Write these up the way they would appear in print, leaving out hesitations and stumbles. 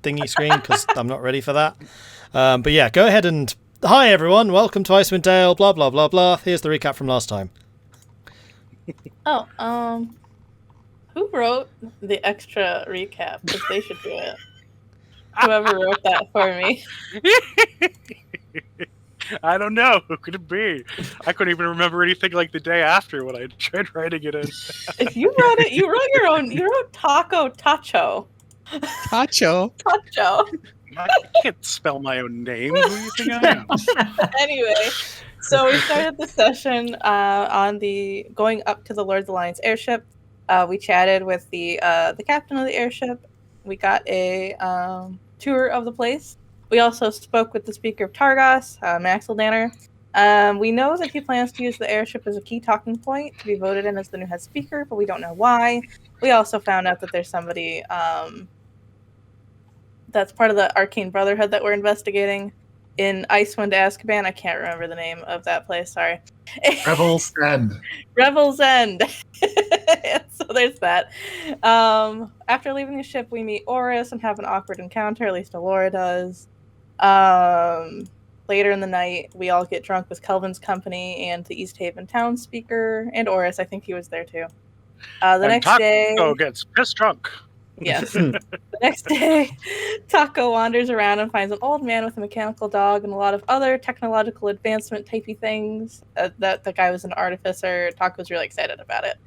thingy screen because I'm not ready for that. But yeah, go ahead and... Hi, everyone. Welcome to Icewind Dale, blah, blah, blah, blah. Here's the recap from last time. Who wrote the extra recap? Because they should do it. Whoever wrote that for me. I don't know. Who could it be? I couldn't even remember anything like the day after when I tried writing it in. If you wrote it, you wrote your own. You wrote Tahko. Tacho. I can't spell my own name. Who do you think I am? Anyway, so we started the session on the going up to the Lord's Alliance airship. We chatted with the captain of the airship. We got a tour of the place. We also spoke with the speaker of Targos, Maxildano. We know that he plans to use the airship as a key talking point to be voted in as the new head speaker, but we don't know why. We also found out that there's somebody that's part of the Arcane Brotherhood that we're investigating in Icewind Azkaban. I can't remember the name of that place, sorry. Revel's End. Revel's End. So there's that. After leaving the ship, we meet Aorus and have an awkward encounter, at least Elora does. Later in the night, we all get drunk with Kelvin's company and the East Haven town speaker, and Aorus, I think he was there too. The next day... Tahko gets pissed drunk. Yes. The next day, Tahko wanders around and finds an old man with a mechanical dog and a lot of other technological advancement typey things. That the guy was an artificer. Tahko's really excited about it.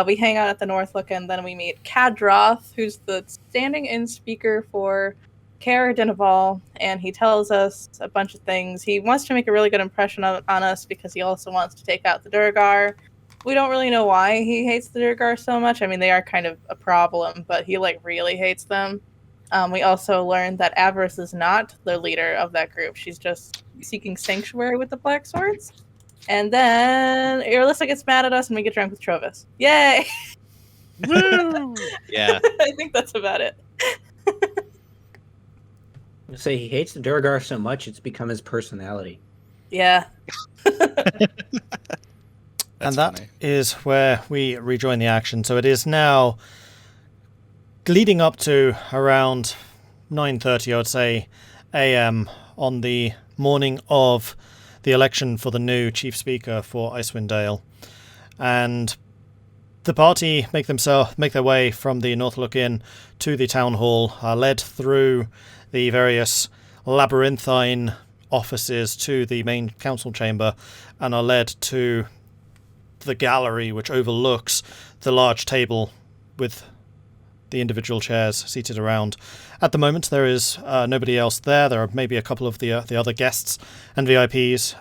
We hang out at the Northlook, and then we meet Kadroth, who's the standing-in speaker for Caer Dinaval, and he tells us a bunch of things. He wants to make a really good impression on us because he also wants to take out the Durgar. We don't really know why he hates the Durgar so much. I mean, they are kind of a problem, but he really hates them. We also learned that Aorus is not the leader of that group. She's just seeking sanctuary with the Black Swords. And then Irilyssa gets mad at us and we get drunk with Trovis. Yay! Woo! Yeah. I think that's about it. Say he hates the Durgar so much it's become his personality. Yeah. And that is where we rejoin the action. So it is now leading up to around 9:30, I would say, a.m. on the morning of the election for the new chief speaker for Icewind Dale. And the party make their way from the Northlook Inn to the town hall, led through the various labyrinthine offices to the main council chamber, and are led to the gallery which overlooks the large table with the individual chairs seated around. At the moment there is nobody else there. There are maybe a couple of the other guests and VIPs,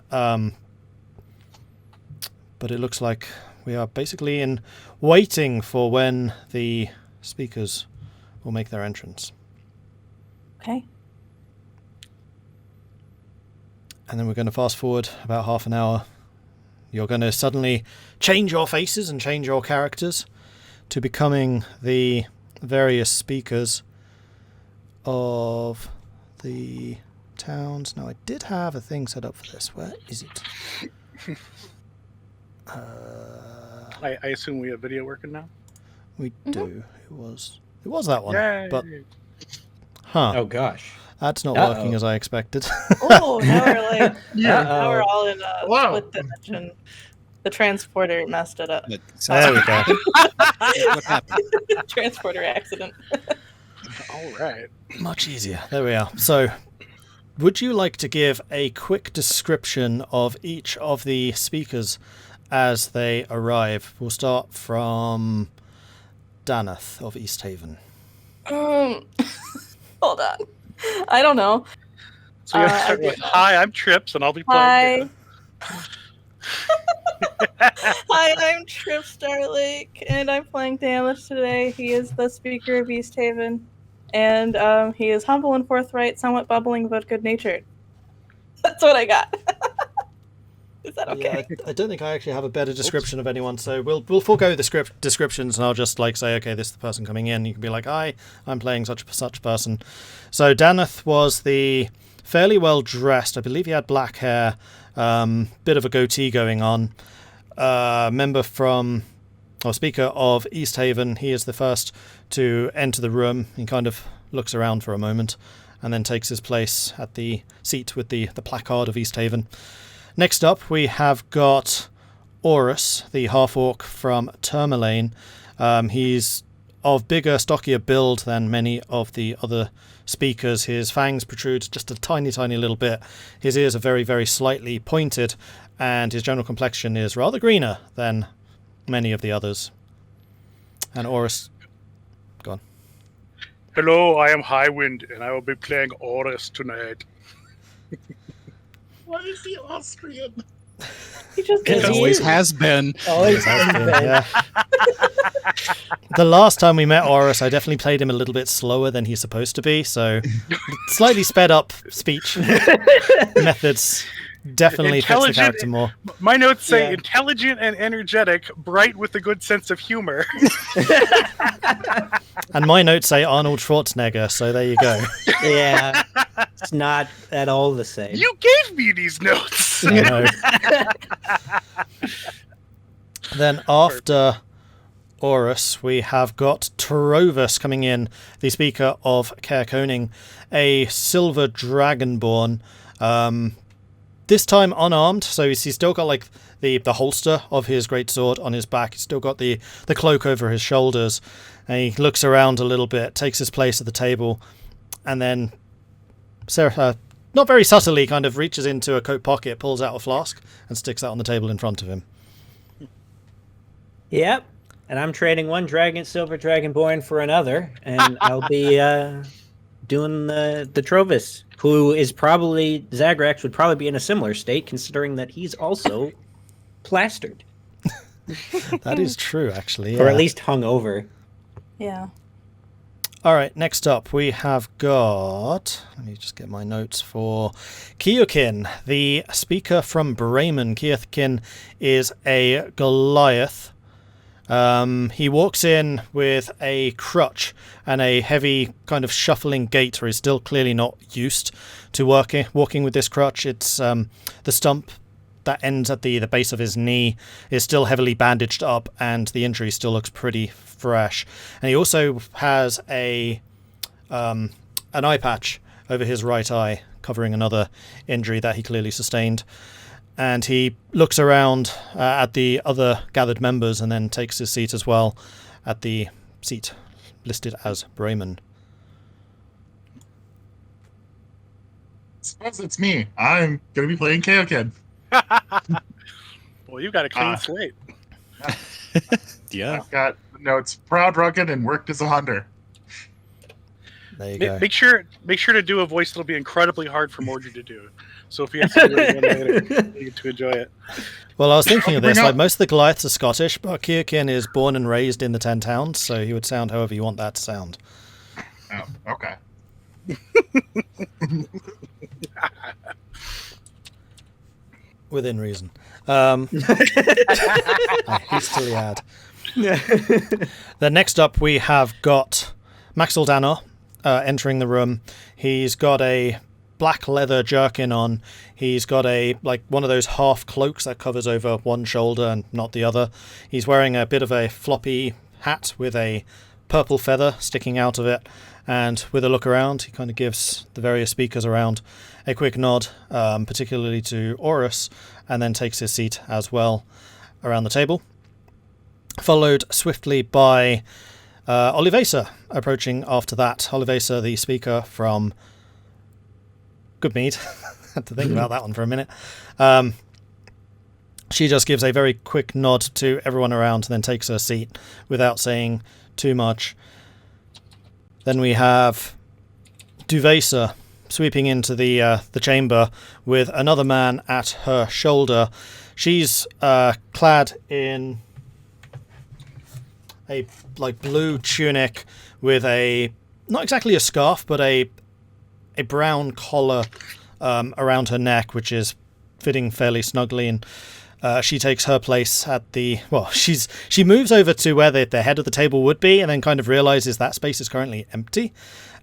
but it looks like we are basically in waiting for when the speakers will make their entrance. Okay. And then we're going to fast forward about half an hour. You're going to suddenly change your faces and change your characters to becoming the various speakers of the towns. Now, I did have a thing set up for this. Where is it? I assume we have video working now? We do. It was that one. Yay! But, Oh gosh. that's not Uh-oh. working as I expected. Oh, now we're now we're Uh-oh. all in a split dimension. The transporter messed it up. There we go. What happened? Transporter accident. All right. Much easier. There we are. So, would you like to give a quick description of each of the speakers as they arrive? We'll start from Danath of East Haven. Hold on. I don't know. So you have to start with, "Hi, I'm Trips, and I'll be playing." Hi. Hi, I'm Trip Starlake, and I'm playing damage today. He is the speaker of East Haven, and he is humble and forthright, somewhat bubbling, but good-natured. That's what I got. Is that okay? Yeah, I don't think I actually have a better description of anyone, so we'll forego the descriptions, and I'll just say, okay, this is the person coming in. You can be like, hi, I'm playing such person. So Danath was the fairly well dressed. I believe he had black hair, bit of a goatee going on. Speaker of East Haven. He is the first to enter the room. He kind of looks around for a moment, and then takes his place at the seat with the placard of East Haven. Next up, we have got Aorus, the half-orc from Tourmaline. He's of bigger, stockier build than many of the other speakers. His fangs protrude just a tiny, tiny little bit. His ears are very, very slightly pointed, and his general complexion is rather greener than many of the others. And Aorus... Go on. Hello, I am Highwind, and I will be playing Aorus tonight. Why is he Austrian? He just It always has been. Always Yeah. The last time we met Aorus, I definitely played him a little bit slower than he's supposed to be, so slightly sped up speech methods definitely fits the character more. My notes say intelligent and energetic, bright with a good sense of humor. And my notes say Arnold Schwarzenegger, so there you go. Yeah, it's not at all the same. You gave me these notes. I know. Then after Aorus, we have got Trovis coming in, the speaker of Keokin, a silver dragonborn. This time unarmed, so he's still got like the holster of his greatsword on his back. He's still got the cloak over his shoulders, and he looks around a little bit, takes his place at the table, and then not very subtly kind of reaches into a coat pocket, pulls out a flask, and sticks that on the table in front of him. Yep. And I'm trading one silver dragonborn for another, and I'll be doing the Trovis, who is probably Zagrax would probably be in a similar state, considering that he's also plastered, That is true, actually. or Yeah. at least hung over. Yeah. All right, next up we have got... Let me just get my notes for Keokin, the speaker from Bremen. Keokin is a Goliath. He walks in with a crutch and a heavy kind of shuffling gait, where he's still clearly not used to walking with this crutch. It's the stump that ends at the base of his knee is still heavily bandaged up, and the injury still looks pretty fresh. And he also has an eye patch over his right eye, covering another injury that he clearly sustained. And he looks around at the other gathered members and then takes his seat as well at the seat listed as Bremen. Suppose it's me. I'm going to be playing Keokin. Well, you've got a clean slate. Yeah. I've got the notes: proud, rugged, and worked as a hunter. There you go. Make sure to do a voice that'll be incredibly hard for Mordred to do. So if you have to do it again later, you get to enjoy it. Well, I was thinking of this. Like, most of the Goliaths are Scottish, but Keokin is born and raised in the 10 Towns, so he would sound however you want that to sound. Oh, okay. Within reason. I hastily add. Then next up, we have got Maxildano entering the room. He's got a black leather jerkin on. He's got one of those half cloaks that covers over one shoulder and not the other. He's wearing a bit of a floppy hat with a purple feather sticking out of it, and with a look around, he kind of gives the various speakers around a quick nod, particularly to Aorus, and then takes his seat as well around the table, followed swiftly by Irilyssa approaching after that. Irilyssa, the speaker from Goodmead. Had to think about that one for a minute. She just gives a very quick nod to everyone around and then takes her seat without saying too much. Then we have Duvesa sweeping into the chamber with another man at her shoulder. She's clad in a blue tunic with not exactly a scarf, but a brown collar around her neck, which is fitting fairly snugly, and she takes her place at she moves over to where the head of the table would be, and then kind of realizes that space is currently empty,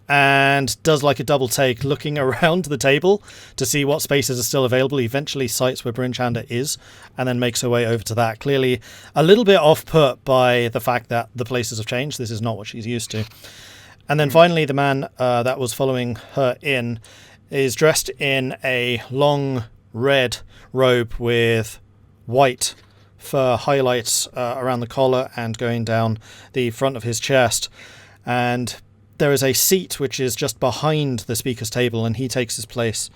and does like a double take, looking around the table to see what spaces are still available. Eventually sights where Bryn Shander is, and then makes her way over to that, clearly a little bit off-put by the fact that the places have changed. This is not what she's used to. And then finally, the man that was following her in is dressed in a long red robe with white fur highlights around the collar and going down the front of his chest. And there is a seat which is just behind the speaker's table, and he takes his place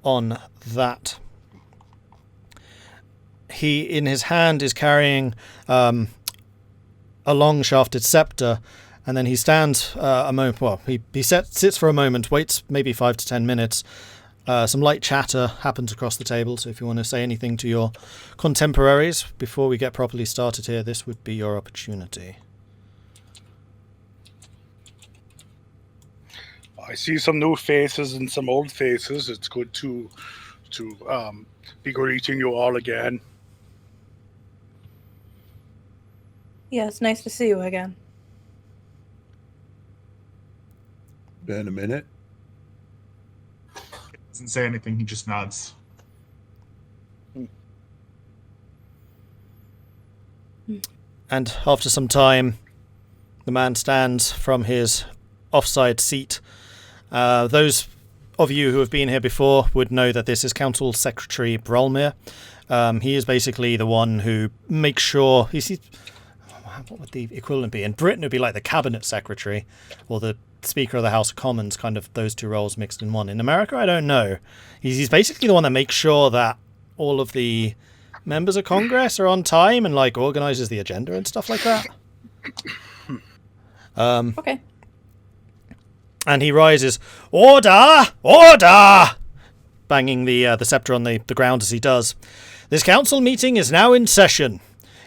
on that. He, in his hand, is carrying a long-shafted scepter, and then he stands a moment. Well, he sits for a moment, waits maybe 5 to 10 minutes. Some light chatter happens across the table, so if you want to say anything to your contemporaries before we get properly started here, this would be your opportunity. I see some new faces and some old faces. It's good to be greeting you all again. Yeah, it's nice to see you again. Been a minute. Doesn't say anything. He just nods. And after some time, the man stands from his offside seat. Those of you who have been here before would know that this is Council Secretary Brolmir. He is basically the one who makes sure... what would the equivalent be? In Britain, it would be like the Cabinet Secretary or the Speaker of the House of Commons, kind of those two roles mixed in one. In America, I don't know. He's basically the one that makes sure that all of the members of Congress are on time and like organizes the agenda and stuff like that. Okay. And he rises, "Order! Order!" banging the scepter on the ground as he does. "This council meeting is now in session.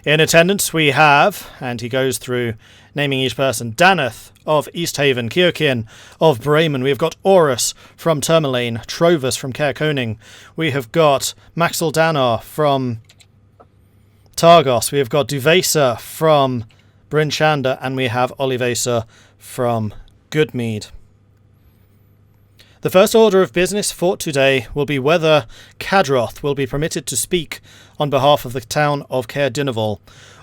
In attendance we have," and he goes through naming each person, "Daneth of Easthaven, Keokin of Bremen. We have got Aorus from Tourmaline, Trovis from Keokin. We have got Maxildano from Targos. We have got Duvesa from Bryn Shander, and we have Olivesa from Goodmead. The first order of business for today will be whether Cadroth will be permitted to speak on behalf of the town of Caer Dineval.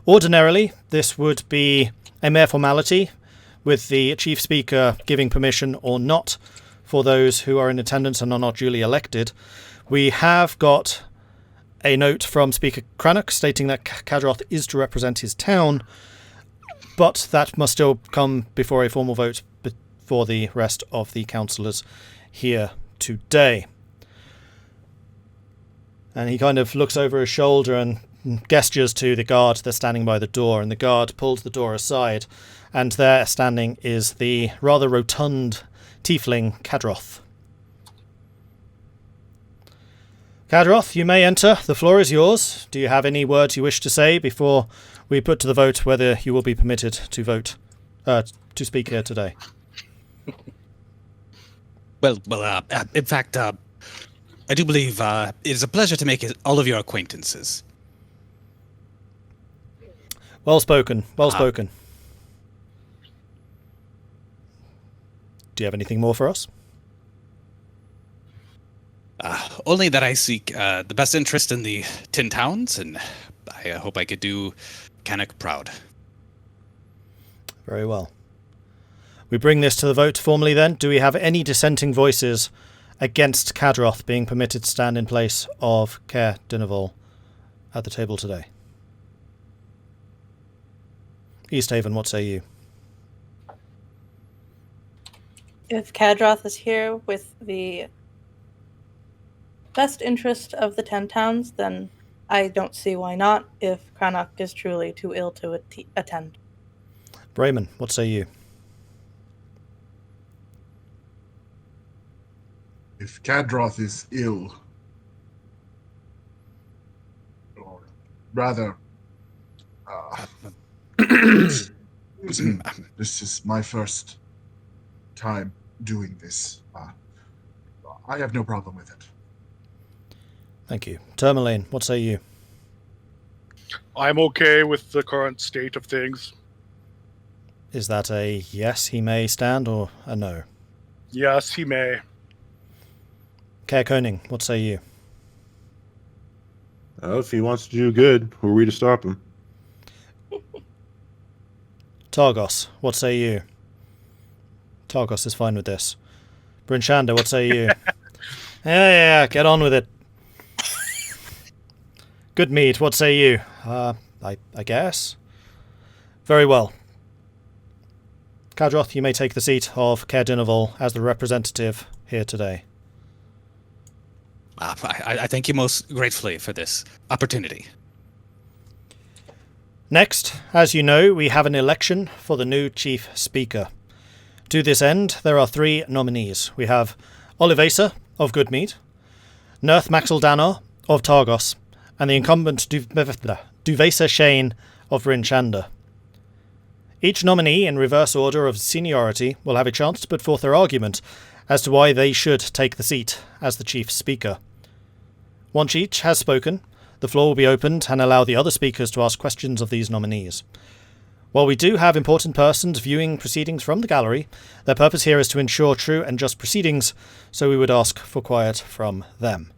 Ordinarily, this would be a mere formality, with the chief speaker giving permission or not for those who are in attendance and are not duly elected. We have got a note from Speaker Crannock stating that Cadroth is to represent his town, but that must still come before a formal vote for the rest of the councillors here today. And he kind of looks over his shoulder and gestures to the guard that's standing by the door, and the guard pulls the door aside, and there standing is the rather rotund tiefling Cadroth. Cadroth, you may enter. The floor is yours. Do you have any words you wish to say before we put to the vote whether you will be permitted to vote to speak here today? Well, in fact, I do believe it is a pleasure to make all of your acquaintances. Well spoken, well spoken. Do you have anything more for us? Only that I seek the best interest in the 10 towns, and I hope I could do Canuck proud. Very well. We bring this to the vote formally then. Do we have any dissenting voices against Cadroth being permitted to stand in place of Caer Dineval at the table today? Easthaven, what say you? If Cadroth is here with the best interest of the 10 towns, then I don't see why not, if Crannock is truly too ill to attend. Brayman, what say you? If Cadroth is ill, or rather, this is my first time doing this. I have no problem with it. Thank you. Tourmaline, what say you? I'm okay with the current state of things. Is that a yes, he may stand, or a no? Yes, he may. Caer Koning, what say you? If he wants to do good, who are we to stop him? Targos, what say you? Targos is fine with this. Bryn Shander, what say you? Yeah, get on with it. Good meat, what say you? I guess. Very well. Kadroth, you may take the seat of Caer Dineval as the representative here today. I thank you most gratefully for this opportunity. Next, as you know, we have an election for the new chief speaker. To this end, there are 3 nominees. We have Irilyssa of Goodmead, Nerth Maxildano of Targos, and the incumbent Duvesa Shane of Bryn Shander. Each nominee, in reverse order of seniority, will have a chance to put forth their argument as to why they should take the seat as the chief speaker. Once each has spoken, the floor will be opened and allow the other speakers to ask questions of these nominees. While we do have important persons viewing proceedings from the gallery, their purpose here is to ensure true and just proceedings, so we would ask for quiet from them.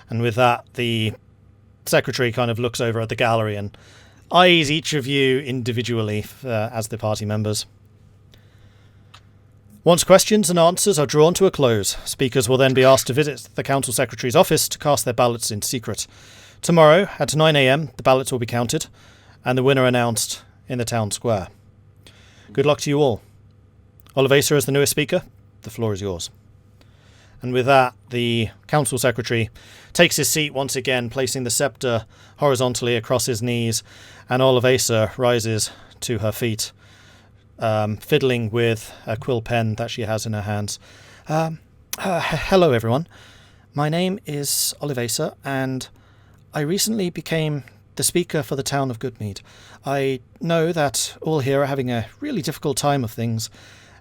And with that, the secretary kind of looks over at the gallery and eyes each of you individually as the party members. Once questions and answers are drawn to a close, speakers will then be asked to visit the Council Secretary's office to cast their ballots in secret. Tomorrow, at 9 a.m, the ballots will be counted, and the winner announced in the town square. Good luck to you all. Irilyssa is the newest speaker. The floor is yours. And with that, the Council Secretary takes his seat once again, placing the sceptre horizontally across his knees, and Irilyssa rises to her feet, fiddling with a quill pen that she has in her hands. Hello, everyone. My name is Irilyssa, and I recently became the speaker for the town of Goodmead. I know that all here are having a really difficult time of things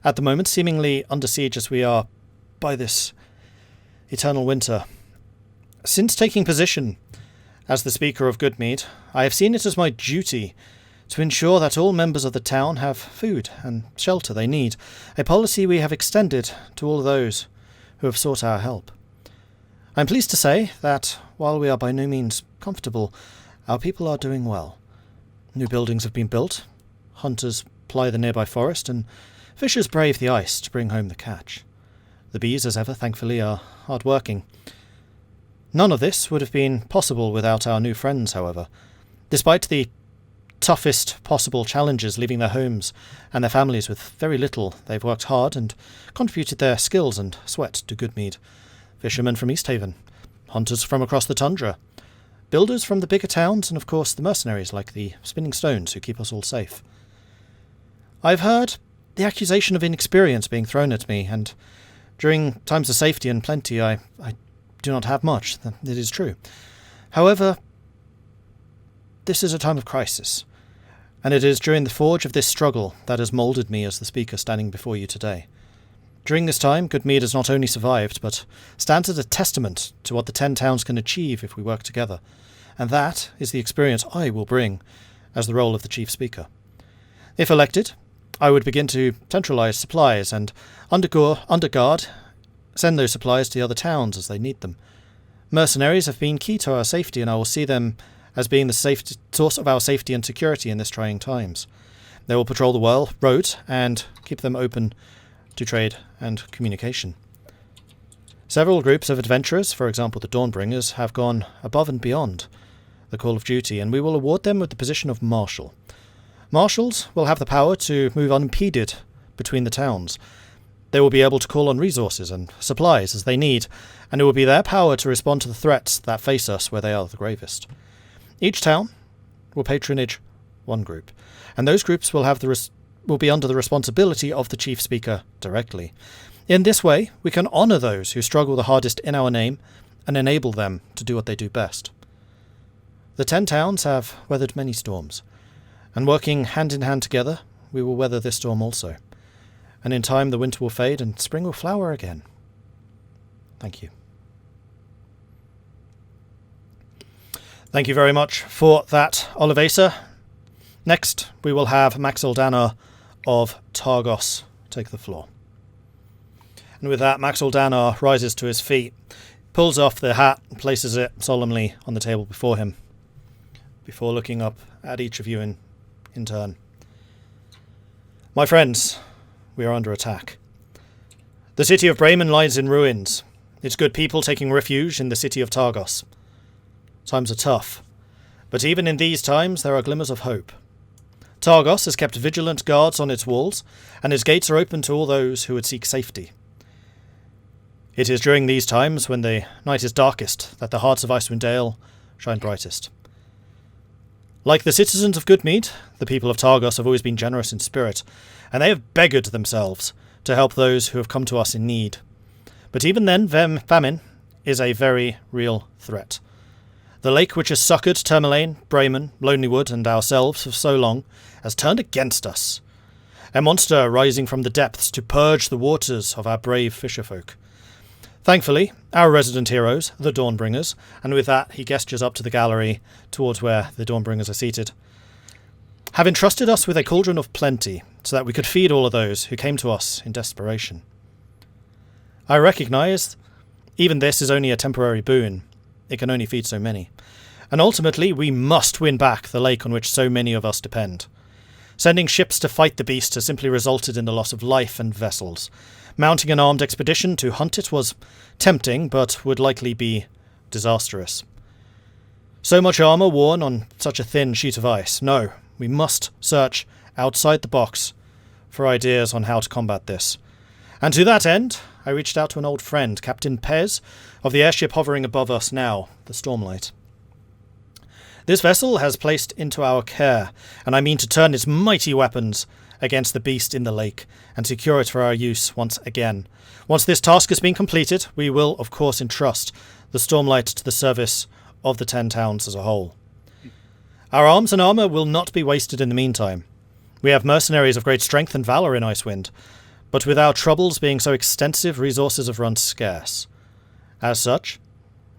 at the moment, seemingly under siege as we are by this eternal winter. Since taking position as the speaker of Goodmead, I have seen it as my duty to ensure that all members of the town have food and shelter they need, a policy we have extended to all those who have sought our help. I'm pleased to say that, while we are by no means comfortable, our people are doing well. New buildings have been built, hunters ply the nearby forest, and fishers brave the ice to bring home the catch. The bees, as ever, thankfully, are hard working. None of this would have been possible without our new friends, however. Despite the toughest possible challenges, leaving their homes and their families with very little, they've worked hard and contributed their skills and sweat to Goodmead. Fishermen from East Haven, hunters from across the tundra, builders from the bigger towns, and of course the mercenaries like the Spinning Stones who keep us all safe. I've heard the accusation of inexperience being thrown at me, and during times of safety and plenty I do not have much, it is true. However, this is a time of crisis, and it is during the forge of this struggle that has moulded me as the speaker standing before you today. During this time, Goodmead has not only survived, but stands as a testament to what the 10 towns can achieve if we work together, and that is the experience I will bring as the role of the chief speaker. If elected, I would begin to centralise supplies and underguard, send those supplies to the other towns as they need them. Mercenaries have been key to our safety, and I will see them as being the source of our safety and security in this trying times. They will patrol the roads and keep them open to trade and communication. Several groups of adventurers, for example the Dawnbringers, have gone above and beyond the call of duty, and we will award them with the position of Marshal. Marshals will have the power to move unimpeded between the towns. They will be able to call on resources and supplies as they need, and it will be their power to respond to the threats that face us where they are the gravest. Each town will patronage one group, and those groups will be under the responsibility of the chief speaker directly. In this way, we can honour those who struggle the hardest in our name and enable them to do what they do best. The 10 towns have weathered many storms, and working hand in hand together, we will weather this storm also. And in time, the winter will fade and spring will flower again. Thank you. Thank you very much for that, Irilyssa. Next, we will have Maxildano of Targos take the floor. And with that, Maxildano rises to his feet, pulls off the hat, and places it solemnly on the table before him, before looking up at each of you in turn. My friends, we are under attack. The city of Bremen lies in ruins, its good people taking refuge in the city of Targos. Times are tough, but even in these times there are glimmers of hope. Targos has kept vigilant guards on its walls, and its gates are open to all those who would seek safety. It is during these times, when the night is darkest, that the hearts of Icewind Dale shine brightest. Like the citizens of Goodmead, the people of Targos have always been generous in spirit, and they have beggared themselves to help those who have come to us in need. But even then, famine is a very real threat. The lake which has succoured Tourmaline, Bremen, Lonelywood, and ourselves for so long has turned against us. A monster rising from the depths to purge the waters of our brave fisherfolk. Thankfully, our resident heroes, the Dawnbringers, and with that he gestures up to the gallery towards where the Dawnbringers are seated, have entrusted us with a cauldron of plenty so that we could feed all of those who came to us in desperation. I recognise even this is only a temporary boon. It can only feed so many. And ultimately, we must win back the lake on which so many of us depend. Sending ships to fight the beast has simply resulted in the loss of life and vessels. Mounting an armed expedition to hunt it was tempting, but would likely be disastrous. So much armour worn on such a thin sheet of ice. No, we must search outside the box for ideas on how to combat this. And to that end, I reached out to an old friend, Captain Pez, of the airship hovering above us now, the Stormlight. This vessel has placed into our care, and I mean to turn its mighty weapons against the beast in the lake, and secure it for our use once again. Once this task has been completed, we will, of course, entrust the Stormlight to the service of the 10 towns as a whole. Our arms and armour will not be wasted in the meantime. We have mercenaries of great strength and valour in Icewind, but with our troubles being so extensive, resources have run scarce. As such,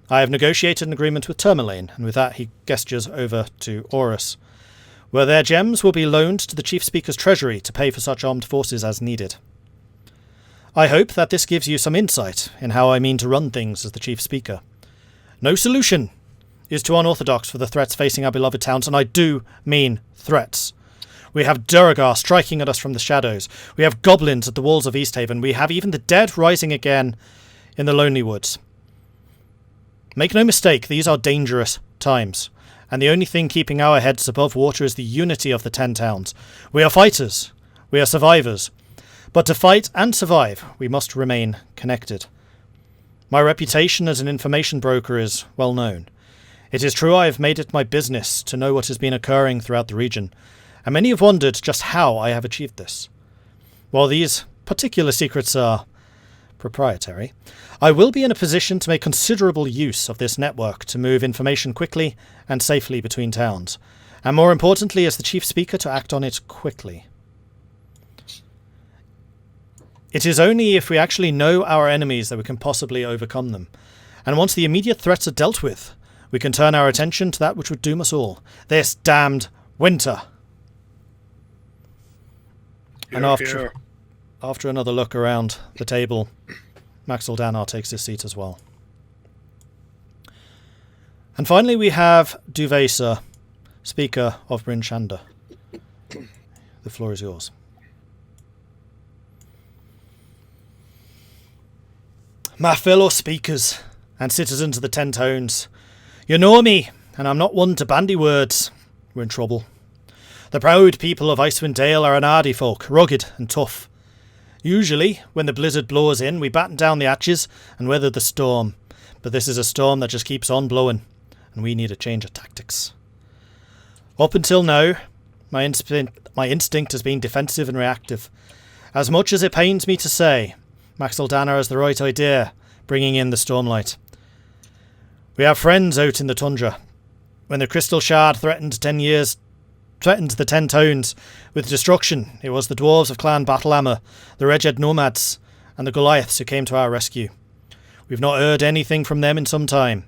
I have negotiated an agreement with Tourmaline, and with that he gestures over to Aorus, where their gems will be loaned to the Chief Speaker's treasury to pay for such armed forces as needed. I hope that this gives you some insight in how I mean to run things as the Chief Speaker. No solution is too unorthodox for the threats facing our beloved towns, and I do mean threats. We have Duragar striking at us from the shadows. We have goblins at the walls of Easthaven. We have even the dead rising again in the Lonely Woods. Make no mistake, these are dangerous times, and the only thing keeping our heads above water is the unity of the 10 towns. We are fighters. We are survivors. But to fight and survive, we must remain connected. My reputation as an information broker is well known. It is true I have made it my business to know what has been occurring throughout the region, and many have wondered just how I have achieved this. While these particular secrets are proprietary, I will be in a position to make considerable use of this network to move information quickly and safely between towns, and more importantly as the Chief Speaker to act on it quickly. It is only if we actually know our enemies that we can possibly overcome them, and once the immediate threats are dealt with, we can turn our attention to that which would doom us all, this damned winter. And after another look around the table, Maxildano takes his seat as well. And finally we have Duvesa, Speaker of Bryn Shander. The floor is yours. My fellow speakers and citizens of the 10 towns, you know me, and I'm not one to bandy words. We're in trouble. The proud people of Icewind Dale are an hardy folk, rugged and tough. Usually, when the blizzard blows in, we batten down the hatches and weather the storm. But this is a storm that just keeps on blowing, and we need a change of tactics. Up until now, my instinct has been defensive and reactive. As much as it pains me to say, Maxildano has the right idea, bringing in the Stormlight. We have friends out in the tundra. When the Crystal Shard threatened the 10 towns with destruction, it was the dwarves of Clan Battlehammer, the Redhead Nomads, and the Goliaths who came to our rescue. We've not heard anything from them in some time.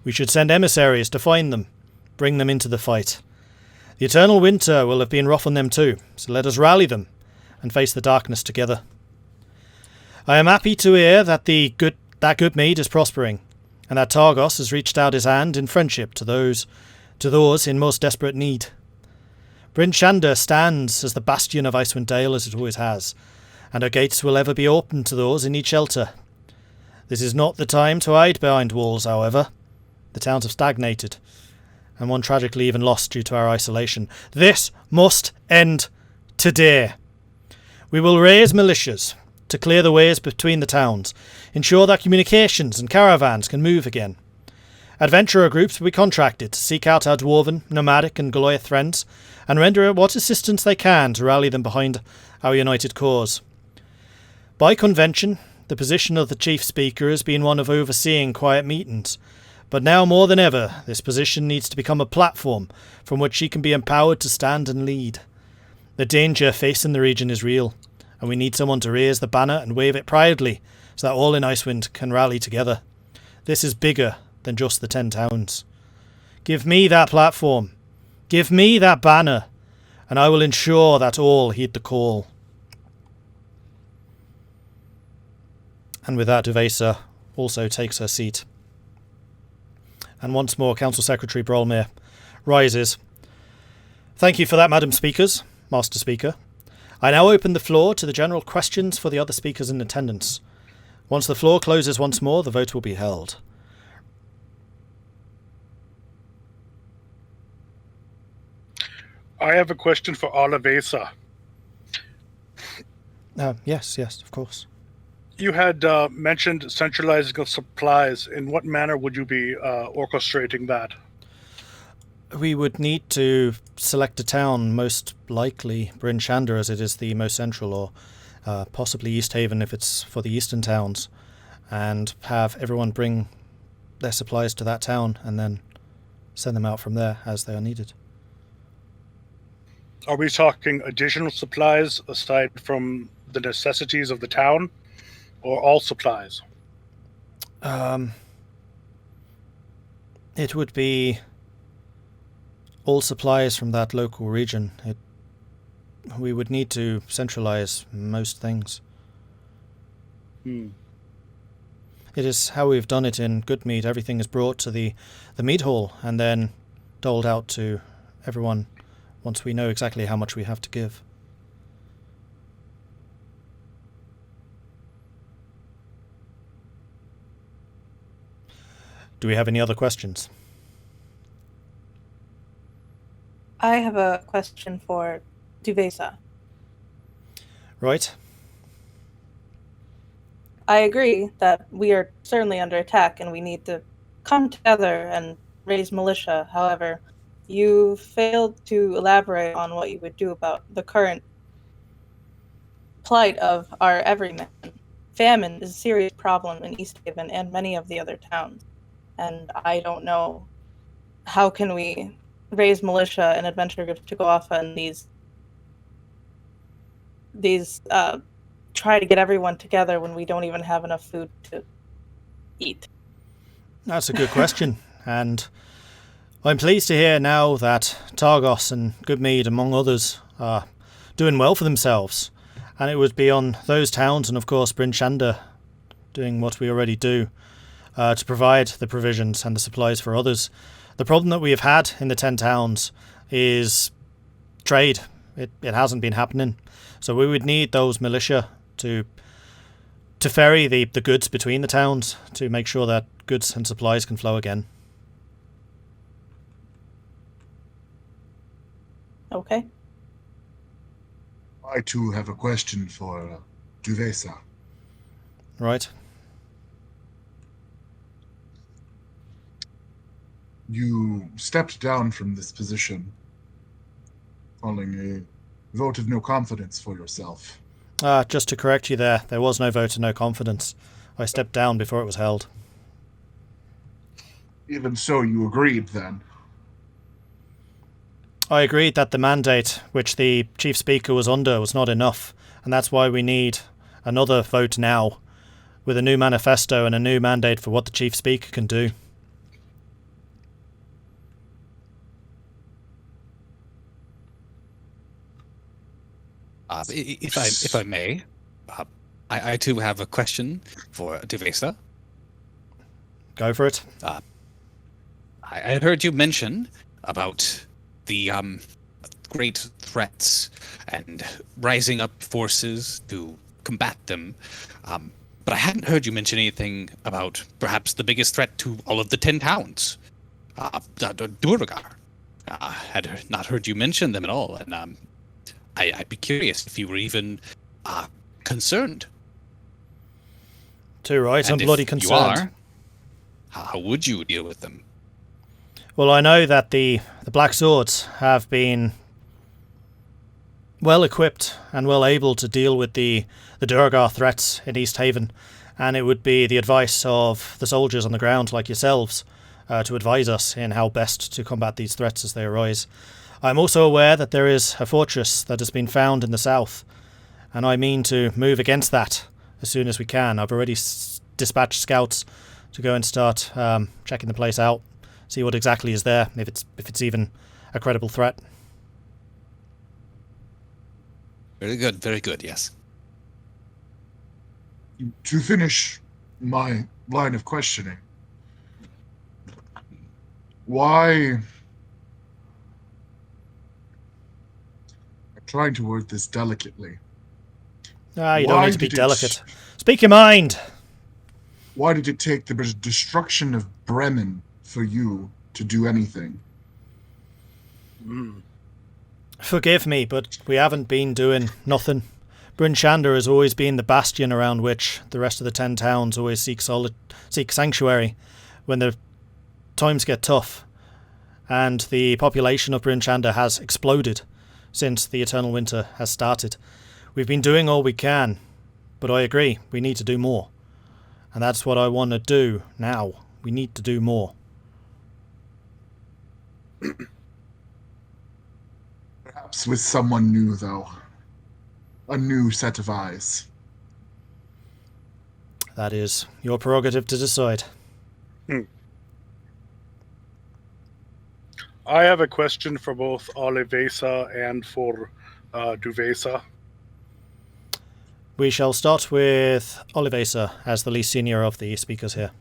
We should send emissaries to find them, bring them into the fight. The eternal winter will have been rough on them too, so let us rally them and face the darkness together. I am happy to hear that that Goodmead is prospering, and that Targos has reached out his hand in friendship to those in most desperate need. Bryn Shander stands as the bastion of Icewind Dale as it always has, and our gates will ever be open to those in need shelter. This is not the time to hide behind walls, however. The towns have stagnated, and one tragically even lost due to our isolation. This must end today. We will raise militias to clear the ways between the towns, ensure that communications and caravans can move again. Adventurer groups will be contracted to seek out our dwarven, nomadic and Goliath friends, and render what assistance they can to rally them behind our united cause. By convention, the position of the chief speaker has been one of overseeing quiet meetings, but now more than ever, this position needs to become a platform from which she can be empowered to stand and lead. The danger facing the region is real, and we need someone to raise the banner and wave it proudly so that all in Icewind can rally together. This is bigger than just the 10 towns. Give me that platform. Give me that banner, and I will ensure that all heed the call. And with that, Duvesa also takes her seat. And once more, Council Secretary Brolmir rises. Thank you for that, Madam Speakers, Master Speaker. I now open the floor to the general questions for the other speakers in attendance. Once the floor closes once more, the vote will be held. I have a question for Irilyssa. Yes, of course. You had mentioned centralizing of supplies. In what manner would you be orchestrating that? We would need to select a town, most likely Bryn Shander, as it is the most central, or possibly East Haven if it's for the eastern towns, and have everyone bring their supplies to that town and then send them out from there as they are needed. Are we talking additional supplies aside from the necessities of the town, or all supplies? It would be all supplies from that local region. We would need to centralize most things. It is how we've done it in Goodmead. Everything is brought to the mead hall and then doled out to everyone once we know exactly how much we have to give. Do we have any other questions? I have a question for Duvesa. Right. I agree that we are certainly under attack and we need to come together and raise militia. However, you failed to elaborate on what you would do about the current plight of our everyman. Famine is a serious problem in East Haven and many of the other towns. And I don't know, how can we raise militia and adventure groups to go off on these try to get everyone together when we don't even have enough food to eat? That's a good question, and I'm pleased to hear now that Targos and Goodmead, among others, are doing well for themselves, and it would be on those towns and of course Bryn Shander doing what we already do to provide the provisions and the supplies for others. The problem that we have had in the 10 towns is trade. It hasn't been happening. So we would need those militia to ferry the goods between the towns to make sure that goods and supplies can flow again. Okay. I too have a question for Duvesa. Right. You stepped down from this position, calling a vote of no confidence for yourself. Just to correct you there was no vote of no confidence. I stepped down before it was held. Even so, you agreed then? I agreed that the mandate which the chief speaker was under was not enough, and that's why we need another vote now, with a new manifesto and a new mandate for what the chief speaker can do. If I may, I too have a question for Duvesa. Go for it. I had heard you mention about the great threats and rising up forces to combat them. But I hadn't heard you mention anything about perhaps the biggest threat to all of the 10 towns, Duergar. Had not heard you mention them at all, and I'd be curious if you were even concerned. Too right, I'm bloody concerned. You are, how would you deal with them? Well, I know that the Black Swords have been well equipped and well able to deal with the Duergar threats in East Haven, and it would be the advice of the soldiers on the ground like yourselves to advise us in how best to combat these threats as they arise. I'm also aware that there is a fortress that has been found in the south, and I mean to move against that as soon as we can. I've already dispatched scouts to go and start checking the place out, see what exactly is there, if it's even a credible threat. Very good, yes. To finish my line of questioning, why... I'm trying to word this delicately. You Why don't need to be did it- delicate. Speak your mind! Why did it take the destruction of Bremen for you to do anything? Forgive me, but we haven't been doing nothing. Bryn Shander has always been the bastion around which the rest of the 10 towns always seek sanctuary when the times get tough. And the population of Bryn Shander has exploded since the Eternal Winter has started. We've been doing all we can, but I agree, we need to do more. And that's what I want to do now. We need to do more. Perhaps with someone new, though. A new set of eyes. That is your prerogative to decide. I have a question for both Olivesa and for Duvesa. We shall start with Olivesa as the least senior of the speakers here.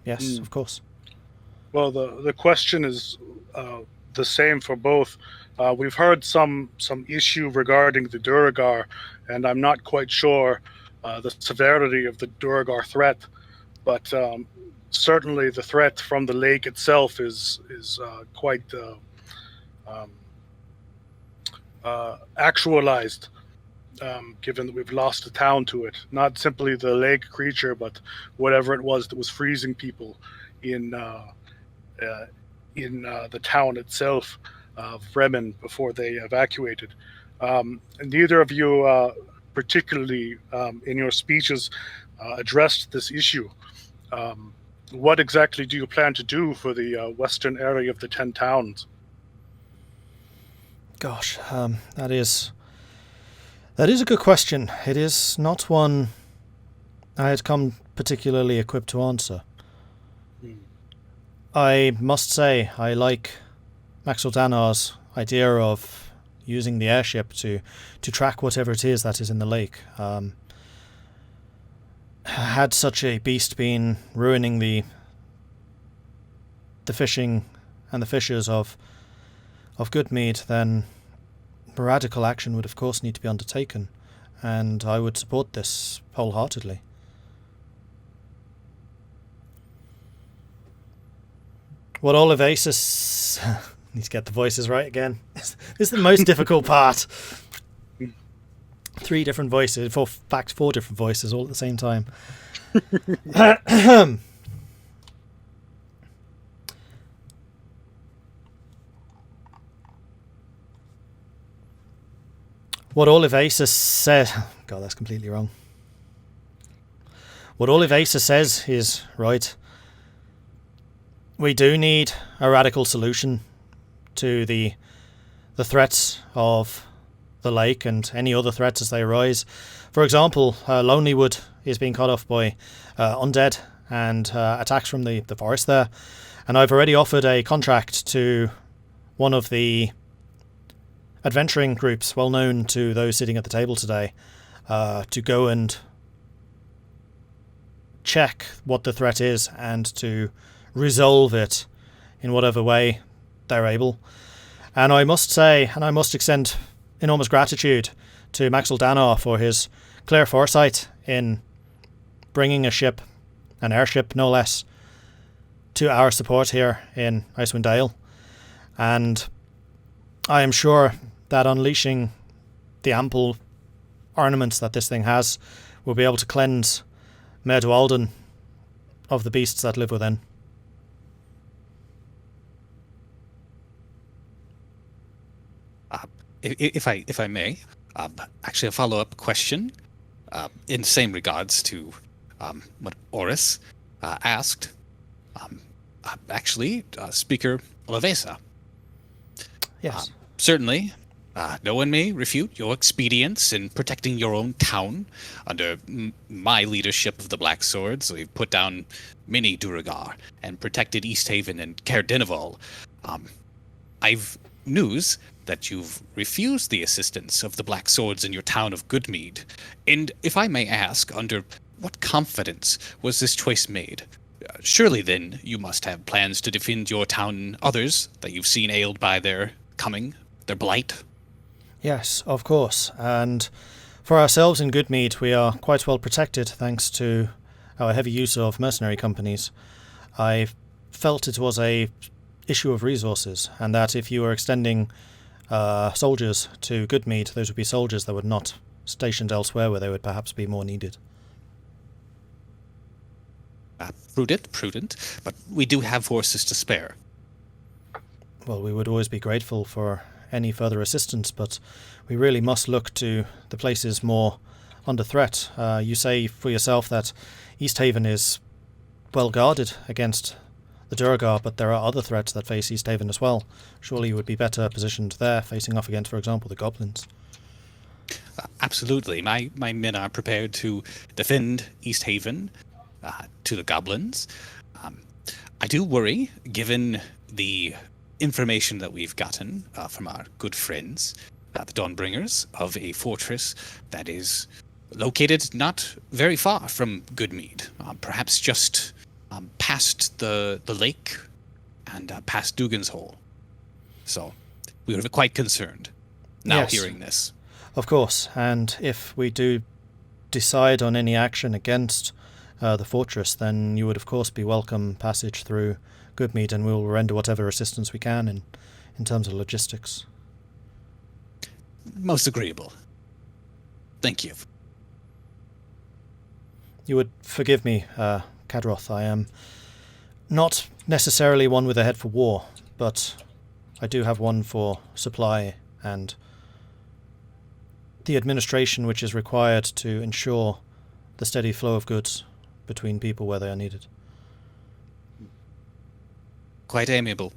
Yes, of course. Well, the question is the same for both. We've heard some issue regarding the Duergar, and I'm not quite sure the severity of the Duergar threat, but certainly the threat from the lake itself is quite actualized, given that we've lost a town to it. Not simply the lake creature, but whatever it was that was freezing people in the town itself of Bremen before they evacuated. And neither of you particularly in your speeches addressed this issue. What exactly do you plan to do for the western area of the 10 towns? Gosh, that is a good question. It is not one I had come particularly equipped to answer. I must say, I like Maxildano's idea of using the airship to track whatever it is that is in the lake. Had such a beast been ruining the fishing and the fishers of Goodmead, then radical action would of course need to be undertaken, and I would support this wholeheartedly. What Olivasis... need to get the voices right again. This is the most difficult part. 3 different voices, 4 different voices all at the same time. What Olivasis said... God, that's completely wrong. What Olivasis says is right. We do need a radical solution to the threats of the lake and any other threats as they arise. For example, Lonelywood is being cut off by undead and attacks from the forest there. And I've already offered a contract to one of the adventuring groups well known to those sitting at the table today to go and check what the threat is and to resolve it in whatever way they're able. And I must say, and I must extend enormous gratitude to Maxildano for his clear foresight in bringing a ship, an airship no less, to our support here in Icewind Dale. And I am sure that unleashing the ample ornaments that this thing has will be able to cleanse Maer Dualden of the beasts that live within. If I may, actually a follow-up question in the same regards to what Aorus asked. Speaker Lavesa. Yes. Certainly, no one may refute your expedience in protecting your own town. Under my leadership of the Black Swords, we've put down many Duragar and protected East Haven and Caer Dineval. I've news that you've refused the assistance of the Black Swords in your town of Goodmead. And if I may ask, under what confidence was this choice made? Surely then you must have plans to defend your town and others that you've seen ailed by their coming, their blight. Yes, of course. And for ourselves in Goodmead, we are quite well protected thanks to our heavy use of mercenary companies. I felt it was a issue of resources, and that if you were extending soldiers to Goodmead, those would be soldiers that were not stationed elsewhere where they would perhaps be more needed. Prudent, but we do have forces to spare. Well, we would always be grateful for any further assistance, but we really must look to the places more under threat. You say for yourself that East Haven is well guarded against the Duragar, but there are other threats that face East Haven as well. Surely you would be better positioned there, facing off against, for example, the goblins. Absolutely. My men are prepared to defend East Haven to the goblins. I do worry, given the information that we've gotten from our good friends, the Dawnbringers, of a fortress that is located not very far from Goodmead, perhaps just past the lake and past Dugan's Hole. So we were quite concerned now Yes, hearing this. of course, and if we do decide on any action against the fortress, then you would of course be welcome passage through Goodmead, and we will render whatever assistance we can in terms of logistics. Most agreeable. Thank you. You would forgive me, Kadroth. I am not necessarily one with a head for war, but I do have one for supply and the administration which is required to ensure the steady flow of goods between people where they are needed. Quite amiable.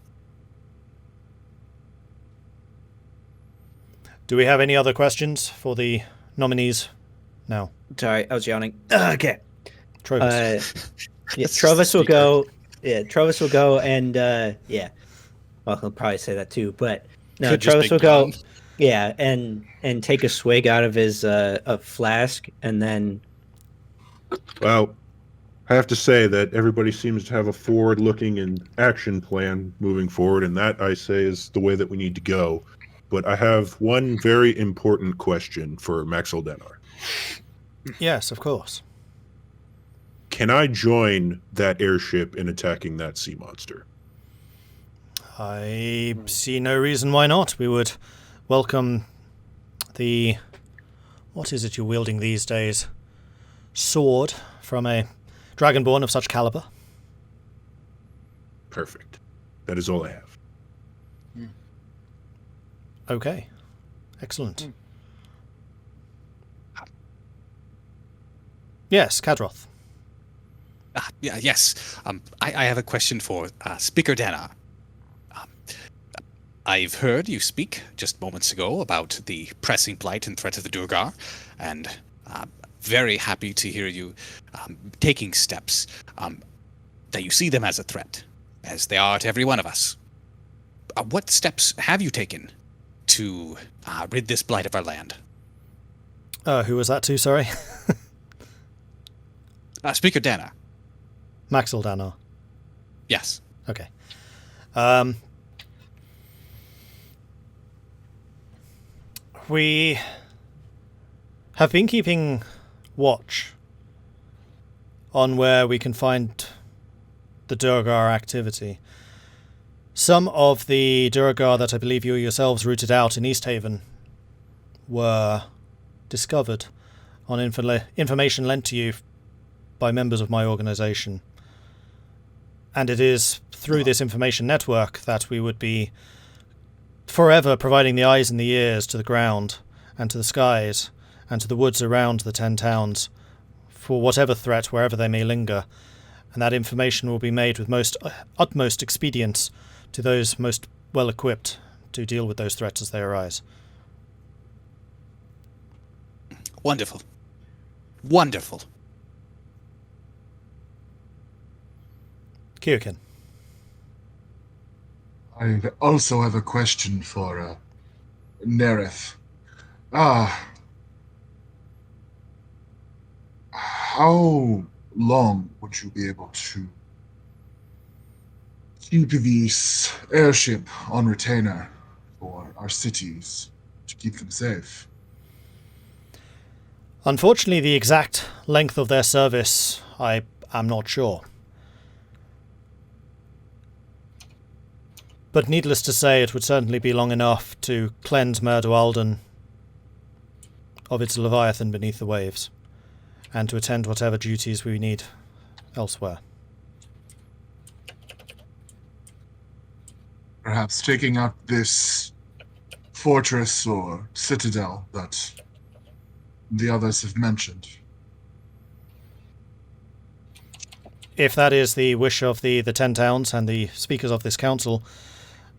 Do we have any other questions for the nominees now? Sorry, I was yawning. Okay. Trovis. Yeah, Trovis will go. Yeah, Trovis will go, and yeah. Well, he'll probably say that too, but no, Could just Trovis be will go. gone. Yeah, and take a swig out of his a flask, and then Well, I have to say that everybody seems to have a forward-looking and action plan moving forward, and that, I say, is the way that we need to go. But I have one very important question for Maxildano. Yes, of course. Can I join that airship in attacking that sea monster? I see no reason why not. We would welcome the... what is it you're wielding these days? Sword from a dragonborn of such caliber. Perfect. That is all I have. Okay. Excellent. Yes, Kadroth. Yes. I have a question for Speaker Dana. I've heard you speak just moments ago about the pressing blight and threat of the Durgar, and very happy to hear you taking steps that you see them as a threat, as they are to every one of us. What steps have you taken to rid this blight of our land? Who was that to, sorry? Speaker Dana. Maxildano. Yes. Okay. We have been keeping watch on where we can find the Duergar activity. Some of the Duergar that I believe you yourselves rooted out in East Haven were discovered on information lent to you by members of my organization. And it is through this information network that we would be forever providing the eyes and the ears to the ground and to the skies and to the woods around the 10 towns for whatever threat, wherever they may linger. And that information will be made with utmost expedience to those most well-equipped to deal with those threats as they arise. Wonderful. Wonderful. Keokin. I also have a question for Nereth. How long would you be able to keep this airship on retainer for our cities to keep them safe? Unfortunately, the exact length of their service, I am not sure. But needless to say, it would certainly be long enough to cleanse Myrddin of its leviathan beneath the waves, and to attend whatever duties we need elsewhere. Perhaps taking out this fortress or citadel that the others have mentioned. If that is the wish of the 10 towns and the speakers of this council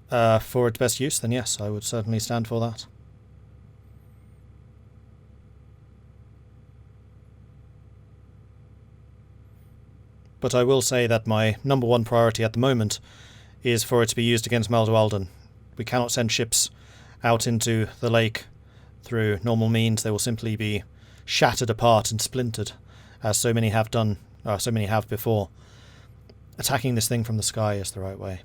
for its best use, then yes, I would certainly stand for that. But I will say that my number one priority at the moment is for it to be used against Myrddin. We cannot send ships out into the lake through normal means. They will simply be shattered apart and splintered, as so many have done, so many have before. Attacking this thing from the sky is the right way.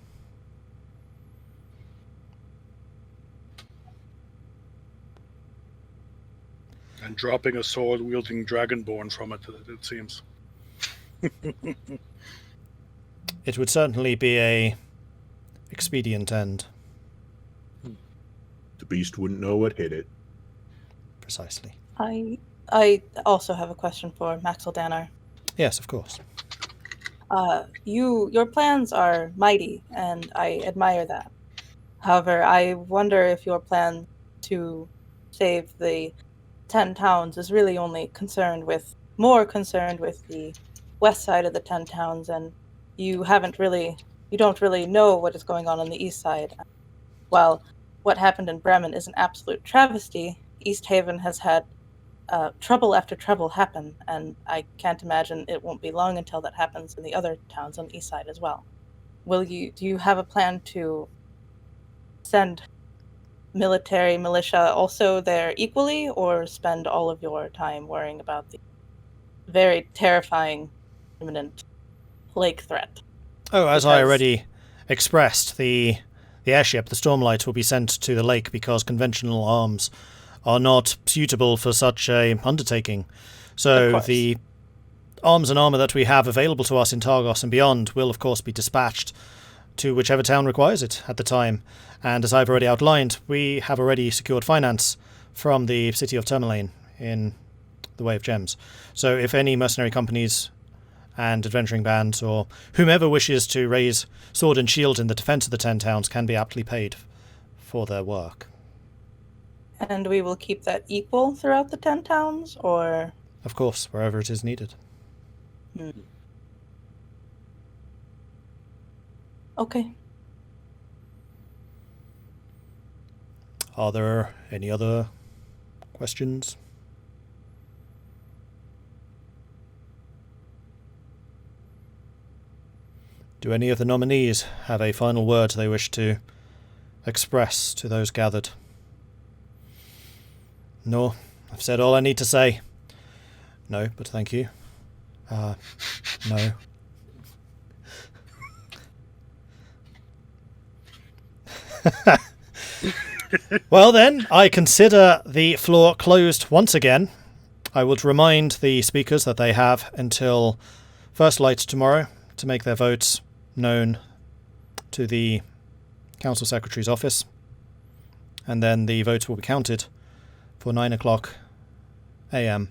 And dropping a sword-wielding dragonborn from it seems. It would certainly be a expedient end. The beast wouldn't know what hit it. Precisely. I also have a question for Maxildano. Yes, of course. Your plans are mighty, and I admire that. However, I wonder if your plan to save the 10 towns is really only more concerned with the west side of the 10 towns, and you don't really know what is going on the east side. While what happened in Bremen is an absolute travesty, East Haven has had trouble after trouble happen, and I can't imagine it won't be long until that happens in the other towns on the east side as well. Do you have a plan to send militia also there equally, or spend all of your time worrying about the very terrifying imminent lake threat? Oh, as I already expressed, the airship, the Stormlight, will be sent to the lake because conventional arms are not suitable for such a undertaking. So the arms and armour that we have available to us in Targos and beyond will, of course, be dispatched to whichever town requires it at the time. And as I've already outlined, we have already secured finance from the city of Tourmaline in the Way of Gems. So if any mercenary companies and adventuring bands or whomever wishes to raise sword and shield in the defence of the 10 towns can be aptly paid for their work. And we will keep that equal throughout the 10 towns, or? Of course, wherever it is needed. Okay. Are there any other questions? Do any of the nominees have a final word they wish to express to those gathered? No, I've said all I need to say. No, but thank you. No. Well then, I consider the floor closed once again. I would remind the speakers that they have until first light tomorrow to make their votes known to the Council Secretary's office, and then the votes will be counted for 9 o'clock a.m.,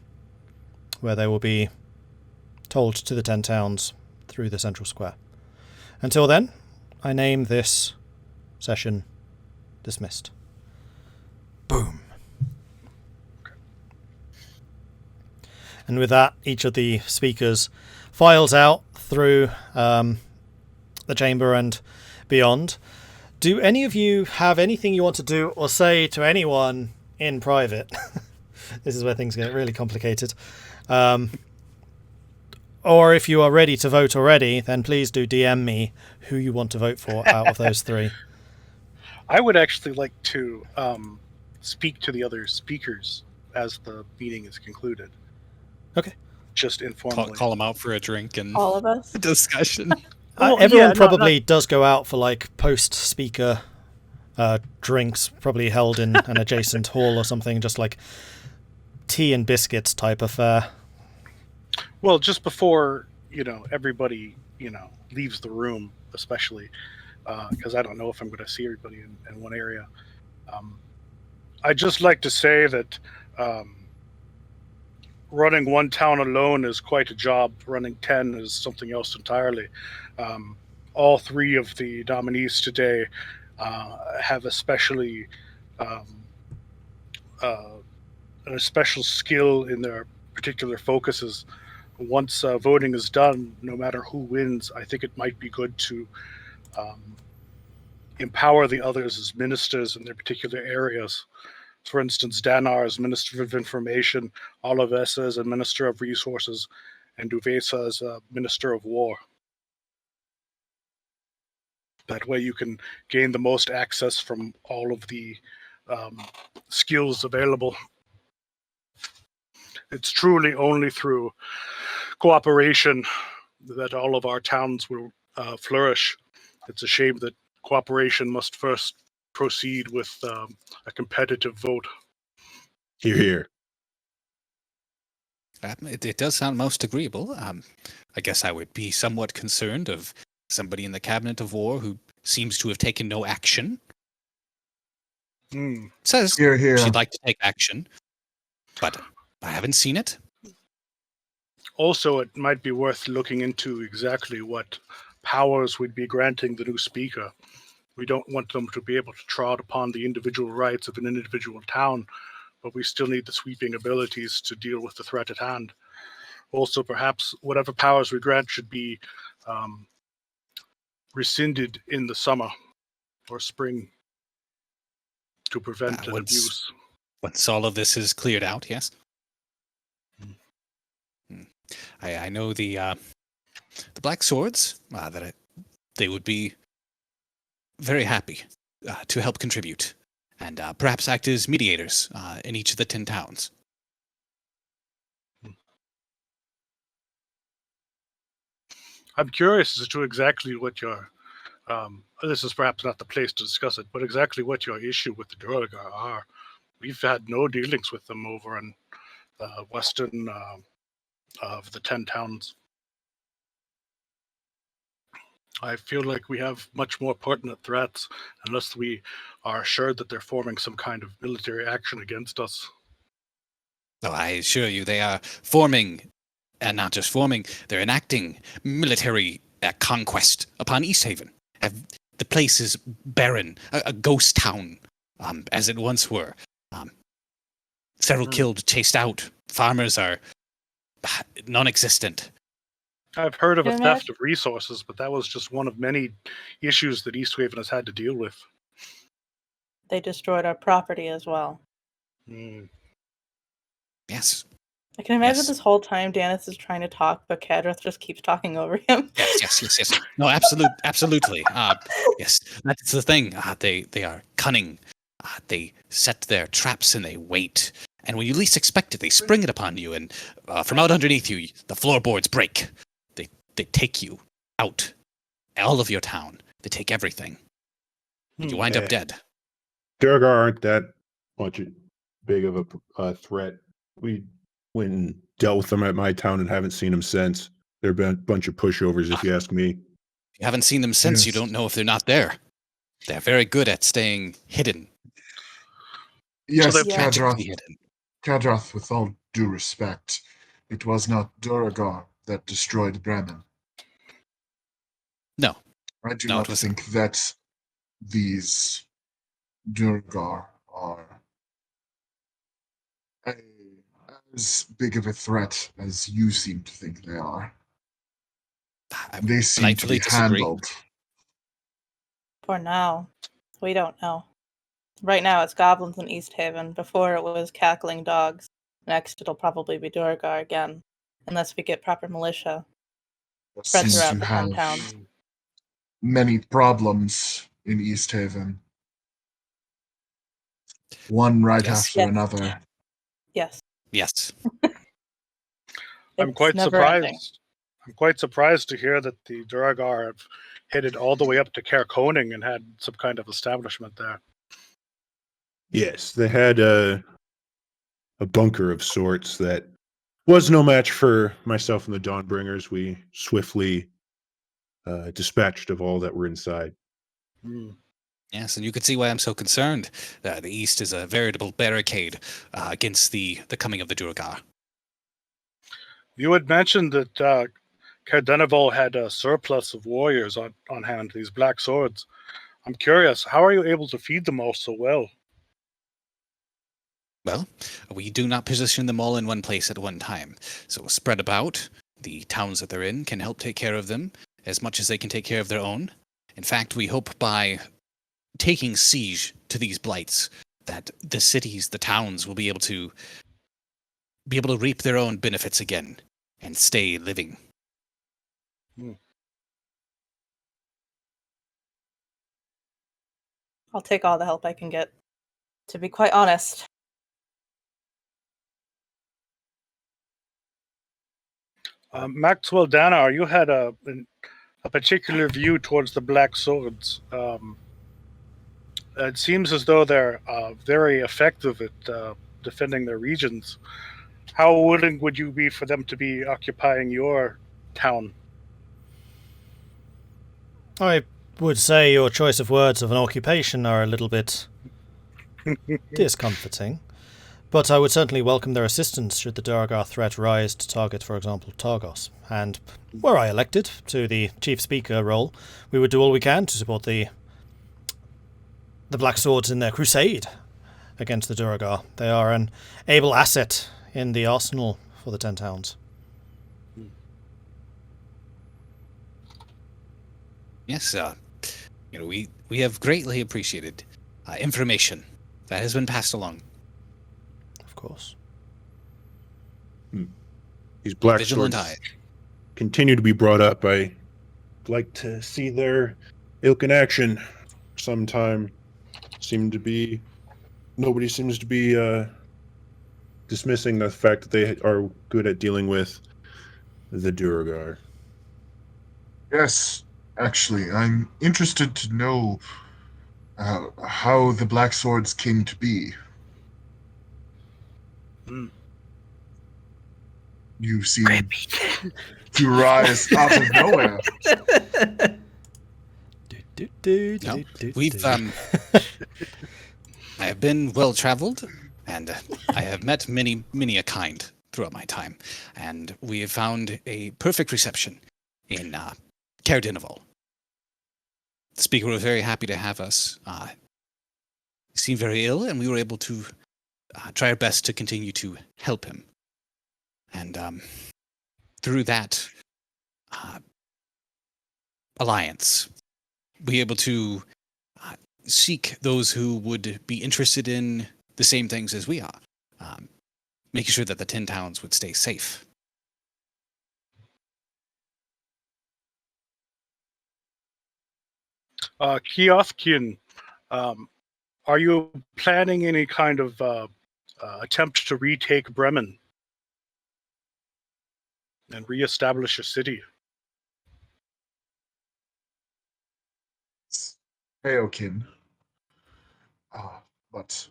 where they will be told to the 10 towns through the central square. Until then, I name this session dismissed. Boom. And with that, each of the speakers files out through the chamber and beyond. Do any of you have anything you want to do or say to anyone in private? This is where things get really complicated. Or if you are ready to vote already, then please do DM me who you want to vote for out of those three. I would actually like to speak to the other speakers as the meeting is concluded. Okay. Just informally. Call them out for a drink and All of us. discussion. Everyone probably does go out for like post-speaker drinks, probably held in an adjacent hall or something, just like tea and biscuits type affair. Well, just before, everybody, leaves the room, especially, because I don't know if I'm going to see everybody in one area. I'd just like to say that running one town alone is quite a job. Running 10 is something else entirely. All three of the nominees today have a special skill in their particular focuses. Once voting is done, no matter who wins, I think it might be good to empower the others as ministers in their particular areas. For instance, Danar as Minister of Information, Olavessa as a Minister of Resources, and Duvesa as a Minister of War. That way you can gain the most access from all of the skills available. It's truly only through cooperation that all of our towns will flourish. It's a shame that cooperation must first proceed with a competitive vote. Hear, hear. It does sound most agreeable. I guess I would be somewhat concerned of somebody in the Cabinet of War who seems to have taken no action. Says Hear, hear. she'd like to take action, but I haven't seen it. Also, it might be worth looking into exactly what powers we'd be granting the new speaker. We don't want them to be able to trod upon the individual rights of an individual town, but we still need the sweeping abilities to deal with the threat at hand. Also, perhaps whatever powers we grant should be rescinded in the summer or spring to prevent an abuse. Once all of this is cleared out, yes? I know the Black Swords, they would be very happy to help contribute and perhaps act as mediators in each of the 10 towns. I'm curious as to exactly what your, this is perhaps not the place to discuss it, but exactly what your issue with the Duergar are. We've had no dealings with them over in western of the 10 towns. I feel like we have much more pertinent threats unless we are assured that they're forming some kind of military action against us. Oh, I assure you they are forming, and not just forming, they're enacting military conquest upon Easthaven. The place is barren, a ghost town, as it once were. Several killed, chased out. Farmers are non-existent. I've heard of a theft of resources, but that was just one of many issues that Easthaven has had to deal with. They destroyed our property as well. Yes. I can imagine this whole time Danis is trying to talk, but Kadrith just keeps talking over him. Yes. No, absolutely. Yes, that's the thing. They are cunning. They set their traps and they wait. And when you least expect it, they spring it upon you. And from out underneath you, the floorboards break. They take you out. All of your town. They take everything. And you wind up dead. Duergar aren't that much big of a threat. We when dealt with them at my town and haven't seen them since. They've been a bunch of pushovers, if you ask me. If you haven't seen them since, you Yes. don't know if they're not there. They're very good at staying hidden. Yes, they're Yeah. Tragically hidden. Kadrath, with all due respect, it was not Duragar that destroyed Bremen. No. I do No, it not wasn't. think that these Duragar are as big of a threat as you seem to think they are. I They seem to be politely disagree. handled. For now, we don't know. Right now, it's goblins in East Haven. Before, it was cackling dogs. Next, it'll probably be Duragar again, unless we get proper militia spread Seem throughout to the 10 have towns. many problems in East Haven. One right Yes. after Yes. another. Yes, Yes. I'm it's quite never ending. surprised. I'm quite surprised to hear that the Duragar have headed all the way up to Kerkoning and had some kind of establishment there. Yes, they had a bunker of sorts that was no match for myself and the Dawnbringers. We swiftly dispatched of all that were inside. Hmm. Yes, and you can see why I'm so concerned. The east is a veritable barricade against the coming of the Duragar. You had mentioned that Cardenavol had a surplus of warriors on hand, these black swords. I'm curious, how are you able to feed them all so well? Well, we do not position them all in one place at one time. So spread about, the towns that they're in can help take care of them as much as they can take care of their own. In fact, we hope by taking siege to these blights that the cities, the towns will be able to reap their own benefits again and stay living. I'll take all the help I can get, to be quite honest. Maxwell Dana, you had a particular view towards the black swords. It seems as though they're very effective at defending their regions. How willing would you be for them to be occupying your town? I would say your choice of words of an occupation are a little bit discomforting, but I would certainly welcome their assistance should the Duragar threat rise to target, for example, Targos. And were I elected to the chief speaker role, we would do all we can to support the Black Swords in their crusade against the Duragar. They are an able asset in the arsenal for the 10 towns. Yes, we have greatly appreciated information that has been passed along. Of course. These black Vigilant swords eye. continue to be brought up. I'd like to see their ilk in action sometime. Nobody seems to be dismissing the fact that they are good at dealing with the Duragar. Yes, actually, I'm interested to know how the Black Swords came to be. Hmm. You seem to rise out of nowhere. No, we've I have been well traveled, and I have met many a kind throughout my time, and we have found a perfect reception in Cardenavol. The speaker was very happy to have us. He seemed very ill, and we were able to try our best to continue to help him. And through that alliance, be able to seek those who would be interested in the same things as we are, making sure that the 10 towns would stay safe. Keokin, are you planning any kind of attempt to retake Bremen and reestablish a city? Keokin. But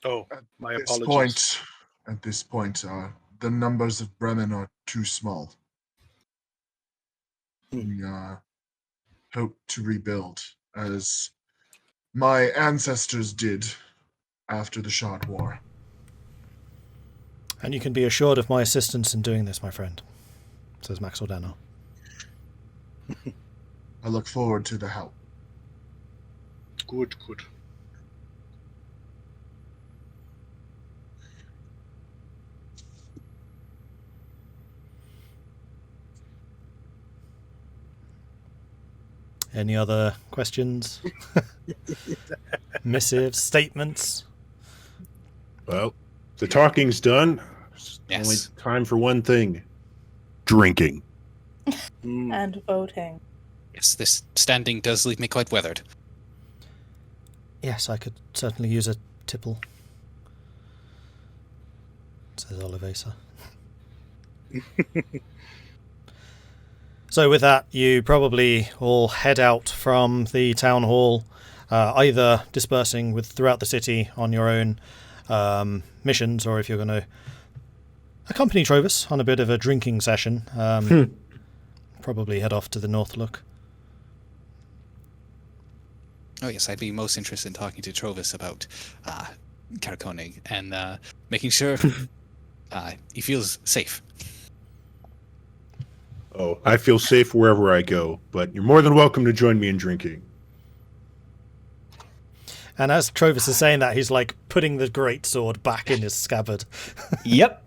Oh, at my this apologies. point, at this point, the numbers of Bremen are too small. We hope to rebuild, as my ancestors did after the Shard War. And you can be assured of my assistance in doing this, my friend, says Maxildano. I look forward to the help. Good. Any other questions? Missives, statements? Well, the talking's done. It's Yes. only time for one thing. Drinking. And voting. Yes, this standing does leave me quite weathered. Yes, I could certainly use a tipple, says Olivesa. So with that, you probably all head out from the town hall, either dispersing throughout the city on your own missions, or if you're going to accompany Trovis on a bit of a drinking session, probably head off to the Northlook. Oh yes, I'd be most interested in talking to Trovis about Carcone and making sure he feels safe. Oh, I feel safe wherever I go, but you're more than welcome to join me in drinking. And as Trovis is saying that, he's like putting the greatsword back in his scabbard. Yep.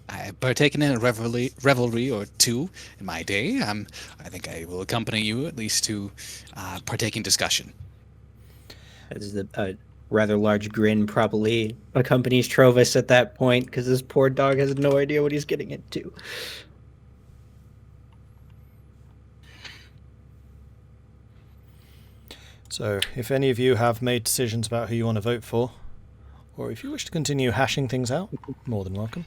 I've partaken in a revelry or two in my day. I think I will accompany you at least to partake in discussion. As a rather large grin probably accompanies Trovis at that point, because this poor dog has no idea what he's getting into. So, if any of you have made decisions about who you want to vote for, or if you wish to continue hashing things out, more than welcome.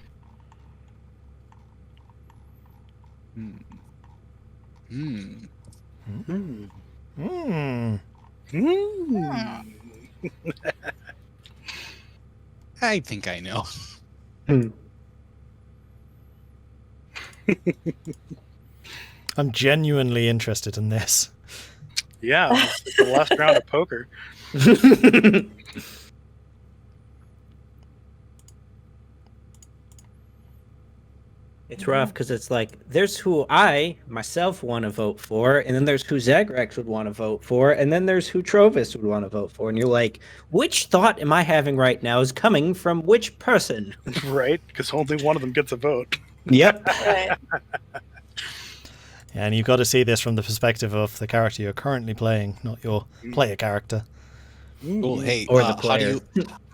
I think I know. I'm genuinely interested in this. Yeah, it's the last round of poker. It's rough because it's like, there's who I, myself, want to vote for, and then there's who Zagrax would want to vote for, and then there's who Trovis would want to vote for. And you're like, which thought am I having right now is coming from which person? Right? Because only one of them gets a vote. Yep. Right. And you've got to see this from the perspective of the character you're currently playing, not your player character. Well, hey, Or the player.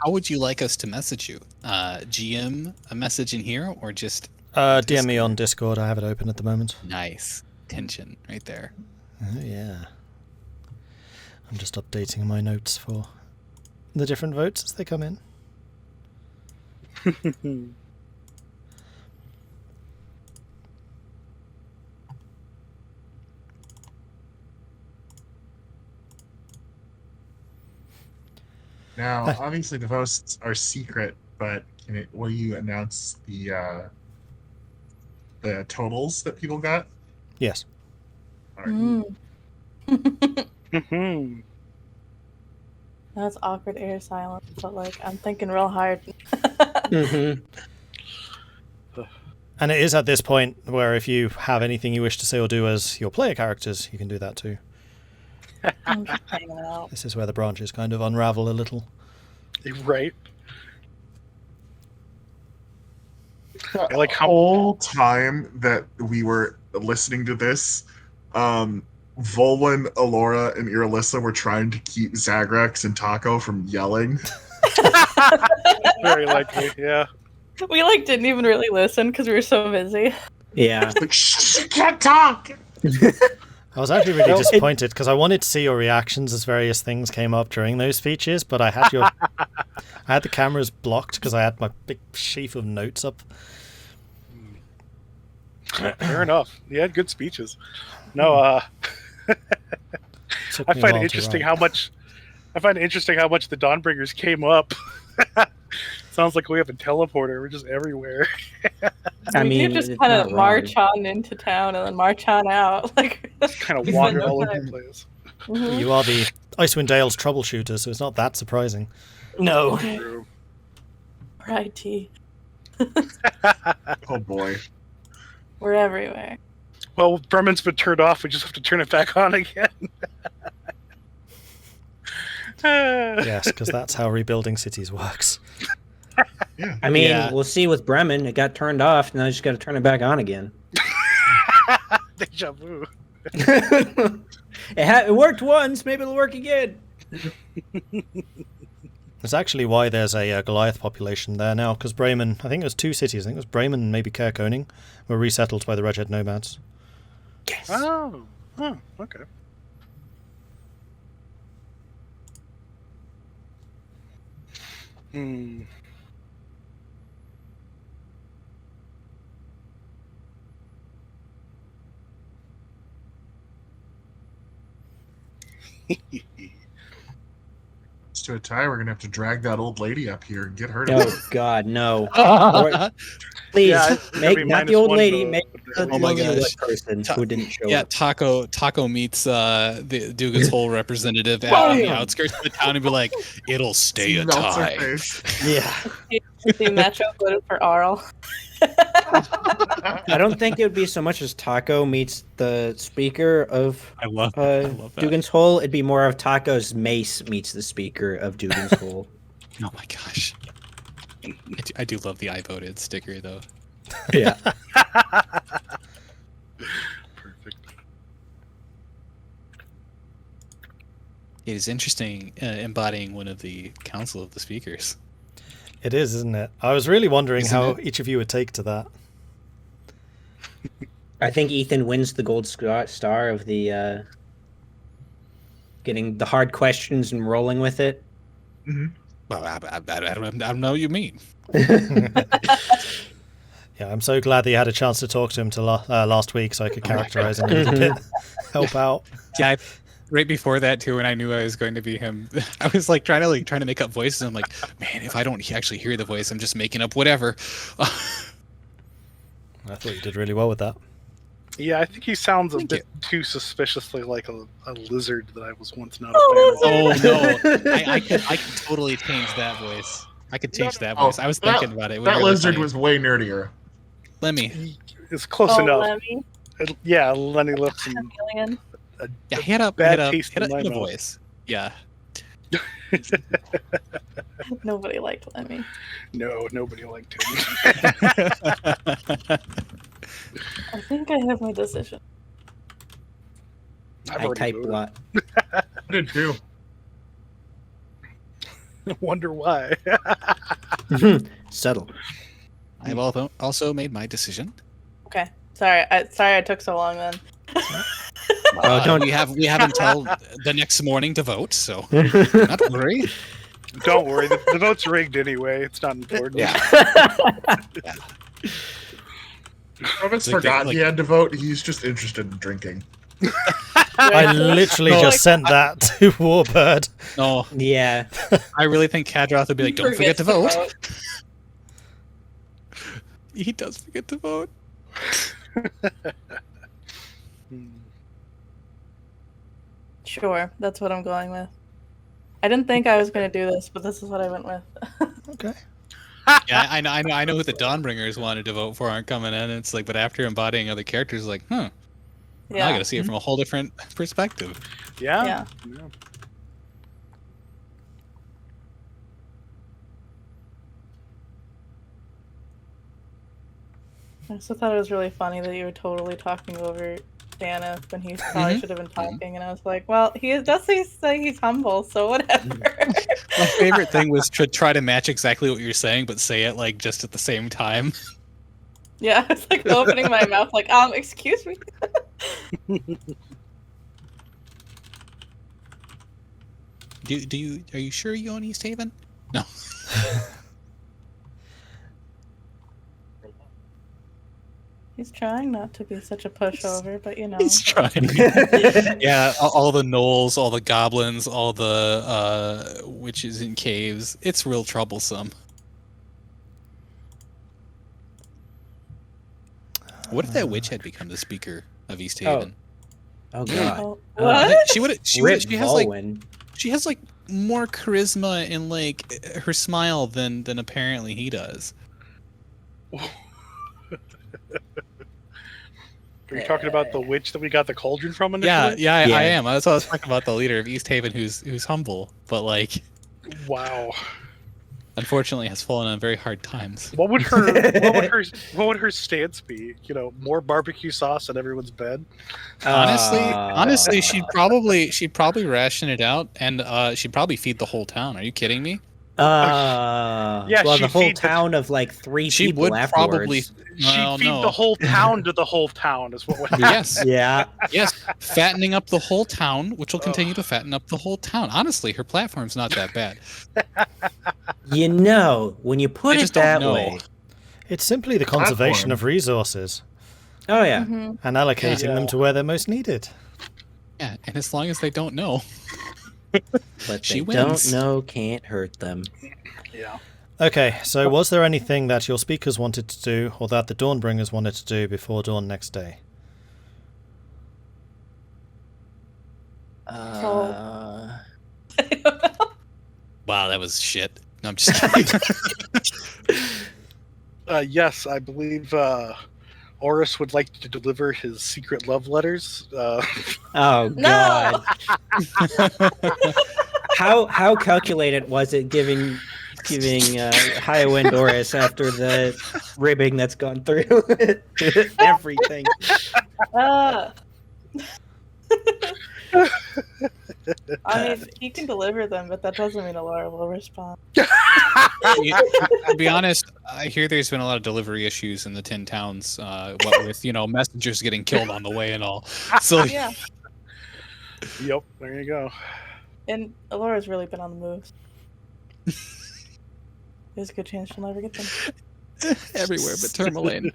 how would you like us to message you? GM a message in here, or just DM me on Discord. I have it open at the moment. nice tension right there? Oh, yeah. I'm just updating my notes for the different votes as they come in. Now, obviously, the votes are secret, but will you announce the totals that people got? Yes. All right. Mhm. That's awkward air silence, but like I'm thinking real hard. Mm-hmm. And it is at this point where if you have anything you wish to say or do as your player characters, you can do that too. I'm just hanging out. This is where the branches kind of unravel a little. Right? The like how- whole time that we were listening to this, Vulwin, Elora, and Irilyssa were trying to keep Zagrax and Tahko from yelling. Very likely, yeah. We like didn't even really listen because we were so busy. Yeah. Like, shh, you can't talk! I was actually really Well, disappointed because I wanted to see your reactions as various things came up during those speeches, but I had I had the cameras blocked because I had my big sheaf of notes up. Fair enough. You had good speeches. No, Took I me a find while it to interesting write. how much the Dawnbringers came up Sounds like we have a teleporter. We're just everywhere. I We mean, could just it's kind not of wrong. march on into town and then march on out. Like, Just kind of we wander spend all no over time. the place. Mhm. You are the Icewind Dale's troubleshooter, so it's not that surprising. No. True. Righty. Oh boy. We're everywhere. Well, Bremen's been turned off. We just have to turn it back on again. Yes, because that's how rebuilding cities works. Yeah. I mean, Yeah. we'll see with Bremen. It got turned off, and I just got to turn it back on again. Deja vu. It worked once. Maybe it'll work again. That's actually why there's a Goliath population there now, because Bremen, I think it was 2 cities, I think it was Bremen and maybe Keokin, were resettled by the Redhead nomads. Yes. Oh, okay. Hmm. To a tie, we're gonna have to drag that old lady up here and get her to. Oh God, no! Or- please Yeah, it's gonna make be not the -1 old lady. to- Make the Oh my Inuit gosh. person who didn't show Yeah, up. Taco meets the Dugan's Hole representative out on the outskirts of the town and be like, "It'll stay a Melts her tie." face. Yeah, The Metro voted for Arl. I don't think it would be so much as Taco meets the speaker of I love that. Dugan's Hole. It'd be more of Taco's mace meets the speaker of Dugan's Hole. Oh my gosh. I do love the I voted sticker though. Yeah. Perfect. It is interesting embodying one of the council of the speakers. It is, isn't it? I was really wondering Isn't how it? each of you would take to that. I think Ethan wins the gold star of the getting the hard questions and rolling with it. Well, I don't know what you mean. Yeah, I'm so glad that you had a chance to talk to him last week so I could characterize him a little bit, help out. Yeah, right before that too, when I knew I was going to be him, I was like trying to make up voices. I'm like, man, if I don't actually hear the voice, I'm just making up whatever. I thought you did really well with that. Yeah, I think he sounds a Thank bit too suspiciously like a lizard that I was once not a Oh, fan of. Oh no, I could totally change that voice. I could change that voice. I was thinking about it. That lizard was way nerdier. Lemmy. It's close Oh, enough. Lemmy. Yeah, Lenny left some Alien. Yeah, he had a bad hit taste in my a mouth. voice. Yeah. Nobody liked Lemmy. No, nobody liked him. I think I have my decision. I've I already type voted. a lot. I did too. Wonder why. Subtle. I've also made my decision. Okay. Sorry I took so long then. don't- we have until the next morning to vote, so not worry. Don't worry, the vote's rigged anyway. It's not important. Yeah. Trovis Like forgot the- he had to vote. He's just interested in drinking. I literally No, just sent that to Warbird. No, Yeah. I really think Kadroth would be like, don't forget to vote. vote. He does forget to vote. Hmm. Sure, that's what I'm going with. I didn't think I was going to do this, but this is what I went with. Okay. Yeah, I know who the Dawnbringers wanted to vote for aren't coming in. It's like, but after embodying other characters, like, now I Yeah. gotta see it from a whole different perspective. Yeah. Yeah. Yeah. I also thought it was really funny that you were totally talking over Dana when he probably should have been talking, and I was like, well, he does say he's humble, so whatever. My favorite thing was to try to match exactly what you're saying, but say it like just at the same time. Yeah, it's like opening my mouth like, excuse me. Are you sure you own East Haven? No. He's trying not to be such a pushover, but you know. He's trying. Yeah, all the gnolls, all the goblins, all the witches in caves. It's real troublesome. What if that witch had become the speaker of East Haven? Oh god. Oh, what? She has like more charisma in like her smile than apparently he does. Are you talking about the witch that we got the cauldron from initially? Yeah, I am. That's what I was talking about, the leader of East Haven, who's humble, but like, Wow. unfortunately has fallen on very hard times. What would her stance be? You know, more barbecue sauce in everyone's bed. Honestly, she'd probably ration it out, and she'd probably feed the whole town. Are you kidding me? Yeah, well, she'd the whole feed town of like 3 She people would afterwards. probably. She'd feed the whole town to the whole town is what would happen. Yes, Yeah. yes, fattening up the whole town, which will continue to fatten up the whole town. Honestly, her platform's not that bad. You know, when you put I it just don't that know. way. It's simply the conservation Platform. of resources Oh yeah. Mhm. and allocating Yeah. them to where they're most needed. Yeah, and as long as they don't know, But She they wins. don't know can't hurt them. Yeah. Okay, so was there anything that your speakers wanted to do, or that the Dawnbringers wanted to do before dawn next day? Uh, wow, that was shit. No, I'm just kidding. Yes, I believe Aorus would like to deliver his secret love letters. oh No! god. How calculated was it giving Highwind Aorus after the ribbing that's gone through everything? I mean, he can deliver them, but that doesn't mean Elora will respond. To be honest, I hear there's been a lot of delivery issues in the 10 towns, what with, messengers getting killed on the way and all. So Yeah, Yep, there you go. and Elora's really been on the move. There's a good chance she'll never get them. everywhere but Tourmaline.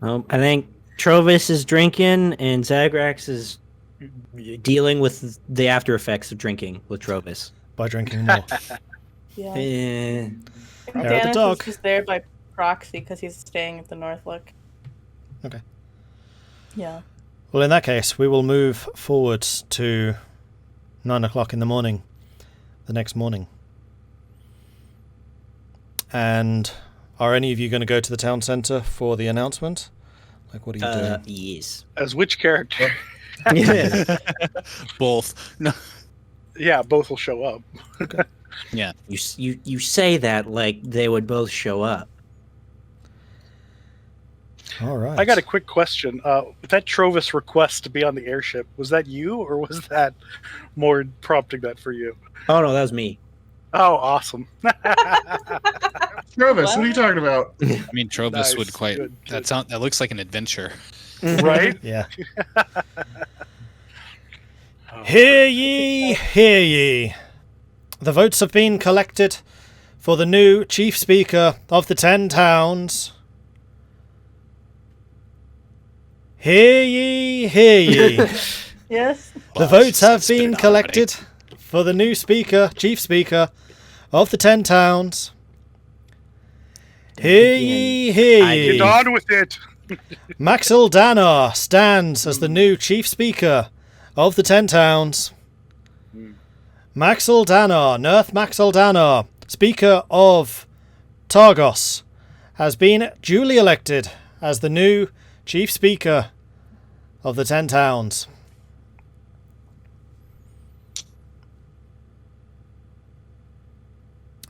I think Trovis is drinking and Zagrax is dealing with the after effects of drinking with Trovis. By drinking more. Yeah. Eh, Hair of the Dennis dog. is just there by proxy because he's staying at the Northlook. Okay. Yeah. Well, in that case, we will move forwards to 9 o'clock in the morning, the next morning. And are any of you going to go to the town centre for the announcement? Like, what are you doing? yes. As which character? Both. No. Yeah, both will show up. Yeah. You say that like they would both show up. All right. I got a quick question. That Trovis request to be on the airship, was that you or was that Mord prompting that for you? Oh no, that was me. Oh, awesome. Trovis, what are you talking about? I mean, Trovis Nice. would quite. Good. That looks like an adventure. Right? Yeah. Oh, Hear ye, hear ye. The votes have been collected for the new chief speaker of the 10 towns. Hear ye, hear ye. Yes. The votes have been collected for the new chief speaker of the 10 towns. Hear ye, hear ye. Get on with it. Maxildano stands as the new chief speaker of the 10 towns. Maxildano, Nerth Maxildano, speaker of Targos, has been duly elected as the new chief speaker of the 10 towns.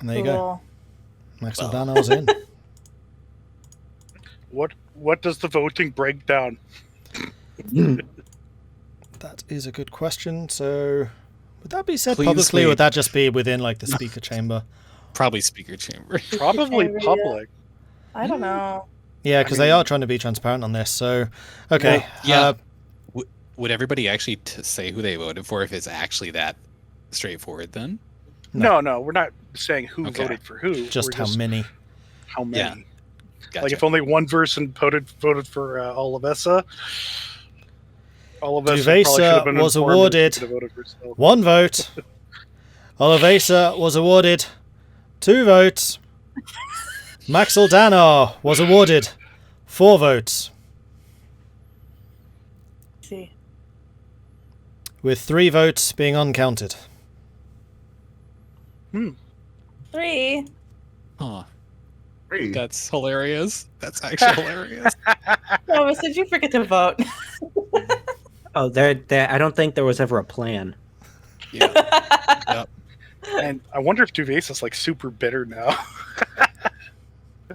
And there you go. Cool. Maxildano's in. What does the voting break down? That is a good question. So, would that be said Please publicly, or leave. would that just be within like the speaker chamber? Probably speaker chamber. Probably Chamber, yeah. public. I don't know. Yeah, because they are trying to be transparent on this. So, okay. Yeah. Would everybody actually say who they voted for if it's actually that straightforward then? No, we're not saying who Okay. voted for who. Just We're how many. How many? Yeah. Gotcha. Like if only one person voted for Irilyssa. Duvesa was awarded one vote. Irilyssa was awarded 2 votes. Maxildano was awarded 4 votes, See. with 3 votes being uncounted. 3. Huh. Hey, That's hilarious. That's actually hilarious. Thomas, did you forget to vote? Oh, there. I don't think there was ever a plan. Yeah. Yep. And I wonder if Duvesa's like super bitter now.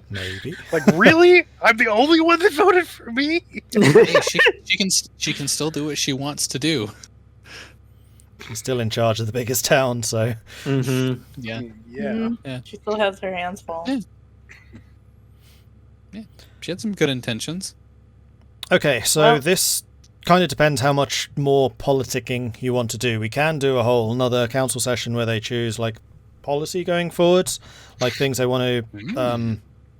Maybe. Like, really? I'm the only one that voted for me? Hey, she can still do what she wants to do. She's still in charge of the biggest town, so... Mm-hmm. Yeah. Yeah. Mhm. Yeah. She still has her hands full. Yeah. She had some good intentions. Okay, so Well- this kind of depends how much more politicking you want to do. We can do a whole another council session where they choose, like, policy going forwards, like things they want to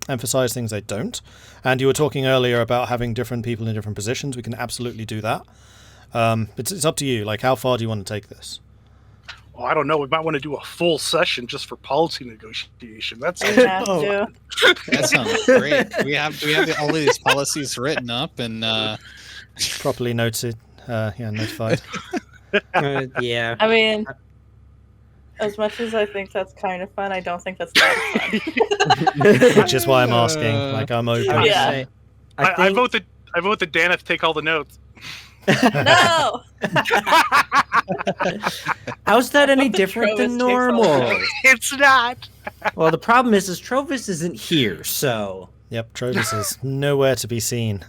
emphasize, things they don't. And you were talking earlier about having different people in different positions. We can absolutely do that. It's up to you. Like, how far do you want to take this? Oh, I don't know. We might want to do a full session just for policy negotiation. That's We have to. That sounds great. We have all of these policies written up and Properly noted. Notified. Yeah. I mean, as much as I think that's kind of fun, I don't think that's that fun. Which is why I'm asking. Like, I'm open. I would Yeah. say- I vote that Daneth take all the notes. No! How's that any The different Trovis than takes all the normal? notes. It's not. Well, the problem is Trovis isn't here, so Yep, Trovis is nowhere to be seen.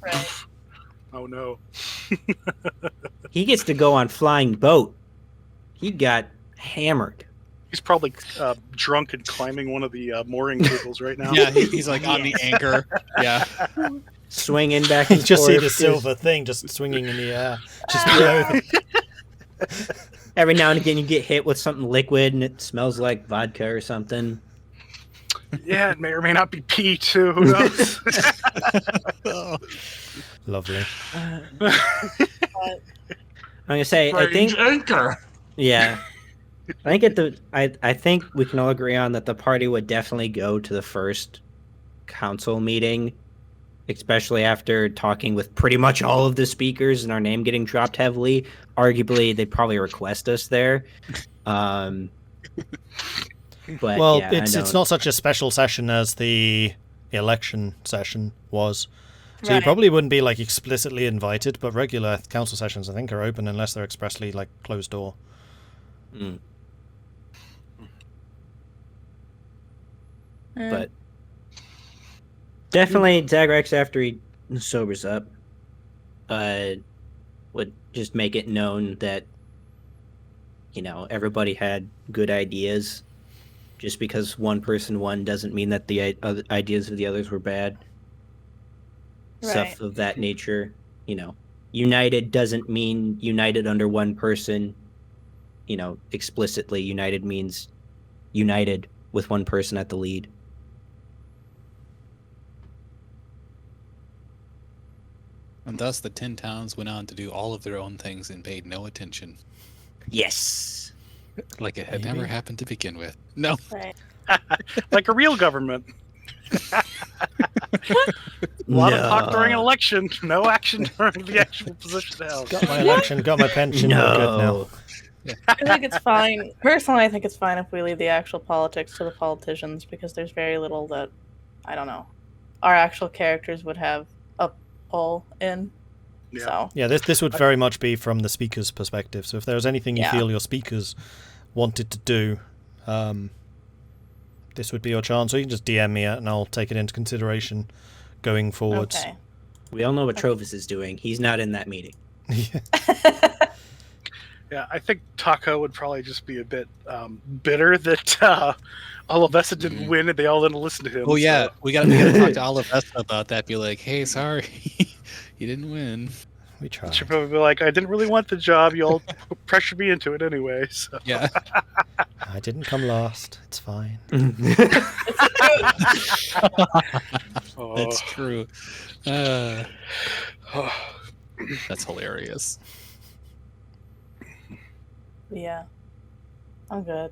Right. Oh no. he gets to go on flying boat. He got hammered. He's probably drunk and climbing one of the mooring cables right now. yeah, he's like on the anchor. Yeah. Swinging back You and just forth. see the silver thing just swinging in the air. Just below them. Every now and again, you get hit with something liquid, and it smells like vodka or something. Yeah, it may or may not be pee too. Who knows? Lovely. But I'm gonna say, I think, Strange anchor. yeah, I think I think we can all agree on that the party would definitely go to the first council meeting, especially after talking with pretty much all of the speakers and our name getting dropped heavily. Arguably, they'd probably request us there. But Well, yeah, it's not such a special session as the election session was. So you Right. probably wouldn't be like explicitly invited, but regular council sessions I think are open unless they're expressly like closed door. Mm, eh, but definitely Zagrax after he sobers up would just make it known that everybody had good ideas. Just because one person won doesn't mean that the other ideas of the others were bad. Right. Stuff of that nature. United doesn't mean united under one person. Explicitly united means united with one person at the lead. And thus the 10 towns went on to do all of their own things and paid no attention. Yes. Like it had Maybe. never happened to begin with. No. right. Like a real government. A lot of talk during an election, no action during the actual position held. Got my election, got my pension, we're good now. No. I think it's fine. Personally, I think it's fine if we leave the actual politics to the politicians because there's very little that, I don't know, our actual characters would have a pull in. Yeah. So, Yeah, this would very much be from the speaker's perspective. So if there was anything you Yeah. feel your speakers wanted to do, this would be your chance. Or you can just DM me it and I'll take it into consideration going forwards. okay. We all know what Trovis is doing. He's not in that meeting. Yeah, I think Tahko would probably just be a bit bitter that Irilyssa didn't win and they all didn't listen to him. Oh yeah, so- we gotta talk to all of us about that. Be like, hey, sorry, you didn't win. We tried. She'd probably be like, I didn't really want the job. You all pressured me into it anyway. So. Yeah. I I didn't come last. It's fine. Oh. That's true. That's hilarious. Yeah. I'm good.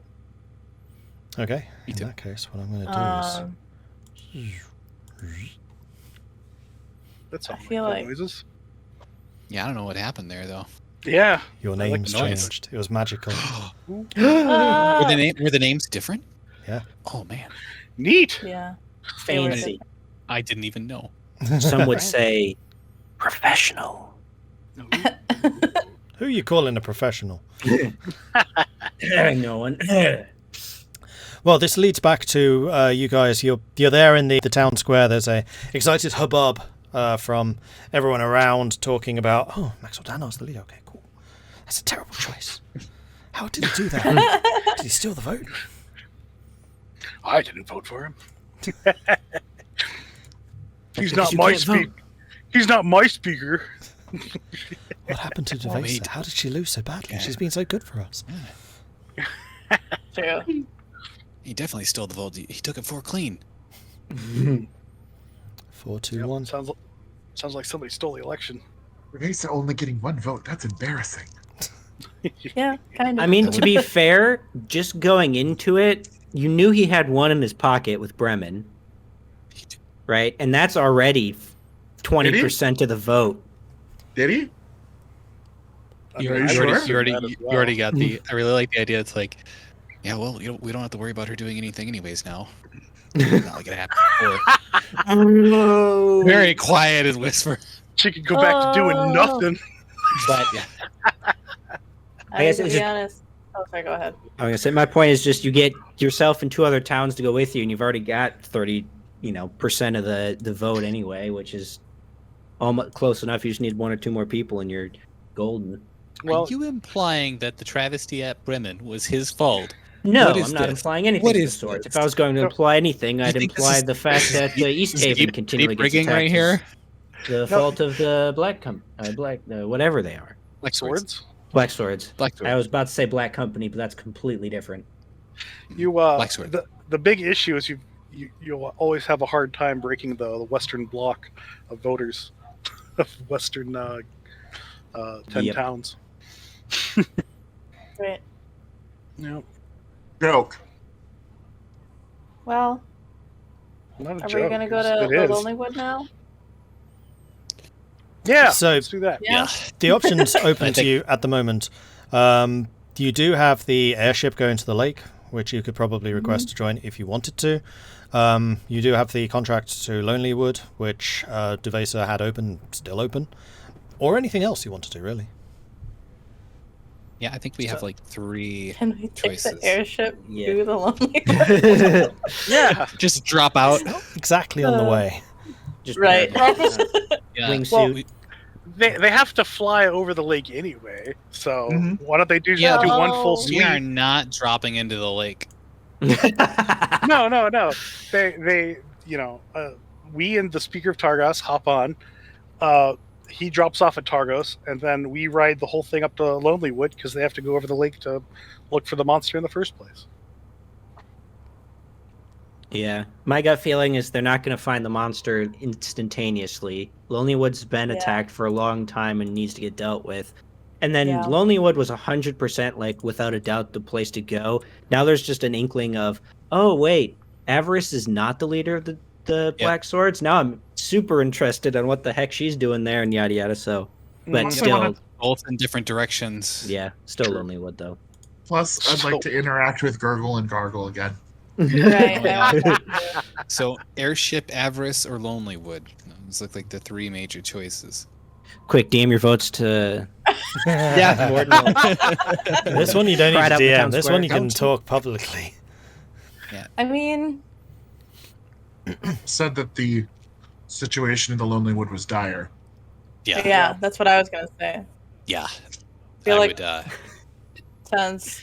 Okay. Me In too. that case, what I'm going to do is... That's all I feel like- noises. Yeah, I don't know what happened there though. Yeah. Your I like name's the noise. changed. It was magical. Were the names different? Yeah. Oh man, Neat. Yeah. Fancy. I didn't even know. Some would say professional. Who are you calling a professional? No one. Well, this leads back to you guys. You're there in the town square. There's a excited hubbub from everyone around talking about, oh, Maxildano's the leader. Okay, cool. That's a terrible choice. How did he do that? Did he steal the vote? I didn't vote for him. He's Because not you my can't vote. speaker. He's not my speaker. What happened to Oh, Devesa? How did she lose so badly? She's been so good for us. True. He definitely stole the vote. He took it for clean. 4-2-1. Sounds like somebody stole the election. Revesa only getting one vote. That's embarrassing. Yeah, kind of. I mean, to be fair, just going into it, you knew he had one in his pocket with Bremen, right? And that's already 20% of the vote. Did he? You I mean, I already, would you, assume already, that as you well. already got the. I really like the idea. It's like, yeah, well, we don't have to worry about her doing anything anyways now. Not like it happened before. Very quiet and whisper. She could go back to doing Oh. nothing. But Yeah. I guess to it's be just- honest. Oh, sorry. Go ahead. I was gonna say my point is just you get yourself and 2 other towns to go with you, and you've already got 30% of the vote anyway, which is almost close enough. You just need 1 or 2 more people, and you're golden. Well, Are you implying that the travesty at Bremen was his fault? No, What is I'm not this? implying anything What of the is sort. this? If I was going to imply anything, I'd think this imply is- the fact that East Haven continually deep gets rigging attacked right here. is the fault of the whatever they are. Like swords. Black Swords. Black Sword. I was about to say Black Company, but that's completely different. You Black sword. the big issue is you'll always have a hard time breaking the Western bloc of voters of Western 10 Yep. towns. Right. No, Joke. Well, not a are joke. we gonna go It's- to it the is. Lonelywood now? Yeah. So- let's do that. Yeah. The options open I to think- you at the moment. You do have the airship going to the lake, which you could probably request to join if you wanted to. You do have the contract to Lonelywood, which Devesa had open, still open, or anything else you want to do, really. Yeah, I think we have like 3 Can we take choices. the airship Yeah. to the Lonelywood? Yeah. Just drop out. Exactly on the way. Just Right. Yeah. Wingsuit. Well, They have to fly over the lake anyway, so Mhm. why don't they do Yeah, do one full but We are sweep? not dropping into the lake. No. They we and the Speaker of Targos hop on. He drops off at Targos, and then we ride the whole thing up to Lonelywood because they have to go over the lake to look for the monster in the first place. Yeah, my gut feeling is they're not going to find the monster instantaneously. Lonelywood's been Yeah. attacked for a long time and needs to get dealt with. And then Yeah. Lonelywood was 100% like without a doubt the place to go. Now there's just an inkling of, oh wait, Aorus is not the leader of the Yeah. Black Swords. Now I'm super interested on what the heck she's doing there and yada yada. So, but Mhm. still, Both in different directions. yeah, still True. Lonelywood though. Plus, I'd like to interact with Gurgle and Gargle again. Right. Oh, yeah. I want that too. So airship, Aorus, or Lonelywood. Those look like the 3 major choices. Quick, DM your votes to. Yeah. Morden. This one you don't need Right to up the DM. town This square. one you can Don't- talk publicly. I mean, Said that the situation in the Lonelywood was dire. yeah, that's what I was gonna say. Yeah. Feel I like- would, Since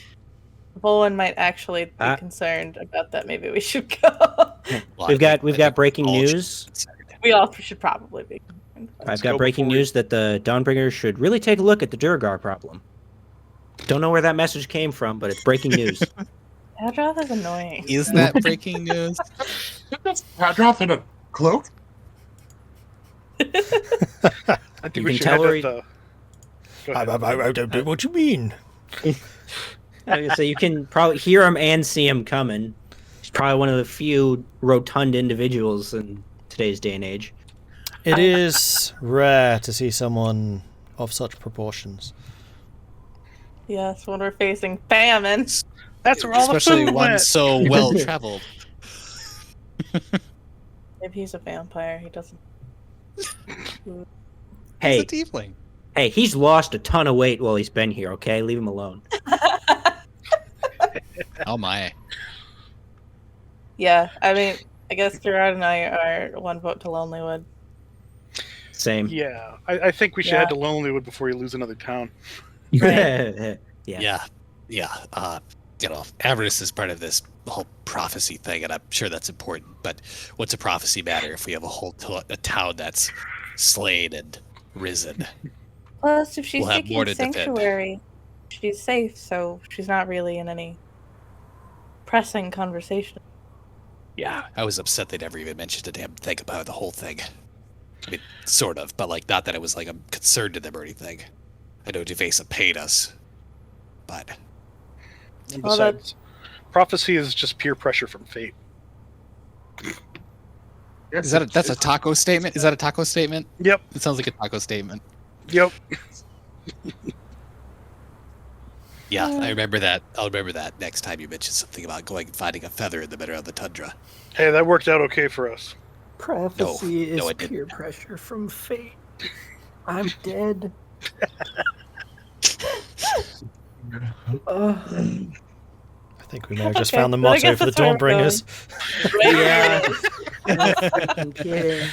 Vulwin might actually be Ah. concerned about that, maybe we should go. well, We've I got think breaking all news. We all should probably be. I've go got breaking before we- news that the Dawnbringers should really take a look at the Durgar problem. Don't know where that message came from, but it's breaking news. Kadroth is annoying. Is that breaking news? Padroth in a cloak? I think You we can should tell head her at the. Go ahead. I don't know what you mean. So you can probably hear him and see him coming. He's probably one of the few rotund individuals in today's day and age. It is rare to see someone of such proportions. Yes, when we're facing famine. That's where all the Especially food one went. so well traveled. If he's a vampire, he doesn't. Hey, He's a tiefling. hey, he's lost a ton of weight while he's been here. Okay, leave him alone. Oh my. Yeah, I mean, I guess Jarard and I are one vote to Lonelywood. Same. Yeah, I think we should Yeah. head to Lonelywood before you lose another town. Yeah. Yeah. Aorus is part of this whole prophecy thing, and I'm sure that's important. But what's a prophecy matter if we have a whole a town that's slain and risen? Plus, if she's We'll have taking more a to defend. sanctuary, she's safe, so she's not really in any pressing conversation. Yeah, I was upset they never even mentioned a damn thing about the whole thing. I mean, sort of, but like, not that it was like I'm concerned to them or anything. I know Devesa paid us, but And Well, besides, prophecy is just peer pressure from fate. is that that's a taco statement? Is that a taco statement? Yep, It sounds like a taco statement. yep. Yeah, I remember that. I'll remember that next time you mention something about going and finding a feather in the middle of the tundra. Hey, that worked out okay for us. Prophecy No, is it didn't. peer pressure from fate. I'm dead. I think we may have just Okay, found the but I motto guess for the that's where we're Dawnbringers. Yeah. I'm kidding.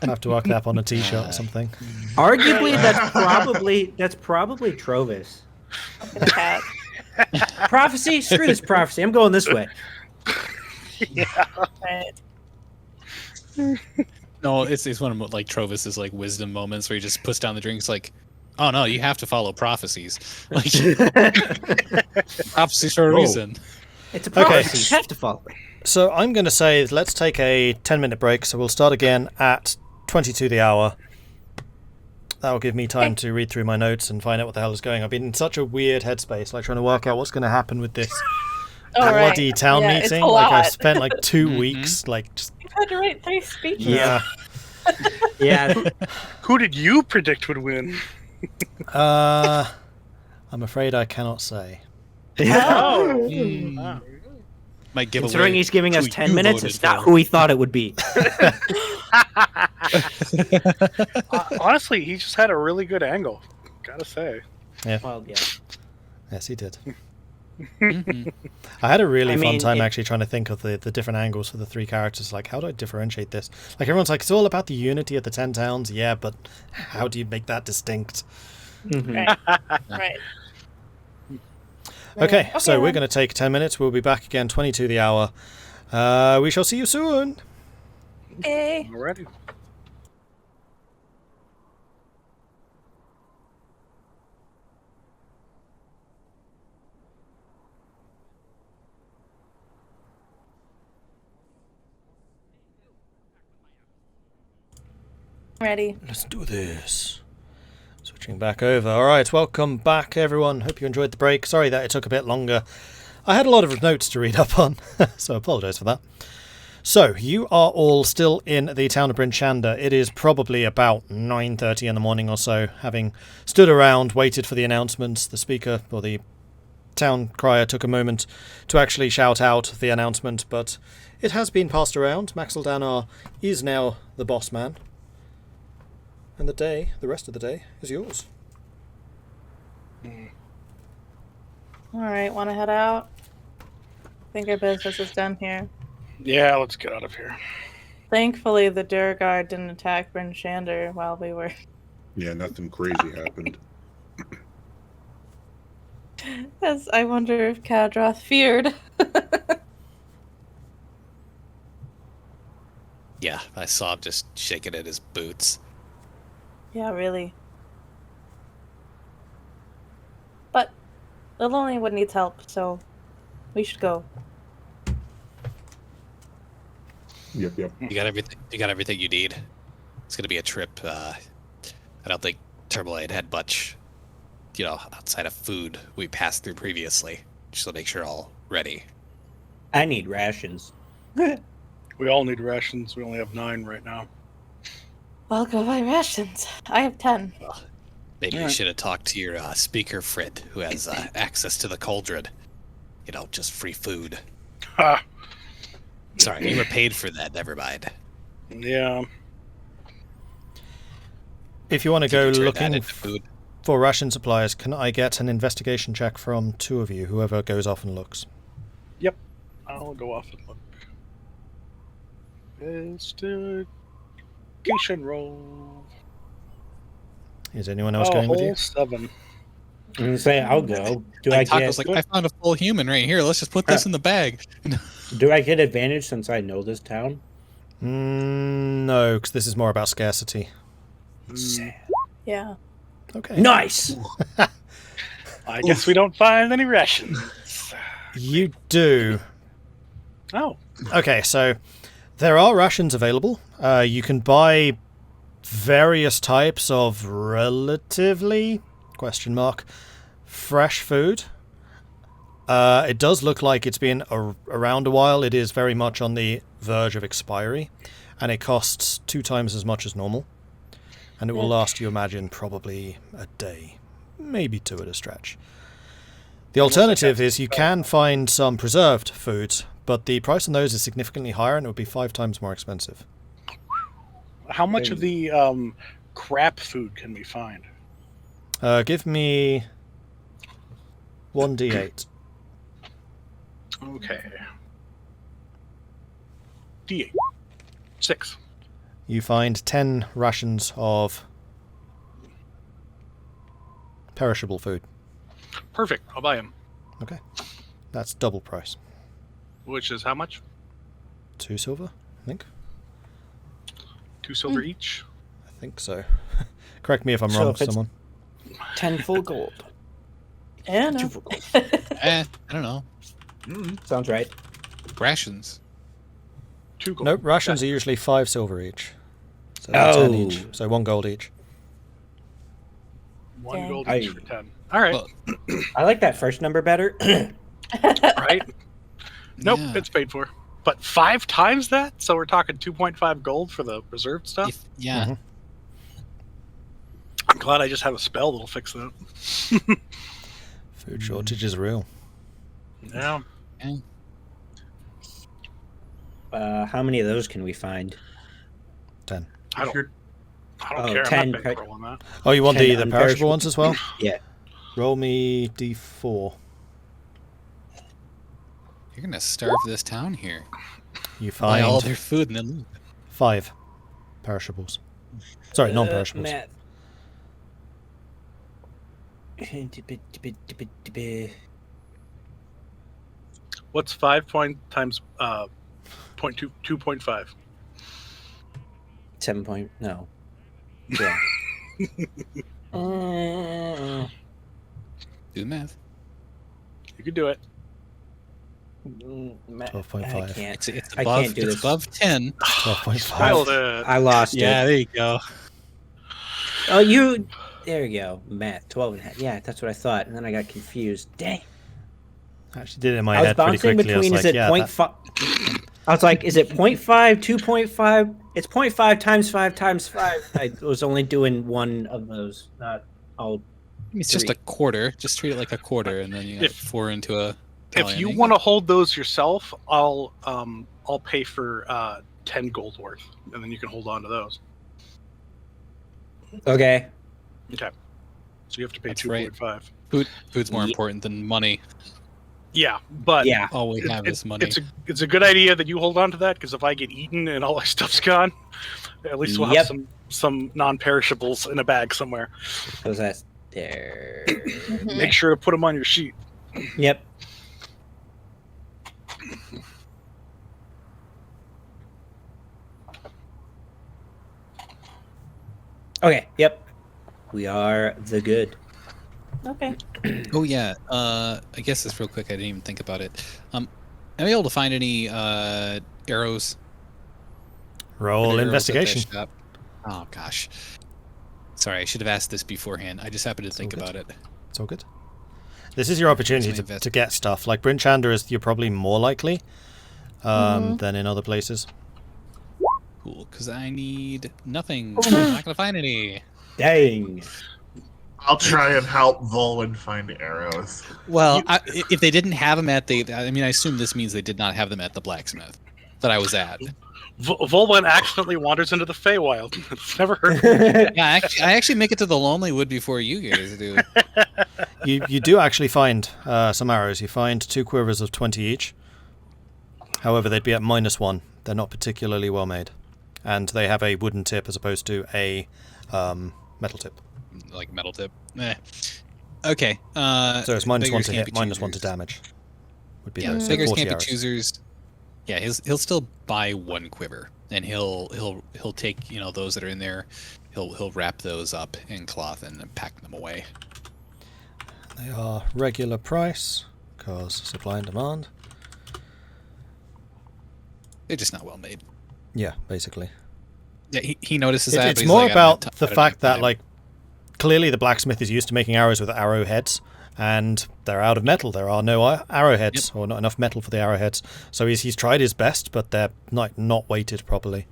I'll have to work that up on a t-shirt or something. Arguably, that's probably Trovis. In a cat. Prophecy? Screw this prophecy. I'm going this way. Right. No, it's one of like Trovis's like wisdom moments where he just puts down the drinks like, oh no, you have to follow prophecies. Like prophecies for a Oh. reason. It's a Okay. prophecy. You have to follow it. So I'm going to say let's take a 10-minute break. So we'll start again at 22 the hour. That will give me time to read through my notes and find out what the hell is going on. I've been in such a weird headspace, like trying to work out what's going to happen with this Oh, right. bloody town Yeah, it's meeting. a Like I lot. spent like 2 Mhm. weeks, like just You've had to write 3 speeches. yeah. Yeah. Who did you predict would win? I'm afraid I cannot say. Oh, Mm. wow. Might give Considering away he's giving us who 10 you minutes, voted it's not for. who he thought it would be. Honestly, he just had a really good angle. Gotta say. Well, yeah. Yes, he did. Mhm. I had a really I fun mean, time it- actually trying to think of the different angles for the 3 characters. Like, how do I differentiate this? Like, everyone's like, it's all about the unity of the 10 towns. Yeah, but how do you make that distinct? Right. Right. Okay, so we're then. going to take 10 minutes. We'll be back again, 22 the hour. We shall see you soon. Okay. Alrighty. Ready. Let's do this. Switching back over. All right, welcome back, everyone. Hope you enjoyed the break. Sorry that it took a bit longer. I had a lot of notes to read up on, so I apologise for that. So, you are all still in the town of Bryn Shander. It is probably about 9:30 in the morning or so, having stood around, waited for the announcements. The speaker, or the town crier, took a moment to actually shout out the announcement, but it has been passed around. Maxildano is now the boss man. And the rest of the day, is yours. Alright, want to head out? I think our business is done here. Yeah, let's get out of here. Thankfully, the Durgard didn't attack Bryn Shander while we were... Yeah, nothing crazy happened. As I wonder if Kadroth feared. Yeah, I saw him just shaking at his boots. Yeah, really. But the Lonelywood needs help, so We should go. Yep. You got everything. You got everything you need. It's gonna be a trip. I don't think Turbolade had much, outside of food we passed through previously. Just to make sure all ready. I need rations. We all need rations. We only have 9 right now. I'll go buy rations. I have 10. Maybe you should have talked to your speaker friend who has access to the cauldron. Just free food. Ha! Sorry, you were paid for that. Never mind. Yeah. If you want to You go can turn that looking into food. for ration supplies, can I get an investigation check from 2 of you, whoever goes off and looks? Yep. I'll go off and look. Investigation roll. Is anyone else going with you? 7. I'm gonna say I'll go. Do Like I Taco's get like, I found a full human right here. Let's just put this in the bag. do I get advantage since I know this town? No, because this is more about scarcity. Yeah. Okay. Nice. I guess we don't find any rations. You do. Oh. Okay, so there are rations available. You can buy various types of relatively fresh food. It does look like it's been around a while. It is very much on the verge of expiry, and it costs 2 times as much as normal. And it will last, you imagine, probably a day, maybe 2 at a stretch. The alternative is you can find some preserved foods, but the price on those is significantly higher, and it would be 5 times more expensive. How much of the crap food can we find? Give me 1d8. Okay. D8. 6. You find 10 rations of perishable food. Perfect. I'll buy them. Okay. That's double price. Which is how much? 2 silver, I think. 2 silver each. I think so. Correct me if I'm So wrong, if it's- someone. 10 full gold. And I don't know. Sounds right. Rations. 2 gold. Nope, rations are usually 5 silver each. So 10 each. Oh. So 1 gold each. 1 Dang. gold each for 10. All right. Well, I like that first number better. Right? Nope, Yeah. it's paid for. But 5 times that? So we're talking 2.5 gold for the reserved stuff? Yeah. Mhm. I'm glad I just have a spell that'll fix that. Food shortage is real. Yeah. How many of those can we find? 10. I don't care. 10 I'm not bankroll on that. Oh, you want 10 the perishable unperishable. ones as well? Yeah. Roll me d4. You're gonna starve this town here. You Buy all find their food and then leave. 5 perishables. Sorry, non-perishables. Matt. What's 5 point times 2.5? 7 point. No. Yeah. Do the math. You can do it. 12.5. I can't. It's I above. can't do It's this. above 10. 12.5. Spelled it. I lost Yeah, it. there you go. Oh, you. There you go. Math. 12 and a half. Yeah, that's what I thought. And then I got confused. Dang. I actually did it in my I was head pretty bouncing quickly. I was between, like, is it yeah, 0.5? I was like, is it 0.5, 2.5? It's 0.5 times 5 times 5. I was only doing one of those, not all. It's just a quarter. Just treat it like a quarter, and then you got If- 4 into a. If you want to hold those yourself, I'll pay for 10 gold worth, and then you can hold on to those. Okay. Okay. So you have to pay That's 2.5. right. Food's more Ye- important than money. Yeah, but Yeah. All we have is money. it's a good idea that you hold on to that, because if I get eaten and all my stuff's gone, at least we'll Yep. have some non-perishables in a bag somewhere. Because that's there. Make sure to put them on your sheet. Yep. Okay. Yep. We are the good. Okay. Oh yeah. I guess this real quick. I didn't even think about it. Am I able to find any arrows? Roll Arrows at that investigation. shop? Oh gosh. Sorry, I should have asked this beforehand. I just happened to think all good. about it. It's all good. This is your opportunity That's my to get stuff. Like Bryn Shander is, you're probably more likely than in other places. Cool, because I need nothing. I'm not gonna find any. Dang. I'll try and help Vulwin find arrows. Well, if they didn't have them at I assume this means they did not have them at the blacksmith that I was at. Vulwin accidentally wanders into the Feywild. It's never heard. Yeah, I actually make it to the Lonely Wood before you guys do. You do actually find some arrows. You find 2 quivers of 20 each. However, they'd be at -1. They're not particularly well made. And they have a wooden tip as opposed to a metal tip. Like metal tip. Okay. So it's -1 beggars to can't hit, be -1 to choosers. damage. Would be Yeah, those. So beggars 40 can't be arrows. choosers. Yeah, he'll still buy 1 quiver, and he'll take those that are in there. He'll wrap those up in cloth and pack them away. They are regular price, because supply and demand. They're just not well made. Yeah, basically. Yeah, he notices that. It's but he's more like, about I the don't fact have that, time. like, clearly the blacksmith is used to making arrows with arrowheads, and they're out of metal. There are no arrowheads, or not enough metal for the arrowheads. So he's tried his best, but they're not weighted properly.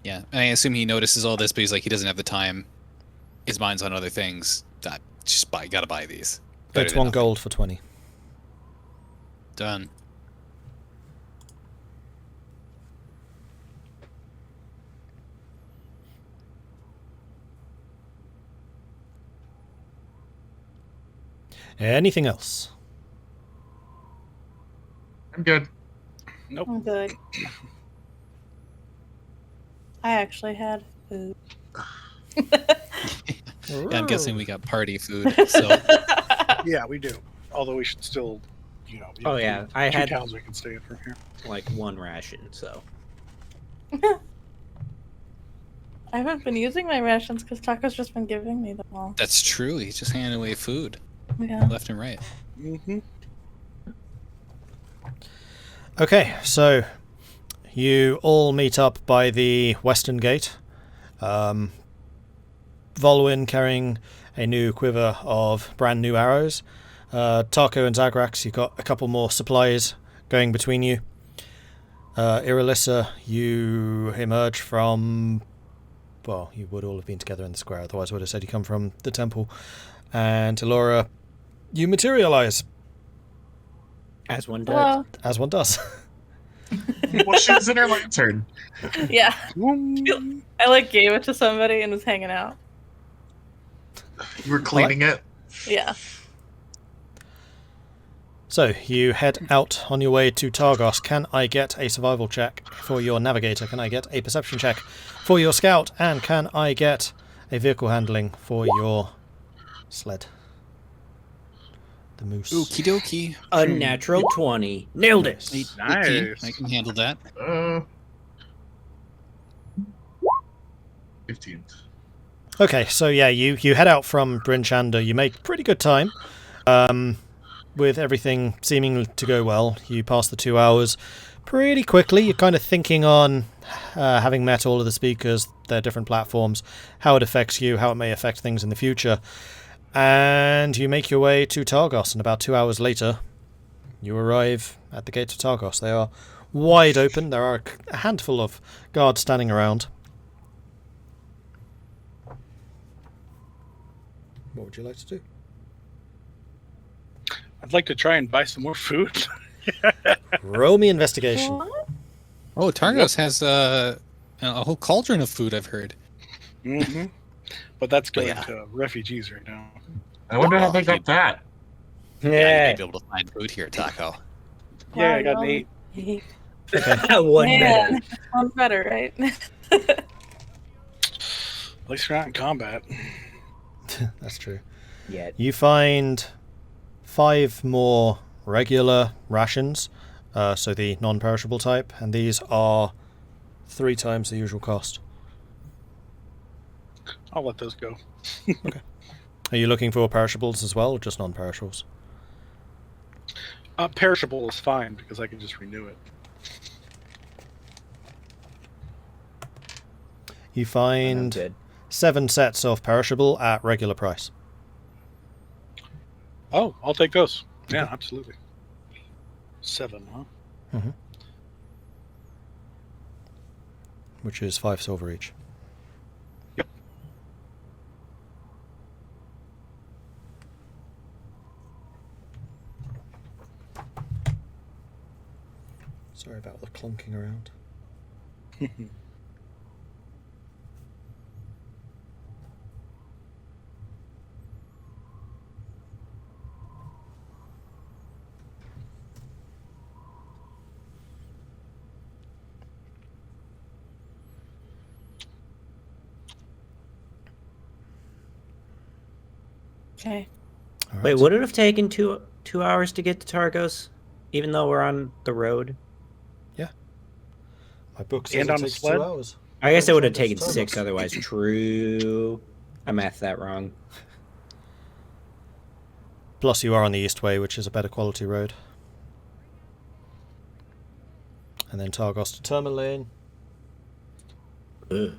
Yeah, and I assume he notices all this, but he's like, he doesn't have the time. His mind's on other things. Gotta buy these. Better It's than 1 nothing. gold for 20. Done. Anything else? I'm good. Nope. I'm good. I actually had food. Yeah, I'm guessing we got party food. So Yeah, we do. Although we should still, we Oh, have yeah, two I had- towns we can stay in from here. Like 1 ration, so. I haven't been using my rations because Taco's just been giving me them all. that's true. He's just handing away food Yeah. left and right. Mm-hmm. Okay, so you all meet up by the western gate. Vulwin carrying a new quiver of brand new arrows. Tahko and Zagrax, you've got a couple more supplies going between you. Irilyssa, you emerge from... Well, you would all have been together in the square, otherwise I would have said you come from the temple. And Elora, you materialize, As one does. Well, as one does. Well, she was in her lantern. yeah. I gave it to somebody and was hanging out. You were cleaning it. Yeah. So, you head out on your way to Targos. Can I get a survival check for your navigator? Can I get a perception check for your scout? And can I get a vehicle handling for your sled? The moose. Okie dokie. Unnatural 20. Nailed it. 18. Nice. I can handle that. 15. Okay, so yeah, you head out from Bryn Shander. You make pretty good time. With everything seeming to go well, you pass the 2 hours pretty quickly. You're kind of thinking on, having met all of the speakers, their different platforms, how it affects you, how it may affect things in the future. And you make your way to Targos, and about 2 hours later, you arrive at the gates of Targos. They are wide open. There are a handful of guards standing around. What would you like to do? I'd like to try and buy some more food. Roll me investigation. What? Oh, Targos has a whole cauldron of food, I've heard. Mm-hmm. But that's going Yeah. to refugees right now. I wonder how they got that. Yeah, you Yeah. may be able to find food here, Taco. Yeah, I Wow, got an you 8. only- One Man, better. one better, right? At least you're not in combat. That's true. Yet. You find 5 more regular rations, so the non-perishable type, and these are 3 times the usual cost. I'll let those go. Are you looking for perishables as well, or just non-perishables? Perishable is fine because I can just renew it. You I'm find good. 7 sets of perishable at regular price. Oh, I'll take those. Yeah, absolutely. 7, huh? Which is 5 silver each. Yep. Sorry about the clunking around. Okay. All right. Wait, would it have taken 2 hours to get to Targos, even though we're on the road? My book says And it on a takes sled? 2 hours. I guess it would have Targos. taken 6 otherwise. True. I mathed that wrong. Plus you are on the East Way, which is a better quality road. And then Targos to Tourmaline. Ugh.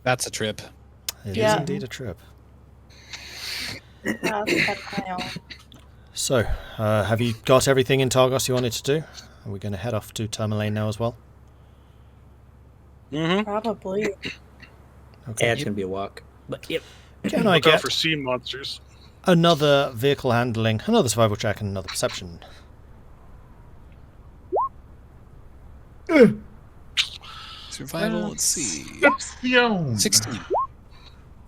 That's a trip. It is Yeah. indeed a trip. That's So, have you got everything in Targos you wanted to do? Are we going to head off to Tourmaline now as well? Mm-hmm. probably. Okay. Yeah, it's gonna be a walk. But yep. Can I Look out get for sea monsters. another vehicle handling, another survival check, and another perception? Survival, let's see. Perception. 16.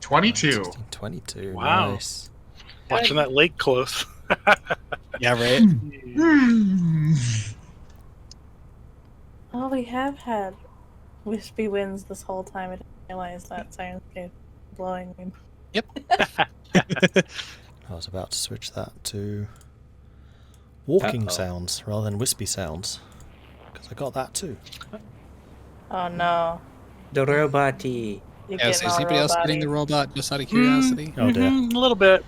22. 16, 22. Wow. Nice. Watching that lake close. Yeah, right? Oh, we have had wispy winds this whole time. I didn't realize that Sirenscape blowing wind. I was about to switch that to walking Uh-oh. sounds rather than wispy sounds. Because I got that too. Oh no. The robot-y. You're Yeah, so getting is all anybody else getting the robot-y. robot just out of curiosity? Oh dear. A little bit.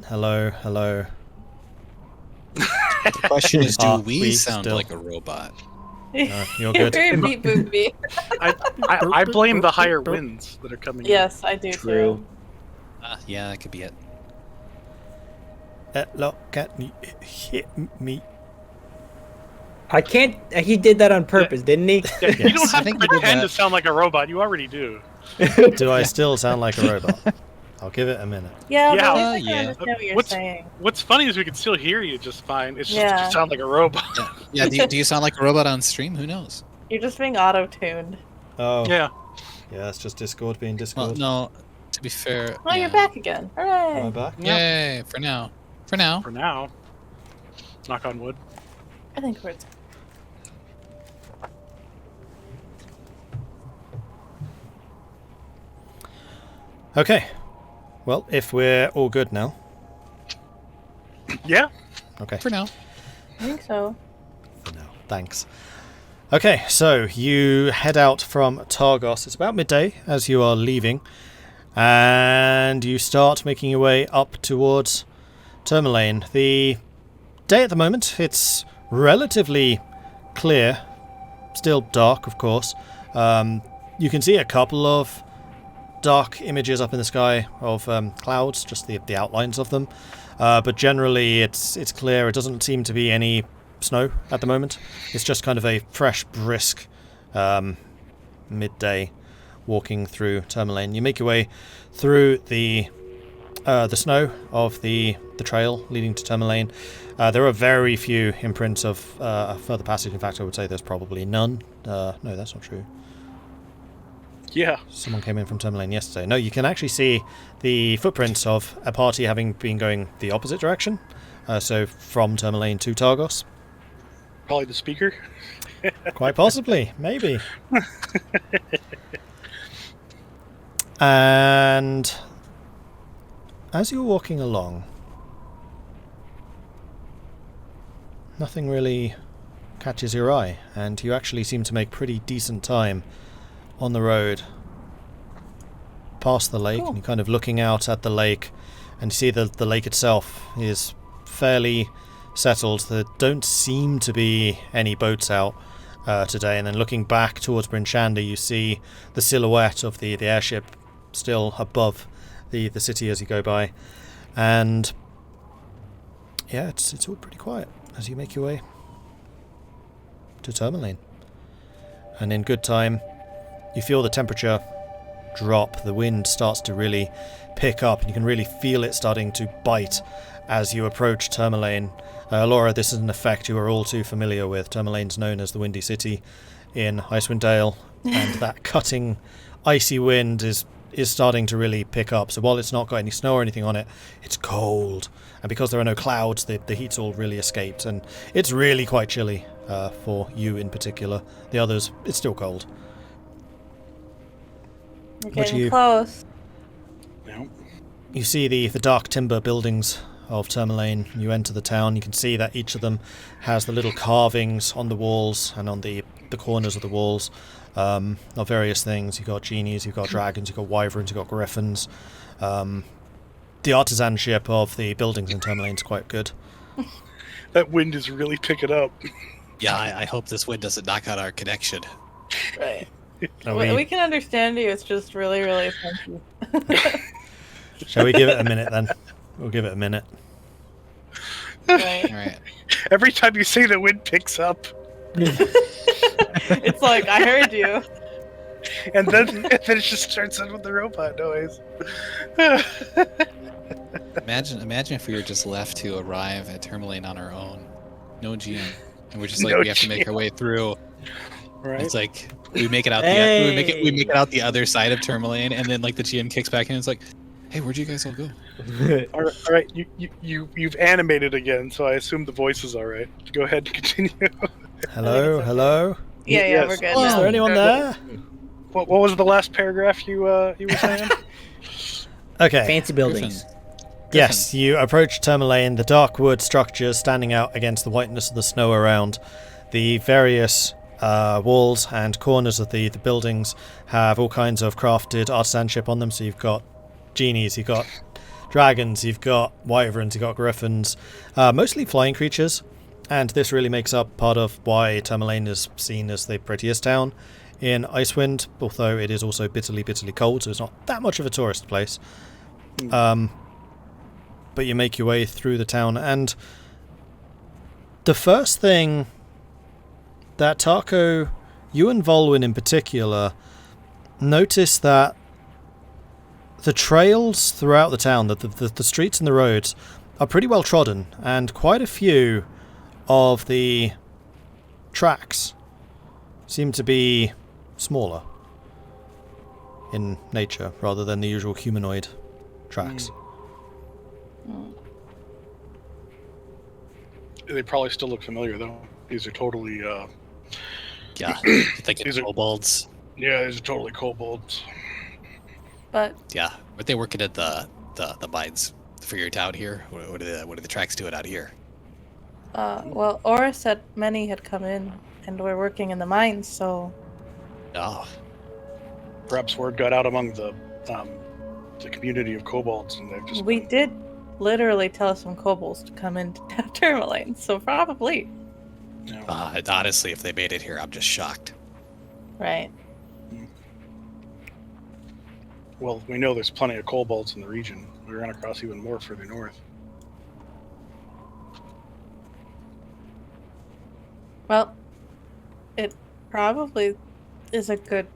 Hello, hello. The question is, do Are we we sound still- like a robot? No, you're You're good. very beat boopy. I blame the higher winds that are coming Yes, I do True. Yeah, that could be it. Look at me. Hit me. I can't. He did that on purpose, didn't he? in. Yeah, you don't Yes. have I think to we did pretend that. to sound like a robot. You already do. Do I still sound like a robot? I'll give it a minute. Yeah, Yeah. but at least I can Yeah. understand what you're What's- saying. What's funny is we can still hear you just fine. It's just Yeah. you sound like a robot. Yeah, do you sound like a robot on stream? Who knows? You're just being auto-tuned. Oh, Yeah. yeah, that's just Discord being Well, Discord. no, to be fair. Oh, you're back again. Am Hooray! I back? Yay, for now. For now. For now. Knock on wood. I think we're... Okay. Well, if we're all good now. Yeah. Okay. For now. I think so. For now. Thanks. Okay, so you head out from Targos. It's about midday as you are leaving. And you start making your way up towards Tourmaline. The day at the moment, it's relatively clear. Still dark, of course. You can see a couple of dark images up in the sky of clouds, just the outlines of them. But generally, it's clear. It doesn't seem to be any snow at the moment. It's just kind of a fresh, brisk midday walking through Tourmaline. You make your way through the snow of the trail leading to Tourmaline. There are very few imprints of further passage. In fact, I would say there's probably none. No, that's not true. Yeah. Someone came in from Tourmaline yesterday. No, you can actually see the footprints of a party having been going the opposite direction. So from Tourmaline to Targos. Probably the speaker. Quite possibly, maybe. And as you're walking along, nothing really catches your eye, and you actually seem to make pretty decent time on the road past the lake, and you're kind of looking out at the lake, and you see the lake itself is fairly settled. There don't seem to be any boats out today. And then looking back towards Bryn Shander, you see the silhouette of the airship still above the city as you go by. And yeah, it's all pretty quiet as you make your way to Tourmaline. And in good time, you feel the temperature drop. The wind starts to really pick up, and you can really feel it starting to bite as you approach Tourmaline. Elora, this is an effect you are all too familiar with. Tourmaline's known as the Windy City in Icewind Dale, and that cutting, icy wind is starting to really pick up. So while it's not got any snow or anything on it, it's cold. And because there are no clouds, the heat's all really escaped, and it's really quite chilly for you in particular. The others, it's still cold. We're getting close. No. You see the dark timber buildings of Tourmaline. You enter the town. You can see that each of them has the little carvings on the walls and on the corners of the walls of various things. You've got genies, you've got dragons, you've got wyverns, you've got griffins. The artisanship of the buildings in Tourmaline is quite good. That wind is really picking up. Yeah, I hope this wind doesn't knock out our connection. Right. We can understand you. It's just really, really funky. Shall we give it a minute then? We'll give it a minute. Right. All right. Every time you say the wind picks up, It's like, I heard you. and then it just starts out with the robot noise. Imagine if we were just left to arrive at Tourmaline on our own, no GM, and we're just like No we have to make GM. our way through. Right? It's like we make it out Hey. we make it out the other side of Tourmaline, and then like the GM kicks back in and it's like, hey, where'd you guys all go? All right. You've animated again, so I assume the voice is all right. Go ahead and continue. Hello, hello. Yeah, Yes. we're good Is now. there anyone there? What was the last paragraph you were saying? Okay. Fancy buildings. Griffin. Yes, you approach Tourmaline, the dark wood structures standing out against the whiteness of the snow around. The various walls and corners of the buildings have all kinds of crafted artisanship on them. So you've got genies, you've got dragons, you've got wyverns, you've got griffins, mostly flying creatures. And this really makes up part of why Tourmaline is seen as the prettiest town in Icewind, although it is also bitterly, bitterly cold, so it's not that much of a tourist place. But you make your way through the town, and the first thing that Tahko, you and Vulwin in particular, notice that the trails throughout the town, the streets and the roads, are pretty well trodden, and quite a few of the tracks seem to be smaller in nature rather than the usual humanoid tracks. They probably still look familiar, though. These are totally, Yeah, like These are- kobolds. these are totally kobolds. But Yeah, but they working at the mines for your town here. What are the tracks doing out here? well, Aorus said many had come in and were working in the mines, so Oh, Perhaps word got out among the community of kobolds, and they've just we did literally tell some kobolds to come into Tourmaline, so probably. you know, honestly, if they made it here, I'm just shocked. Right. well, we know there's plenty of kobolds in the region. We ran across even more further north. Well, it probably is a good,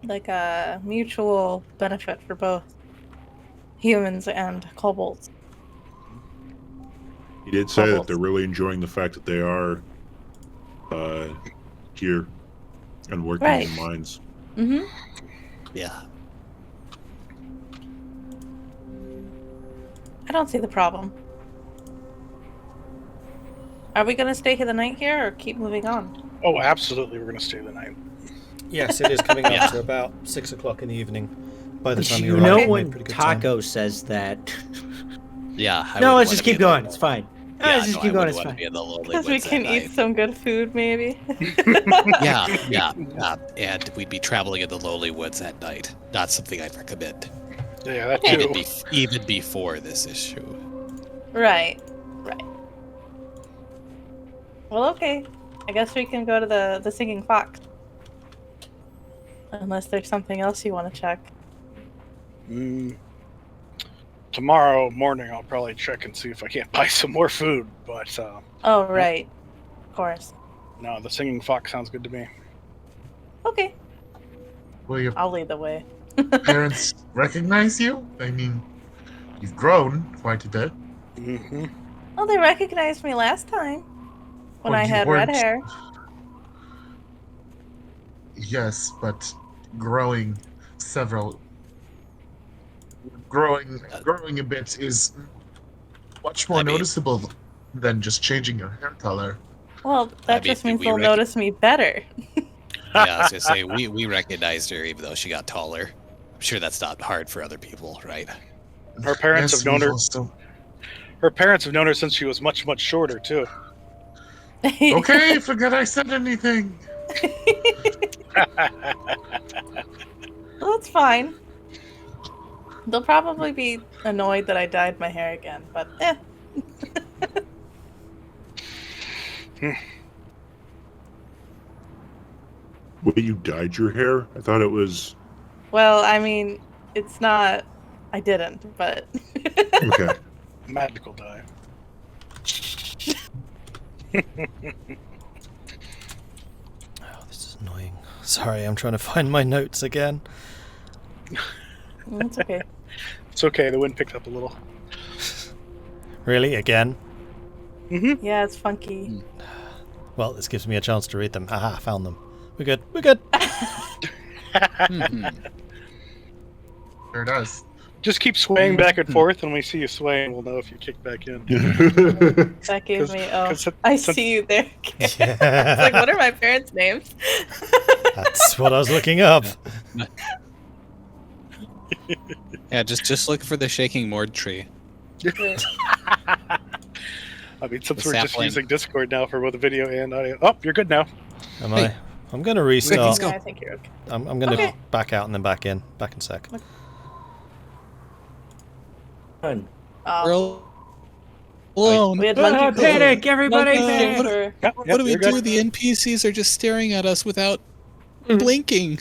like a mutual benefit for both humans and kobolds. He did say that Kobolds. they're really enjoying the fact that they are here and working Right. in mines. Mm-hmm. Yeah. I don't see the problem. Are we gonna stay here the night here or keep moving on? Oh, absolutely, we're going to stay the night. Yes, it is coming Yeah. up to about 6 o'clock in the evening. By the time You you know arrive, you've when made pretty good time. Taco says that. Yeah. I No, wouldn't let's wanna just be keep in the- going. It's fine. just no, keep I going, wouldn't it's want to fine. be in the lonely Because we woods can at eat night. some good food, maybe. Yeah. And we'd be traveling in the lonely woods at night. Not something I'd recommend. Yeah, that Okay. too. Even before this issue. Right. Well, okay. I guess we can go to the Singing Fox. Unless there's something else you want to check. Tomorrow morning, I'll probably check and see if I can't buy some more food. But Oh, right. Of course. no, the Singing Fox sounds good to me. Okay. Will your I'll lead the way. parents recognize you? I mean, you've grown quite a bit. Mm-hmm. Oh, they recognized me last time. When Well, I you had red weren't- hair. Yes, but growing a bit is much more I mean- noticeable than just changing your hair color. Well, that mean, just means we they'll notice me better. Yeah, I was gonna say we recognized her even though she got taller. I'm sure that's not hard for other people, right? Her parents Yes, have known we've her. also- Her parents have known her since she was much, much shorter too. Okay, forget I said anything. Well, that's fine. They'll probably be annoyed that I dyed my hair again, but Wait, you dyed your hair? I thought it was Well, I mean, it's not. I didn't, but. okay. Magical dye. Oh, this is annoying. Sorry, I'm trying to find my notes again. It's okay. It's okay. The wind picked up a little. Really? Again? Mm-hmm. Yeah, it's funky. Well, this gives me a chance to read them. Aha, found them. We're good. We're good. Mhm. Sure does. Just keep swaying back and forth. When we see you swaying, we'll know if you kick back in. That gave me. Oh, 'cause I since- see you there. It's like, Yeah. what are my parents' names? That's what I was looking up. Yeah, just look for the shaking Mord tree. I mean, since The we're just sapling. using Discord now for both video and audio. Oh, you're good now. Am Hey. I? I'm going to restart. Let's go. Yeah, I think you're okay. I'm going to Okay. back out and then back in. Back in a sec. Fun. Oh, Alone. we had Oh, monkey panic! Everybody monkey panic! super. Yeah, What do we you're do? good. The NPCs are just staring at us without blinking.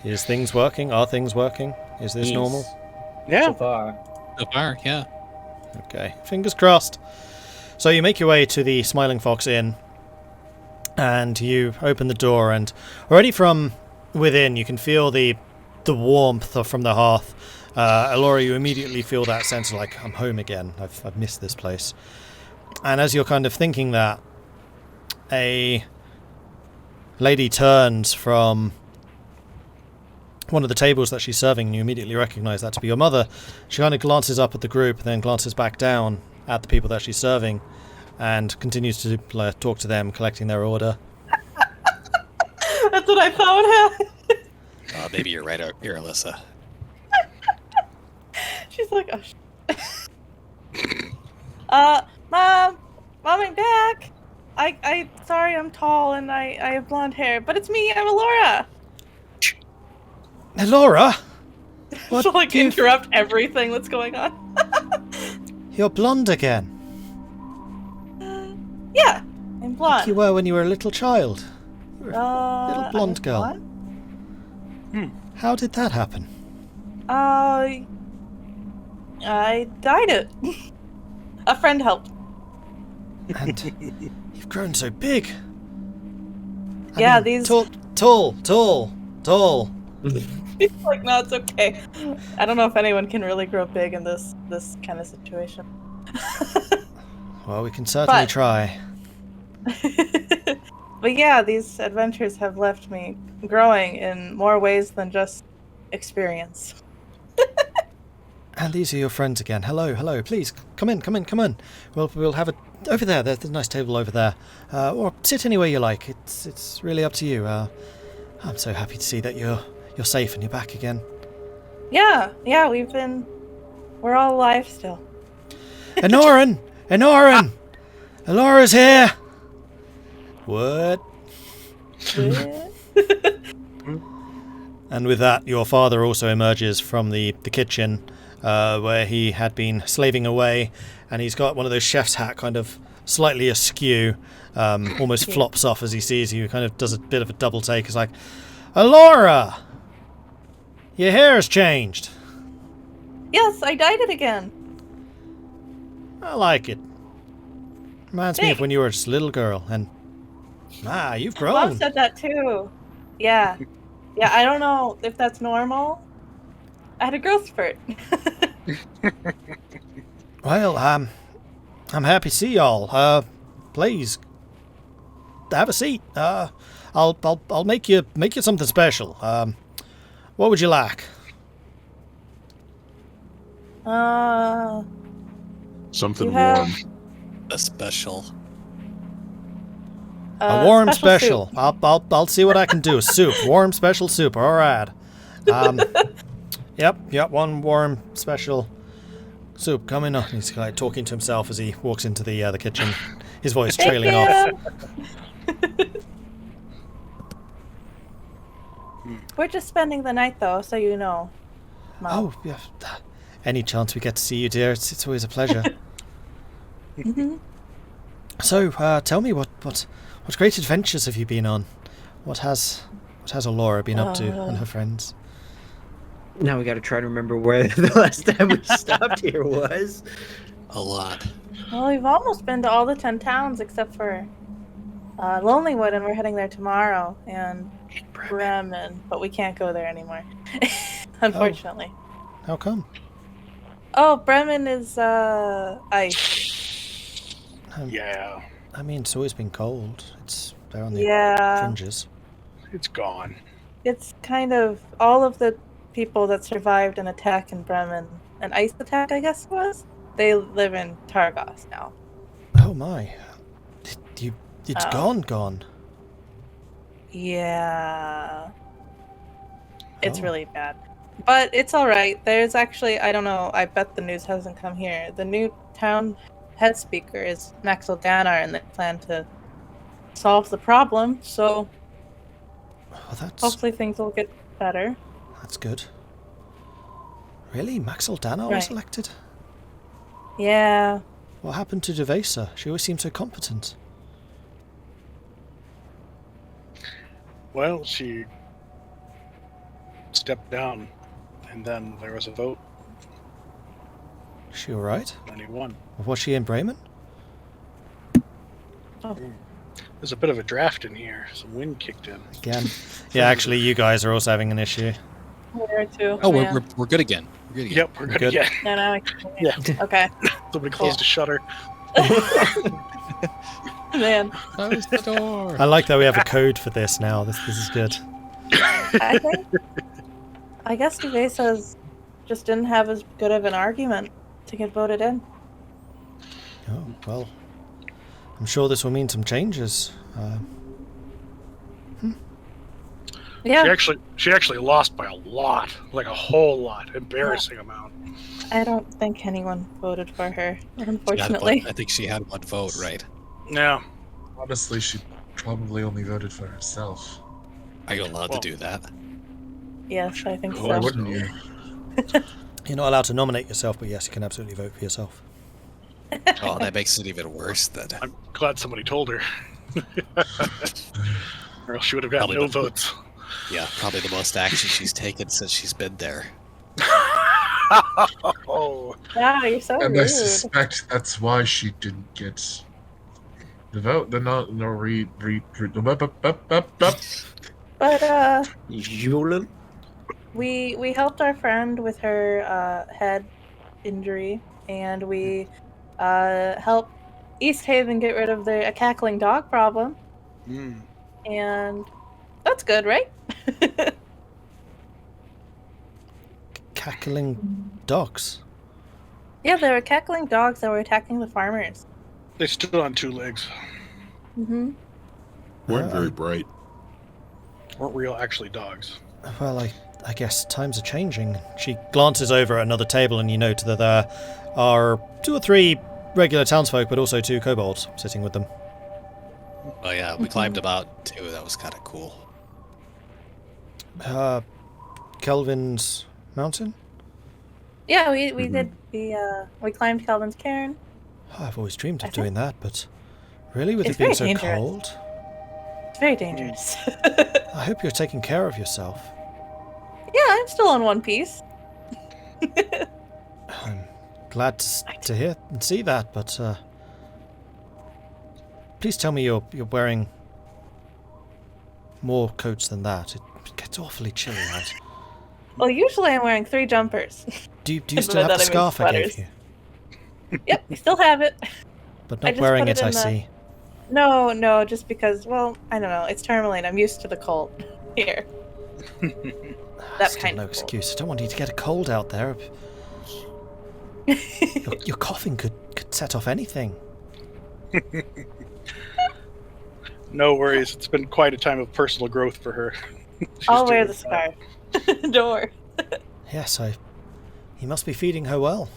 Is things working? Are things working? Is this Yes. normal? Yeah. So far. So far, yeah. Okay, fingers crossed. So you make your way to the Smiling Fox Inn, and you open the door, and already from within you can feel the warmth from the hearth. Elora, you immediately feel that sense of like, I'm home again. I've missed this place. And as you're kind of thinking that, a lady turns from one of the tables that she's serving, and you immediately recognize that to be your mother. She kind of glances up at the group, then glances back down at the people that she's serving, and continues to talk to them, collecting their order. That's what I thought would happen. Maybe you're right, Irilyssa. She's like, oh, Mom, I'm back. Sorry, I'm tall and I have blonde hair, but it's me. I'm Elora. Elora, To like interrupt everything that's going on. you're blonde again, Yeah, I'm like blonde. you were when you were a little child. You were a little blonde I'm girl. blonde? How did that happen? I dyed it. A friend helped. And you've grown so big. I Yeah, mean, these- tall. He's like, no, it's okay. I don't know if anyone can really grow big in this kind of situation. Well, we can certainly But- try. But yeah, these adventures have left me growing in more ways than just experience. And these are your friends again. Hello. Please, come in. We'll have it over there. There's a nice table over there. Or sit anywhere you like. It's really up to you. I'm so happy to see that you're safe and you're back again. Yeah, we're all alive still. Enorin! Enorin! Elora's here! What? And with that, your father also emerges from the kitchen where he had been slaving away, and he's got one of those chef's hat kind of slightly askew, almost flops off as he sees you, kind of does a bit of a double take. It's like, Elora! Your hair's changed. Yes, I dyed it again. I like it. Reminds me of when you were just a little girl, and you've grown. Mom said that too. Yeah. Yeah, I don't know if that's normal. I had a growth spurt. Well, I'm happy to see y'all. Please have a seat. I'll make you something special. What would you like? Something You have- warm. A special. A warm special special. I'll see what I can do. Soup, warm special soup. All right. Yep. One warm special soup coming up. He's like talking to himself as he walks into the kitchen. His voice trailing off. We're just spending the night, though, so you know. Mom. Oh, yeah. Any chance we get to see you, dear? It's always a pleasure. Mhm. So, tell me what great adventures have you been on? What has Elora been up to and her friends? Now we got to try to remember where the last time we stopped here was. A lot. Well, we've almost been to all the 10 towns except for Lonelywood, and we're heading there tomorrow, and Bremen, but we can't go there anymore, unfortunately. How come? Oh, Bremen is ice. Yeah, I mean, it's always been cold. It's there on the Yeah, fringes. it's gone. it's kind of all of the people that survived an attack in Bremen, an ice attack, I guess it was. They live in Targos now. Oh my! It's Oh. gone. Yeah. It's Oh. really bad. But it's alright. There's actually, I don't know, I bet the news hasn't come here. The new town head speaker is Maxildano, and they plan to solve the problem, so Well, that's hopefully things will get better. good. Really, Maxildano was Right. elected? Yeah. What happened to Devesa? She always seemed so competent. Well, she stepped down, and then there was a vote, Is she all right? and he won. Was she in Bremen? There's a bit of a draft in here. Some wind kicked in. Again. Yeah, actually, you guys are also having an issue. Where to? Oh, yeah. we're good again. We're good again. Yep, we're good Good. again. No, no, Yeah. Okay. Somebody closed a shutter. Man. Close the door. I like that we have a code for this now. This is good. I guess Devesa's just didn't have as good of an argument to get voted in. Oh, well. I'm sure this will mean some changes. Yeah. She actually lost by a lot, like a whole lot, embarrassing amount. I don't think anyone voted for her, Yeah, unfortunately. but I think she had one vote, right? Yeah. Honestly, she probably only voted for herself. Are you allowed Well- to do that? Yes, I think Why so. wouldn't you? You're not allowed to nominate yourself, but yes, you can absolutely vote for yourself. Oh, that makes it even worse. Then I'm glad somebody told her. Or else she would have gotten Probably no not. votes. yeah, probably the most action she's taken since she's been there. Oh, Wow, you're so And I rude. suspect that's why she didn't get the vote. The no But Julian? we helped our friend with her head injury, and we helped East Haven get rid of a cackling dog problem, and that's good, right? Cackling dogs. Yeah, there were cackling dogs that were attacking the farmers. they stood on two legs. Mm-hmm. Weren't very bright. Weren't real, actually dogs. Well, I guess times are changing. She glances over at another table and you note that there are 2 or 3 regular townsfolk, but also 2 kobolds sitting with them. Oh yeah, we climbed about 2. That was kind of cool. Kelvin's mountain? Yeah, we did. We climbed Calvin's cairn. Oh, I've always dreamed of doing that, but really, with It's it being very so dangerous. cold? It's very dangerous. I hope you're taking care of yourself. Yeah, I'm still in one piece. I'm glad to hear and see that, but please tell me you're wearing more coats than that. It gets awfully chilly out. Well, usually I'm wearing 3 jumpers. Do you still have the scarf I gave you? Yep, I still have it. But I not just wearing put it, it I in the- see. No, just because, well, I don't know. It's tourmaline. I'm used to the cold here. That Still kind no of cold. excuse. I don't want you to get a cold out there. Your coughing could set off anything. No worries. It's been quite a time of personal growth for her. She's I'll wear doing the fine. scarf. Don't worry. Yes, he must be feeding her well.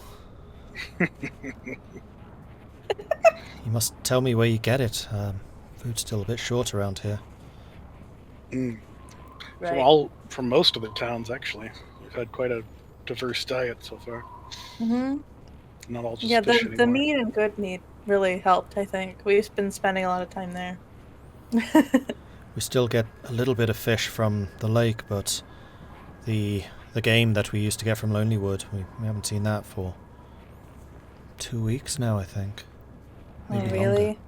You must tell me where you get it. Food's still a bit short around here. Right. From most of the towns, actually. We've had quite a diverse diet so far. Mm-hmm. Not all just Yeah, fish the anymore. meat and good meat really helped, I think. We've been spending a lot of time there. We still get a little bit of fish from the lake, but the game that we used to get from Lonelywood, we haven't seen that for 2 weeks now, I think. Maybe really? longer.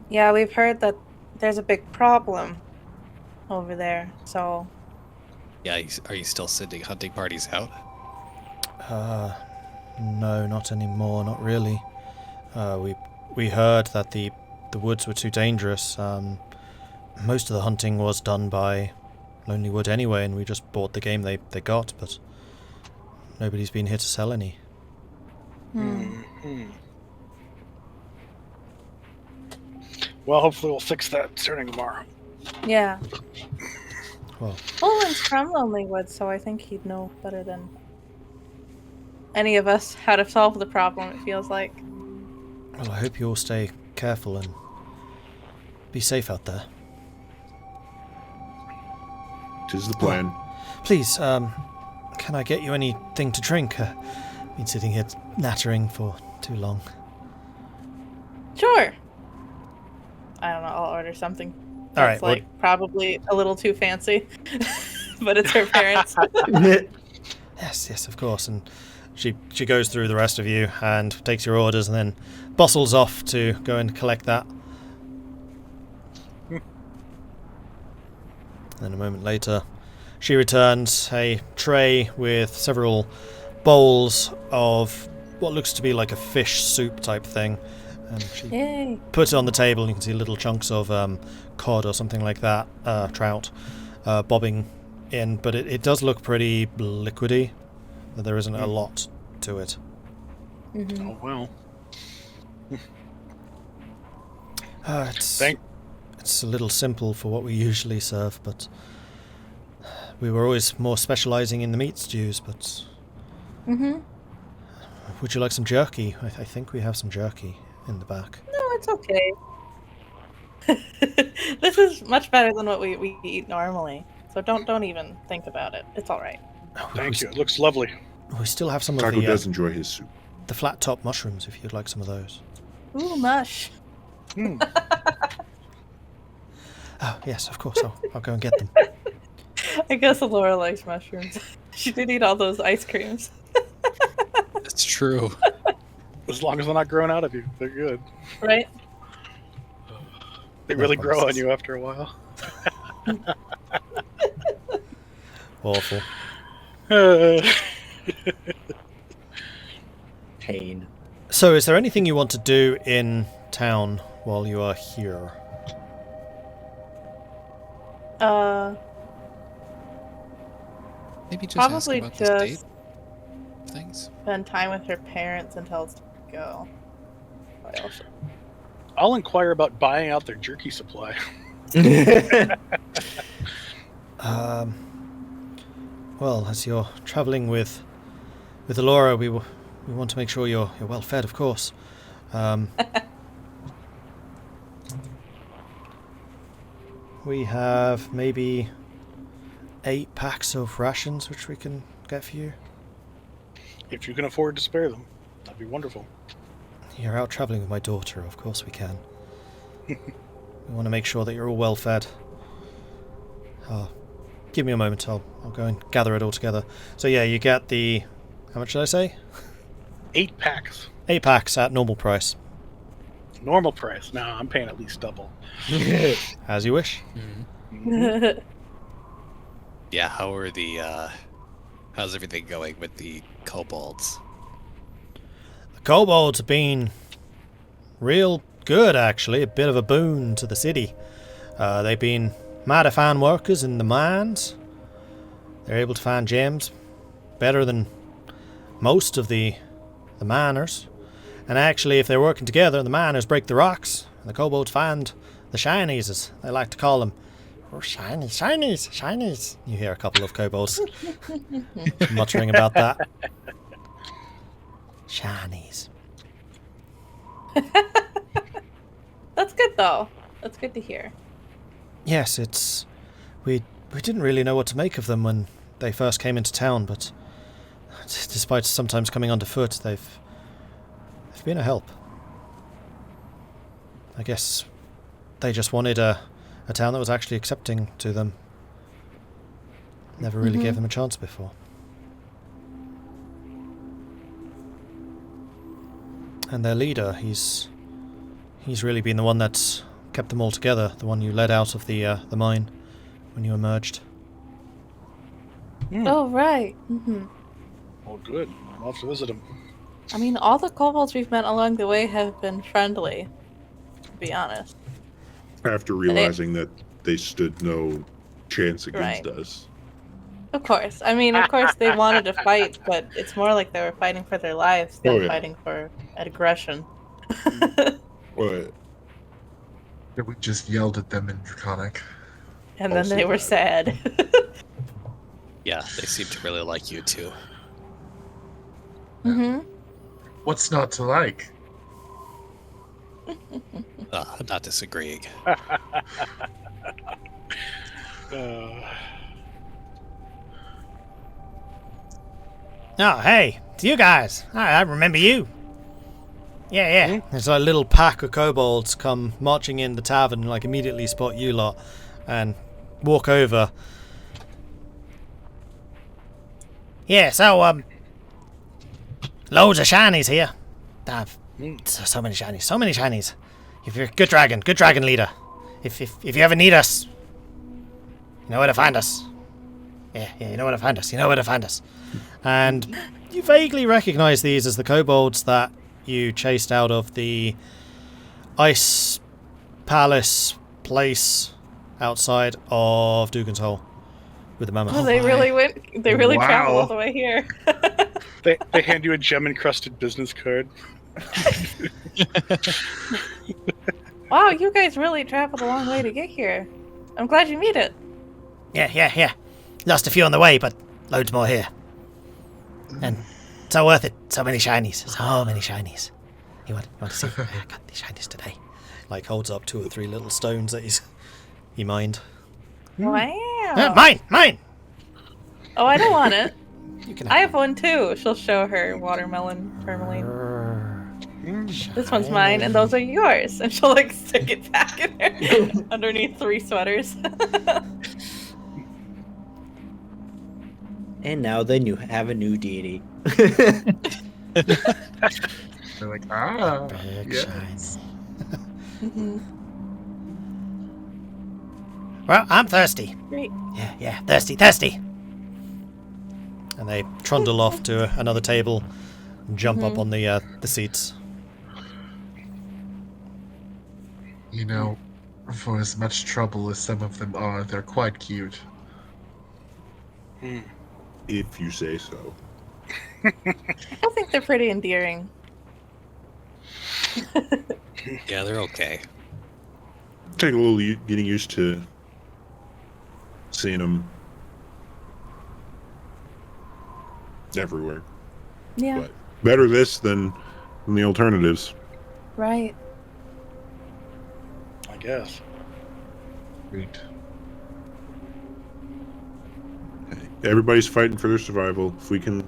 Yeah, we've heard that there's a big problem over there, so... Yeah, are you still sending hunting parties out? No, not anymore, not really. We heard that the woods were too dangerous. Most of the hunting was done by Lonelywood anyway, and we just bought the game they got, but nobody's been here to sell any. Well, hopefully we'll fix that starting tomorrow. Yeah. Well, Vulwin's from Lonelywood, so I think he'd know better than any of us how to solve the problem, it feels like. well, I hope you all stay careful and be safe out there. 'Tis the plan. Please, can I get you anything to drink? Been sitting here nattering for too long. Sure. I don't know, I'll order something. All right, It's like probably a little too fancy, but it's her parents. Yes, of course. And she goes through the rest of you and takes your orders and then bustles off to go and collect that. Then a moment later, she returns a tray with several bowls of what looks to be like a fish soup type thing. And she Yay. puts it on the table and you can see little chunks of cod or something like that, trout, bobbing in. But it does look pretty liquidy. There isn't a lot to it. Mm-hmm. Oh, well. It's a little simple for what we usually serve, but we were always more specialising in the meat stews, but... Mm-hmm. Would you like some jerky? I think we have some jerky in the back. No, it's okay. This is much better than what we eat normally, so don't even think about it. It's all right. Thank you. It looks lovely. We still have some of Tahko the does enjoy his soup. the flat top mushrooms if you'd like some of those. Ooh, mush. Oh, yes, of course. I'll go and get them. I guess Elora likes mushrooms. She did eat all those ice creams. That's true. As long as they're not growing out of you, they're good. Right? They really grow on you after a while. Awful. Pain. So, is there anything you want to do in town while you are here? Maybe just Probably ask about the state just of things. spend time with her parents until it's time to go. What else? I'll inquire about buying out their jerky supply. Well, as you're travelling with Elora, we want to make sure you're well fed, of course. We have maybe 8 packs of rations which we can get for you. If you can afford to spare them, that'd be wonderful. You're out travelling with my daughter, of course we can. We want to make sure that you're all well fed. Give me a moment, I'll go and gather it all together. So yeah, you get the... How much did I say? 8 packs. 8 packs at normal price. Normal price. No, I'm paying at least double. As you wish. Mm-hmm. Yeah, how's everything going with the kobolds? The kobolds have been real good, actually. A bit of a boon to the city. They've been mighty fine workers in the mines. They're able to find gems better than most of the miners. And actually, if they're working together, the miners break the rocks, and the kobolds find the shinies, as they like to call them. Oh, shinies. You hear a couple of kobolds muttering about that. Shinies. That's good, though. That's good to hear. Yes, we didn't really know what to make of them when they first came into town, but despite sometimes coming underfoot, they've been a help. I guess they just wanted a town that was actually accepting to them. Never really gave them a chance before. And their leader, he's really been the one that's kept them all together, the one you led out of the mine when you emerged. Oh, right. Oh, good. I'll have to visit him. I mean, all the kobolds we've met along the way have been friendly, to be honest. After realizing that they stood no chance against Right. us. Of course. I mean, of course they wanted to fight, but it's more like they were fighting for their lives than Oh, yeah. fighting for aggression. What? We just yelled at them in Draconic. And then Also they were that. sad. Yeah, they seem to really like you too. What's not to like? I'm not disagreeing. Oh, hey, it's you guys. I remember you. Yeah. There's a little pack of kobolds come marching in the tavern, like immediately spot you lot, and walk over. Yeah, so, loads of shinies here. So many shinies. If you're a good dragon leader. If you ever need us, you know where to find us. Yeah, you know where to find us. And you vaguely recognize these as the kobolds that you chased out of the ice palace place outside of Dugan's Hole with the mammoth. Oh, they really traveled all Wow. the way here. They hand you a gem-encrusted business card. Wow, you guys really traveled a long way to get here. I'm glad you made it. Yeah. Lost a few on the way, but loads more here. And so worth it. So many shinies. You want to see? I got these shinies today. Like holds up 2 or 3 little stones that he mined. Wow. Mine! Oh, I don't want it. You can I have one too. She'll show her watermelon permaline. This one's mine, and those are yours. And she'll like stick it back in there underneath 3 sweaters. And now then you have a new deity. They're like, Big yes. Well, I'm thirsty. Great. Yeah, thirsty. And they trundle off to another table, and jump up on the seats. You know, for as much trouble as some of them are, they're quite cute. If you say so. I think they're pretty endearing. Yeah, they're okay. Take a little getting used to seen them everywhere. Yeah. But better this than the alternatives. Right. I guess. Great. Everybody's fighting for their survival. If we can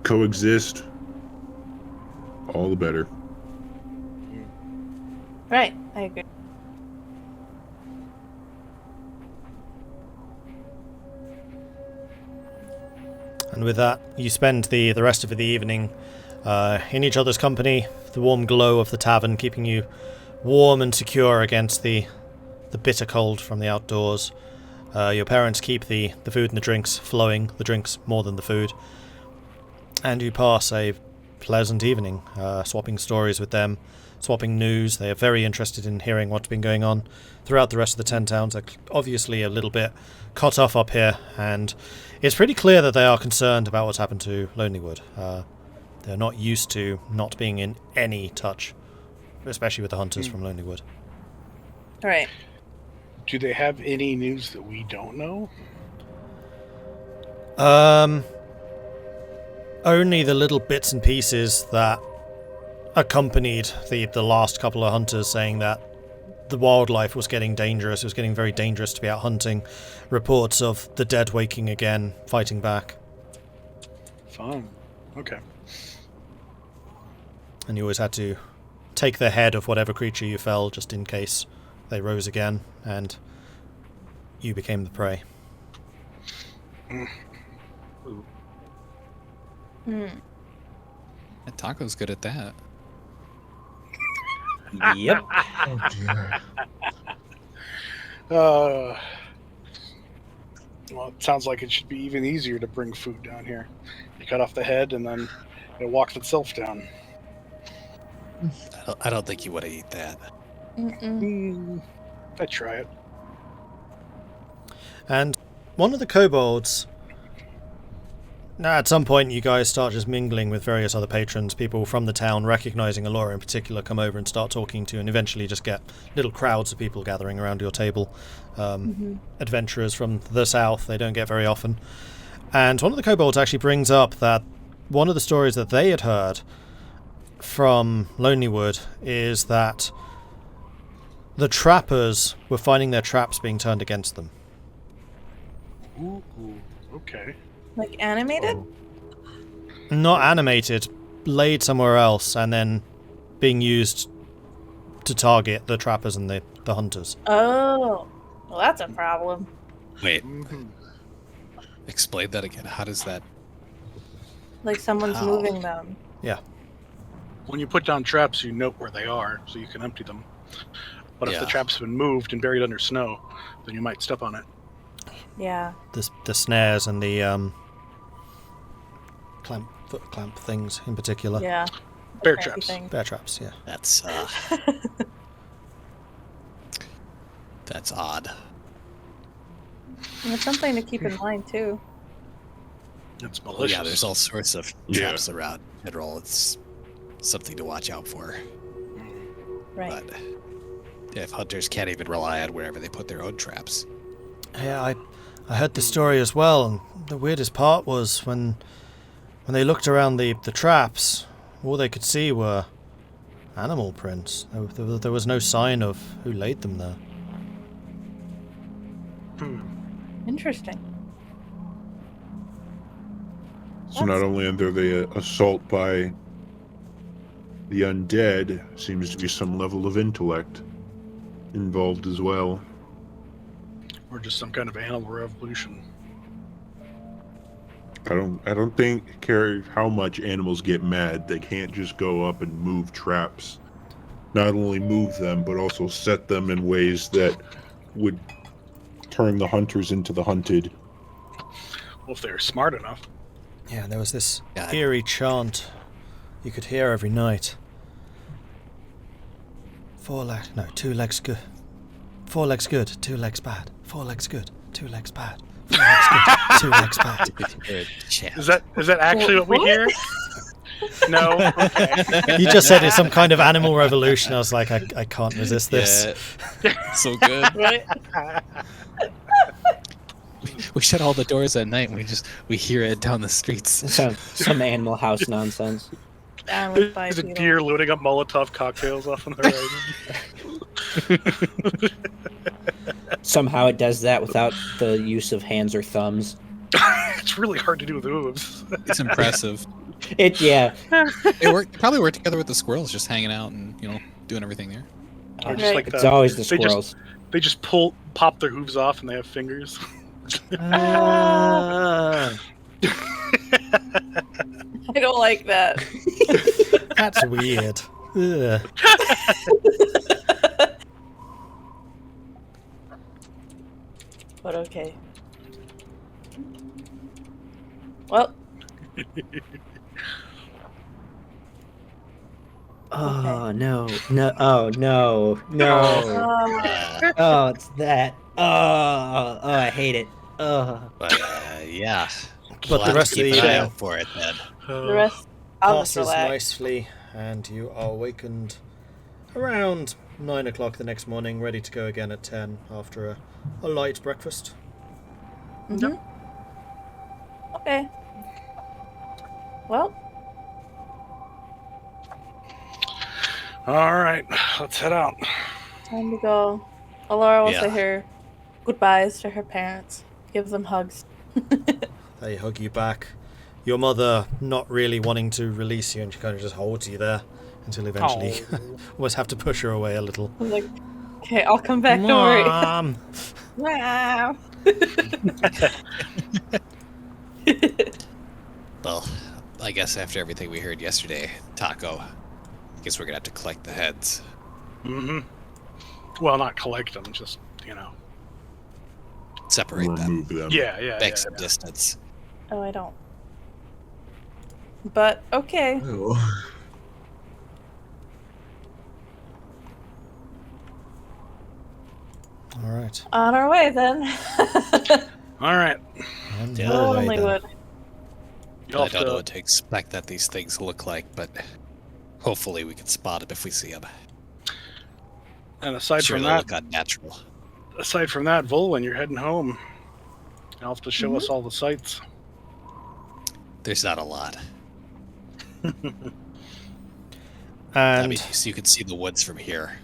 coexist, all the better. Right. I agree. And with that, you spend the rest of the evening in each other's company, the warm glow of the tavern keeping you warm and secure against the bitter cold from the outdoors. Your parents keep the food and the drinks flowing, the drinks more than the food. And you pass a pleasant evening, swapping stories with them, swapping news. They are very interested in hearing what's been going on throughout the rest of the 10 towns. They're obviously a little bit cut off up here, and it's pretty clear that they are concerned about what's happened to Lonelywood. They're not used to not being in any touch, especially with the hunters from Lonelywood. Right. Do they have any news that we don't know? Only the little bits and pieces that accompanied the last couple of hunters, saying that the wildlife was getting dangerous. It was getting very dangerous to be out hunting. Reports of the dead waking again, fighting back. Fine. Okay. And you always had to take the head of whatever creature you fell, just in case they rose again, and you became the prey. And Taco's good at that. Yep. Oh dear. Well, it sounds like it should be even easier to bring food down here. You cut off the head, and then it walks itself down. I don't think you would have eat that. I'd try it. And one of the kobolds... Now, at some point, you guys start just mingling with various other patrons. People from the town, recognizing Elora in particular, come over and start talking to you, and eventually just get little crowds of people gathering around your table. Adventurers from the south, they don't get very often. And one of the kobolds actually brings up that one of the stories that they had heard from Lonelywood is that the trappers were finding their traps being turned against them. Ooh, okay. Like animated? Not animated, laid somewhere else, and then being used to target the trappers and the hunters. Oh. Well, that's a problem. Wait, Mm-hmm. explain that again. How does that... Like someone's How? moving them. Yeah. When you put down traps, you note where they are, so you can empty them. But if the Yeah. trap's been moved and buried under snow, then you might step on it. Yeah. The snares and the foot clamp things in particular. Yeah. Bear Crappy traps. thing. Bear traps, yeah. That's, that's odd. And it's something to keep in mind too. It's Well, malicious. yeah, there's all sorts of Yeah. traps around. In general, it's something to watch out for. Right. But yeah, if hunters can't even rely on wherever they put their own traps. Yeah, I heard the story as well, and the weirdest part was when they looked around the traps, all they could see were animal prints. There was no sign of who laid them there. Interesting. So not only under the assault by the undead, seems to be some level of intellect involved as well. Or just some kind of animal revolution. I don't think care how much animals get mad, they can't just go up and move traps. Not only move them, but also set them in ways that would turn the hunters into the hunted. Well, if they're smart enough. Yeah, there was this Yeah. eerie chant you could hear every night. 2 legs good. 4 legs good, 2 legs bad. 4 legs good, 2 legs bad. 4 legs good, 2 legs bad. Is that actually what we hear? No? Okay. You just said it's some kind of animal revolution. I was like, I can't resist this. Yeah, so good. Right. We shut all the doors at night, and we hear it down the streets. Some Animal House nonsense. Down with There's a bipedal. deer loading up Molotov cocktails off on the horizon. Somehow it does that without the use of hands or thumbs. It's really hard to do with hooves. It's impressive. Yeah. It probably worked together with the squirrels, just hanging out and doing everything there. Or just Right. like It's that. always the They just- squirrels. They just pop their hooves off, and they have fingers. Ah. I don't like that. That's weird. Ugh. But okay. Well, Oh no! Oh no! Oh, it's that. Oh, I hate it. Oh. But yeah. But We'll the have rest to of keep the an eye day out for it then. the rest, I'll just passes relax. nicely, and you are awakened around 9 o'clock the next morning, ready to go again at 10 after a light breakfast. Mm-hmm. Okay. Well, All right, let's head out. time to go. Elora will Yeah. say her goodbyes to her parents. Give them hugs. They hug you back. Your mother not really wanting to release you, and she kind of just holds you there until eventually almost have to push her away a little. I'm like, okay, I'll come back. Don't worry. Mom! Wow. Well, I guess after everything we heard yesterday, Tahko, I guess we're gonna have to collect the heads. Mm-hmm. Well, not collect them, just Separate them. Remove them. Yeah. Make some distance. Oh, I don't. But okay. Ew. All right. On our way then. All right. On Yeah. your way Only then. would. You'll I have don't know to- what to expect that these things look like, but hopefully we can spot them if we see them. And aside Sure, from they'll that, look unnatural. Vulwin, you're heading home. You'll have to show us all the sights. There's not a lot. I And mean, so you can see the woods from here.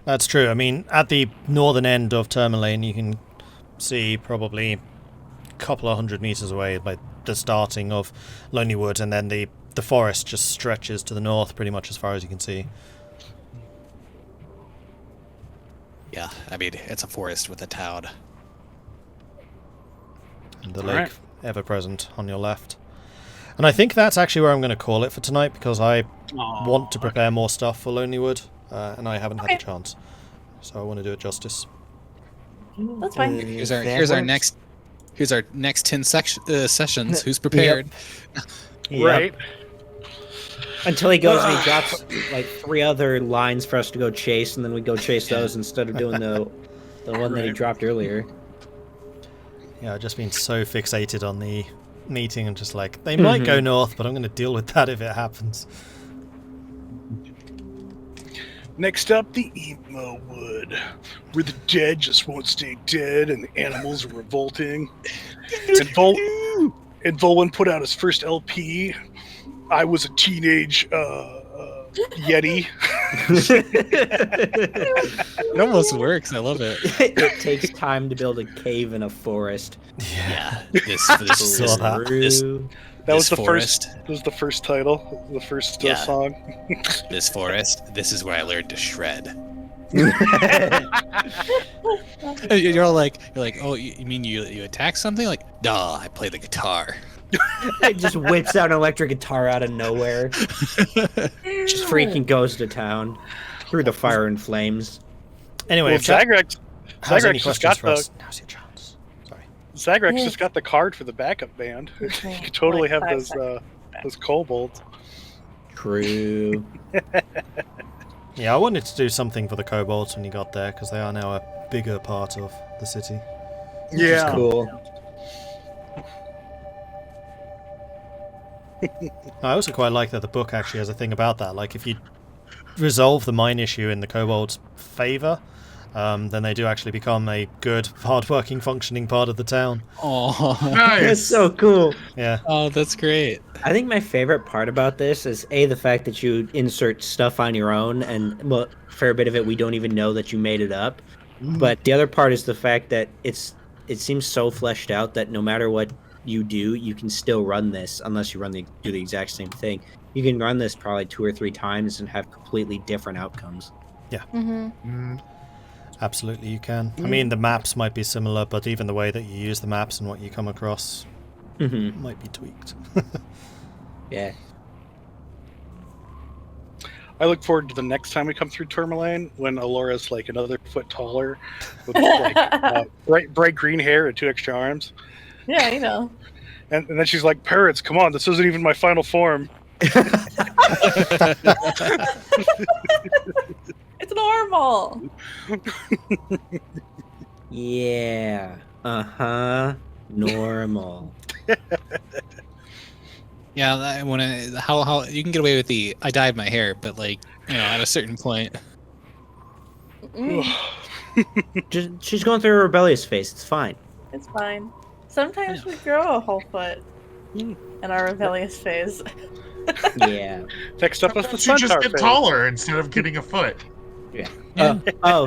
that's true. I mean, at the northern end of Tourmaline, you can see probably a couple of 100 meters away by the starting of Lonely Wood, and then the forest just stretches to the north pretty much as far as you can see. Yeah, I mean, it's a forest with a town. And the All lake right. ever present on your left. And I think that's actually where I'm going to call it for tonight, because I want to prepare more stuff for Lonely Wood, and I haven't had Okay. the chance. So I want to do it justice. That's fine. Here's our That here's our next 10 sessions. Who's Yep. prepared? Yep. Right. Until he goes and he drops like 3 other lines for us to go chase, and then we go chase those instead of doing the one that he Right. dropped earlier. Yeah, I've just been so fixated on the meeting and just like, they might go north, but I'm going to deal with that if it happens. Next up, the Emo Wood, where the dead just won't stay dead and the animals are revolting. And Vulwin put out his first LP. I was a teenage Yeti. It almost works. I love it. It takes time to build a cave in a forest. Yeah, this Saw that. True. That was This the forest. first. That was the first title. The first Yeah. song. This forest. This is where I learned to shred. You're like, oh, you mean you attack something? Like, nah, I play the guitar. It just whips out an electric guitar out of nowhere. Just freaking goes to town through the fire and flames. Anyway, Well, if Jack Zagrax has any just questions got for us, now's your chance. Sorry. Zagrax Yeah. just got the card for the backup band. You could totally have those kobolds. True. Yeah, I wanted to do something for the kobolds when you got there, because they are now a bigger part of the city. Which is cool. I also quite like that the book actually has a thing about that. Like, if you resolve the mine issue in the kobolds' favour, then they do actually become a good, hard-working, functioning part of the town. Oh, That's Nice. so cool. Yeah. oh, that's great. I think my favorite part about this is the fact that you insert stuff on your own, and well, a fair bit of it we don't even know that you made it up. But the other part is the fact that it seems so fleshed out that no matter what you do, you can still run this unless you do the exact same thing. You can run this probably 2 or 3 times and have completely different outcomes. Absolutely, you can. I mean, the maps might be similar, but even the way that you use the maps and what you come across might be tweaked. Yeah. I look forward to the next time we come through Tourmaline when Elora's like another foot taller, with like bright green hair and 2 extra arms. Yeah, you know. And then she's like, "Parrots, come on! This isn't even my final form." It's normal. Yeah. Normal. Yeah, I want to. How you can get away with the I dyed my hair, but like at a certain point. She's going through a rebellious phase. It's fine. It's fine. Sometimes we grow a whole foot in our rebellious phase. Yeah. Next up is the You just centaur get phase. taller instead of getting a foot.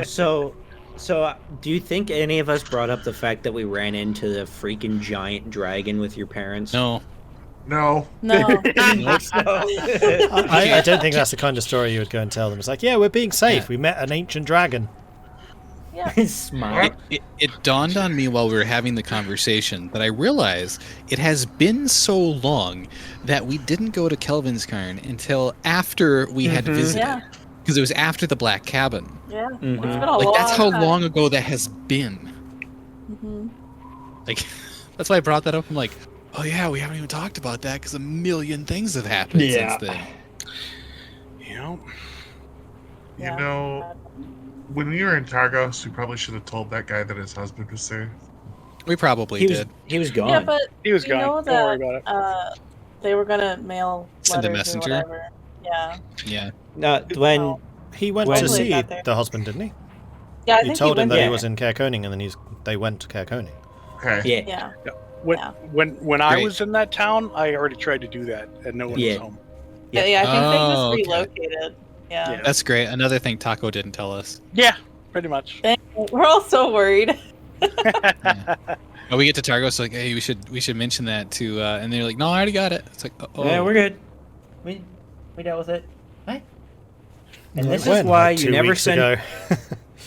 So do you think any of us brought up the fact that we ran into the freaking giant dragon with your parents? No. No. No. I don't think that's the kind of story you would go and tell them. It's like, yeah, we're being safe. We met an ancient dragon. Yeah. Smart. It dawned on me while we were having the conversation that I realized it has been so long that we didn't go to Kelvinskarn until after we had visited. Yeah. Because it was after the Black Cabin. Yeah. Mhm. It's been a Like, that's how time. long ago that has been. Mhm. Like, that's why I brought that up. I'm like, oh yeah, we haven't even talked about that because a million things have happened since then. You know, You Yeah. know, when we were in Targos, we probably should have told that guy that his husband was there. We probably He did. was gone. Yeah, but he was you gone. know Don't worry that about it. they were gonna mail Send a letters or messenger? whatever. Yeah. Yeah. When He went When- to Totally see got there. the husband, didn't he? Yeah, I You think told he him went that there. he was in Keokin, and then they went to Keokin. Okay. yeah. When I Great. was in that town, I already tried to do that, and no one Yeah. was home. Yeah, I think Oh, they okay. just relocated. Yeah. Yeah. That's great. Another thing Tahko didn't tell us. Yeah, pretty much. We're all so worried. Oh, we get to Targo, so like, hey, we should mention that to, and they're like, no, I already got it. It's like, oh, Yeah, we're good. We dealt with it. What? And this is When? why Like you 2 never weeks send. ago.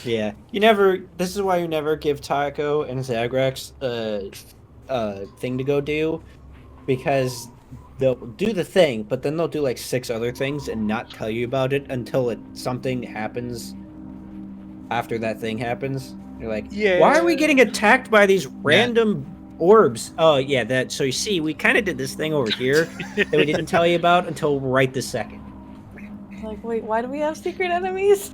Yeah, you never. This is why you never give Tahko and Zagrax a thing to go do, because they'll do the thing, but then they'll do like 6 other things and not tell you about it until something happens. After that thing happens, you're like, Yeah. why are we getting attacked by these random orbs? Oh yeah, that. So you see, we kind of did this thing over here that we didn't tell you about until right this second. Like, wait, why do we have secret enemies?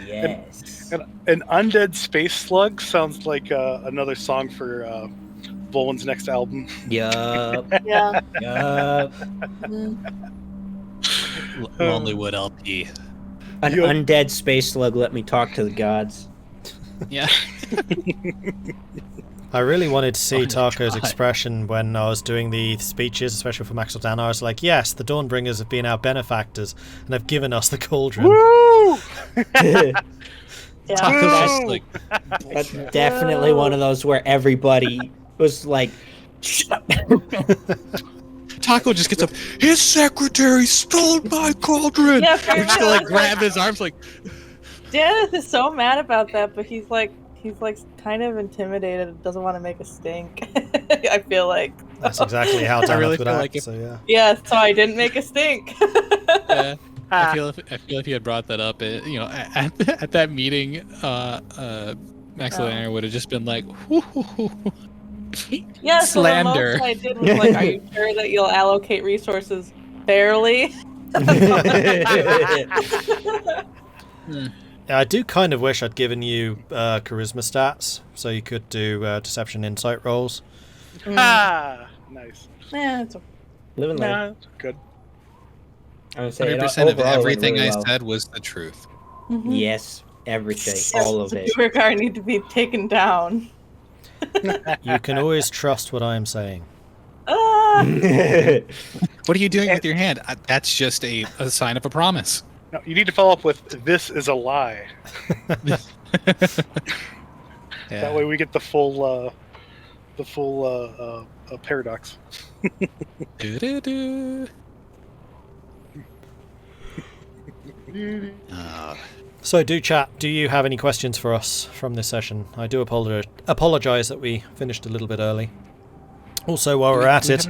Yes. An undead space slug sounds like another song for Vulwin's next album. Yup. Yeah. Yup. Mhm. Lonelywood LP. An Yup. undead space slug let me talk to the gods. Yeah. I really wanted to see Oh my Tahko's God. expression when I was doing the speeches, especially for Maxildano. I was like, yes, the Dawnbringers have been our benefactors and have given us the cauldron. Woo! Yeah. Tahko's just like, That's definitely one of those where everybody was like, shut up. Tahko just gets up. His secretary stole my cauldron. Yeah, We're just gonna like grab his arms, like, Dennis is so mad about that, but he's like kind of intimidated and doesn't want to make a stink. I feel like. That's exactly how I Tanith really would feel act, like if- so yeah. Yeah, so I didn't make a stink. I feel if you had brought that up, at that meeting, Maxildano would have just been like, "Hoo, hoo, hoo, hoo." Yeah, so Slander. the most I did was like, are you sure that you'll allocate resources fairly? Yeah, I do kind of wish I'd given you charisma stats so you could do deception insight rolls. Ah, nice. Yeah, it's okay. Living life. Nah, it's good. I would say 100% of overall it went everything really I well. said was the truth. Mhm. Yes. Everything, all of it. Duergar need to be taken down. You can always trust what I am saying. Ah! What are you doing with your hand? That's just a sign of a promise. No, you need to follow up with "This is a lie." Yeah. That way we get the full paradox. Do-do-do. So do chat, do you have any questions for us from this session? I do apologise that we finished a little bit early. Also, while we're at it,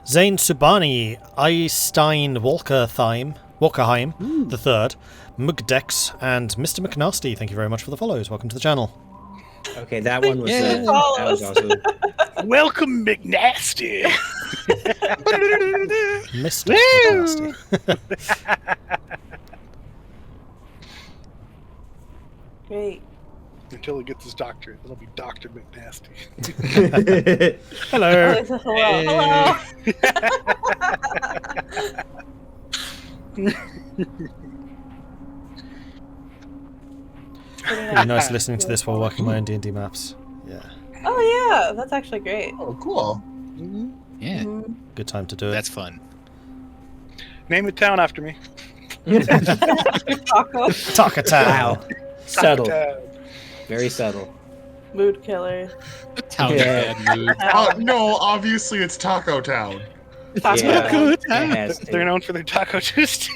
Zane Subani, Eystein Walkerheim the third, Mugdex, and Mr. McNasty, thank you very much for the follows. Welcome to the channel. Okay, that one was, Yeah. that was awesome. Welcome, McNasty. Mr. McNasty. Great. Until he gets his doctorate, it'll be Dr. McNasty. Hello. Oh, hello. Really nice listening to this while working my own D&D maps. Yeah, Oh yeah, that's actually great. Oh, cool. Yeah, Mhm. good time to do it. that's fun. Name a town after me. Taco. Takatown. Wow. Subtle. Town. Very subtle. Mood killer. Town Yeah. bad mood. No, obviously it's Taco Town. Taco. Yeah, Good. it has to. They're known for their Taco Tuesdays.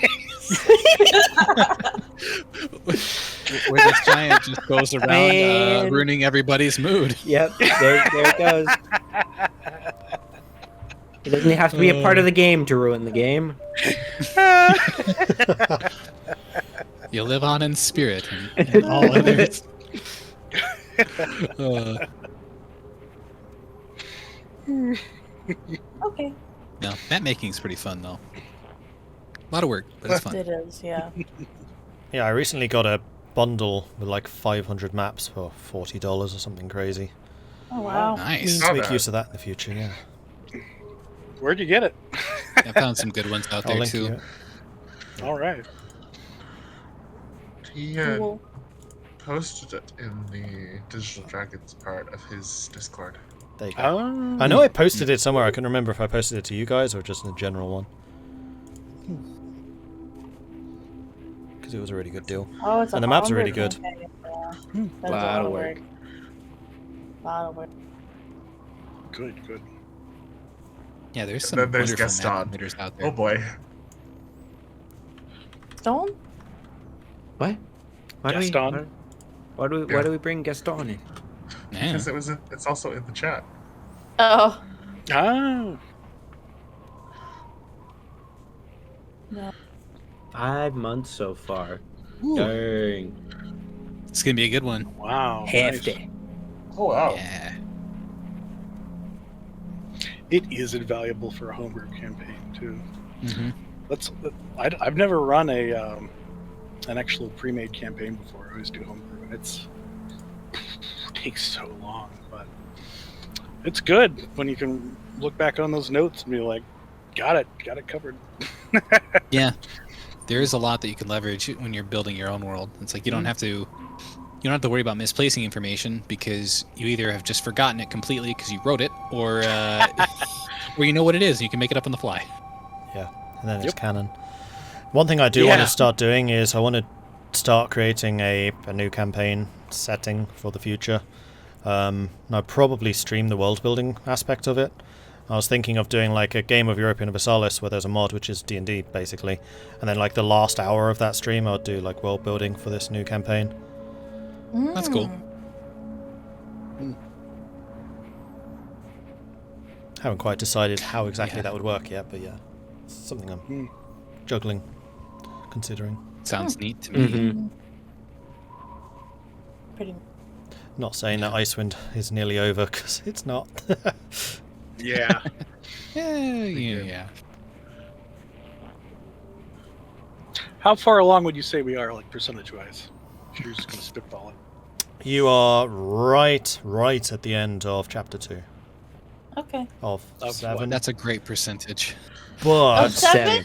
Where this giant just goes around Man. ruining everybody's mood. Yep, there it goes. It doesn't have to be a part of the game to ruin the game. You live on in spirit and all others. Okay. No, map making's pretty fun though. A lot of work, but it's fun. It is, yeah. Yeah, I recently got a bundle with like 500 maps for $40 or something crazy. Oh wow. Need Nice. to Not make bad. use of that in the future, yeah. Where'd you get it? I found some good ones out I'll there link you too. it. All right. He Cool. posted it in the Digital Dragons part of his Discord. There you go. Oh. I know I posted it somewhere. I couldn't remember if I posted it to you guys or just in a general one. Because it was a really good deal. Oh, it's a And the maps are really Homebrew good. campaign, yeah. Hmm. That's a Lot of work. Lot of work. Good, good. Yeah, there's And some then there's wonderful map Gaston. emitters out Oh there. boy. Stone? What? Why do we, Gaston? why do we, why do we bring Gaston in? Yeah. Because it's also in the chat. Oh. Oh. No. 5 months so far. Ooh, Dang. it's gonna be a good one. Wow. nice. Hefty. Oh wow. Yeah. It is invaluable for a homebrew campaign too. hmm I've never run an actual pre-made campaign before. I always do homebrew, and it takes so long, but it's good when you can look back on those notes and be like, got it covered. Yeah. There is a lot that you can leverage when you're building your own world. It's like you don't have to worry about misplacing information because you either have just forgotten it completely because you wrote it, or you know what it is and you can make it up on the fly. Yeah, and then it's Yep. canon. One thing I do want Yeah. to start doing is I want to start creating a new campaign setting for the future. And I'd probably stream the world building aspect of it. I was thinking of doing like a game of European Universalis where there's a mod which is D&D basically, and then like the last hour of that stream I'd do like world building for this new campaign. That's cool. Haven't quite decided how exactly Yeah. that would work yet, but yeah, it's something I'm juggling, considering. Sounds neat to me. Mm-hmm. Pretty. Not saying that Icewind is nearly over because it's not. Yeah. Yeah. How far along would you say we are, like percentage-wise? If you're just gonna spitball it. You are right at the end of chapter 2 Okay. of Of 7. That's a great percentage. But Seven?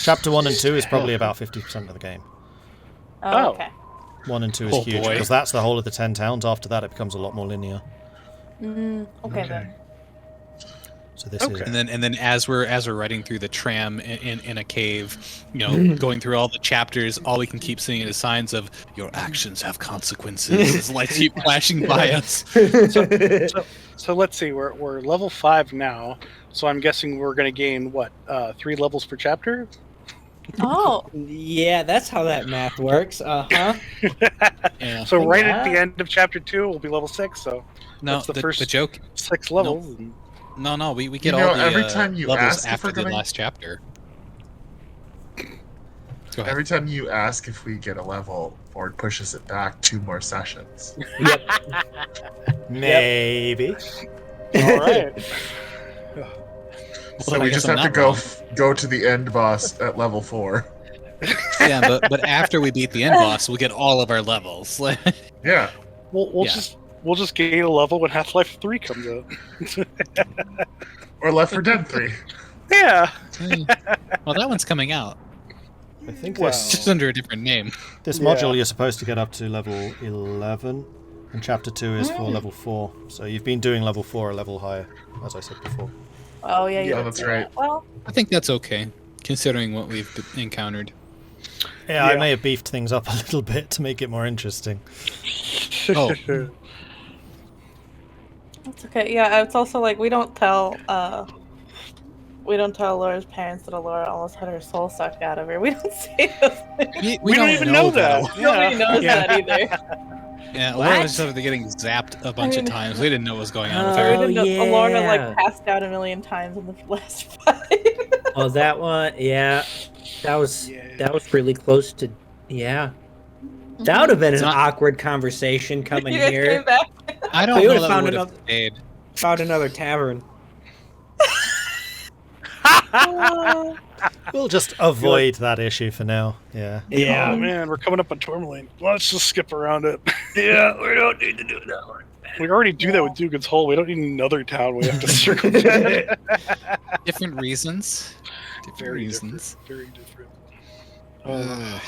chapter 1 and 2 is probably about 50% of the game. Oh, Oh. okay. 1 and 2 is Oh, huge, boy. because that's the whole of the 10 towns. After that, it becomes a lot more linear. Okay then. So this Okay. is... And then as we're riding through the tram in a cave, going through all the chapters, all we can keep seeing is signs of your actions have consequences as lights keep flashing by us. So let's see. We're level 5 now. So I'm guessing we're going to gain what 3 levels per chapter. Oh, Yeah, that's how that math works. Uh-huh. Yeah. So right Yeah. at the end of chapter 2, we'll be level 6. So No, that's the the first joke. 6 levels. No, we get You know, all the every time you levels ask if after we're the gonna- last chapter. Go ahead. Every time you ask if we get a level, Ford pushes it back 2 more sessions. Yep. Maybe. All right. So then I we guess just I'm have to not go to the end boss at level 4. Yeah, but after we beat the end boss, we'll get all of our levels. Yeah. We'll Yeah. we'll just gain a level when Half-Life 3 comes out. Or Left 4 Dead 3. Yeah. Well, that one's coming out. I think Wow. It's just under a different name. this Yeah. module you're supposed to get up to level 11, and chapter 2 is for level 4. So you've been doing level 4 a level higher, as I said before. oh yeah, Yeah, did that's say right. that. Well, I think that's okay, considering what we've encountered. Yeah, I Yeah. may have beefed things up a little bit to make it more interesting. Oh. that's okay. Yeah, it's also like we don't tell Elora's parents that Elora almost had her soul sucked out of her. We don't say those things. We don't even know that. Nobody knows Yeah. that either. Yeah, What? Elora was sort of getting zapped a bunch of times. We didn't know what was going on with We her. didn't know yeah. Elora like passed out a million times in the last fight. Oh, that one, yeah. That was really close to, yeah. That would have been It's an not- awkward conversation coming You guys here. came back. I don't We know would've that found we would have another- stayed. Found another tavern. We'll just avoid that issue for now. Yeah. Oh man, we're coming up on Tourmaline. Let's just skip around it. Yeah, we don't need to do that one. We already do that with Dugan's Hole. We don't need another town we have to circumvent. Different reasons. Very different. Very different.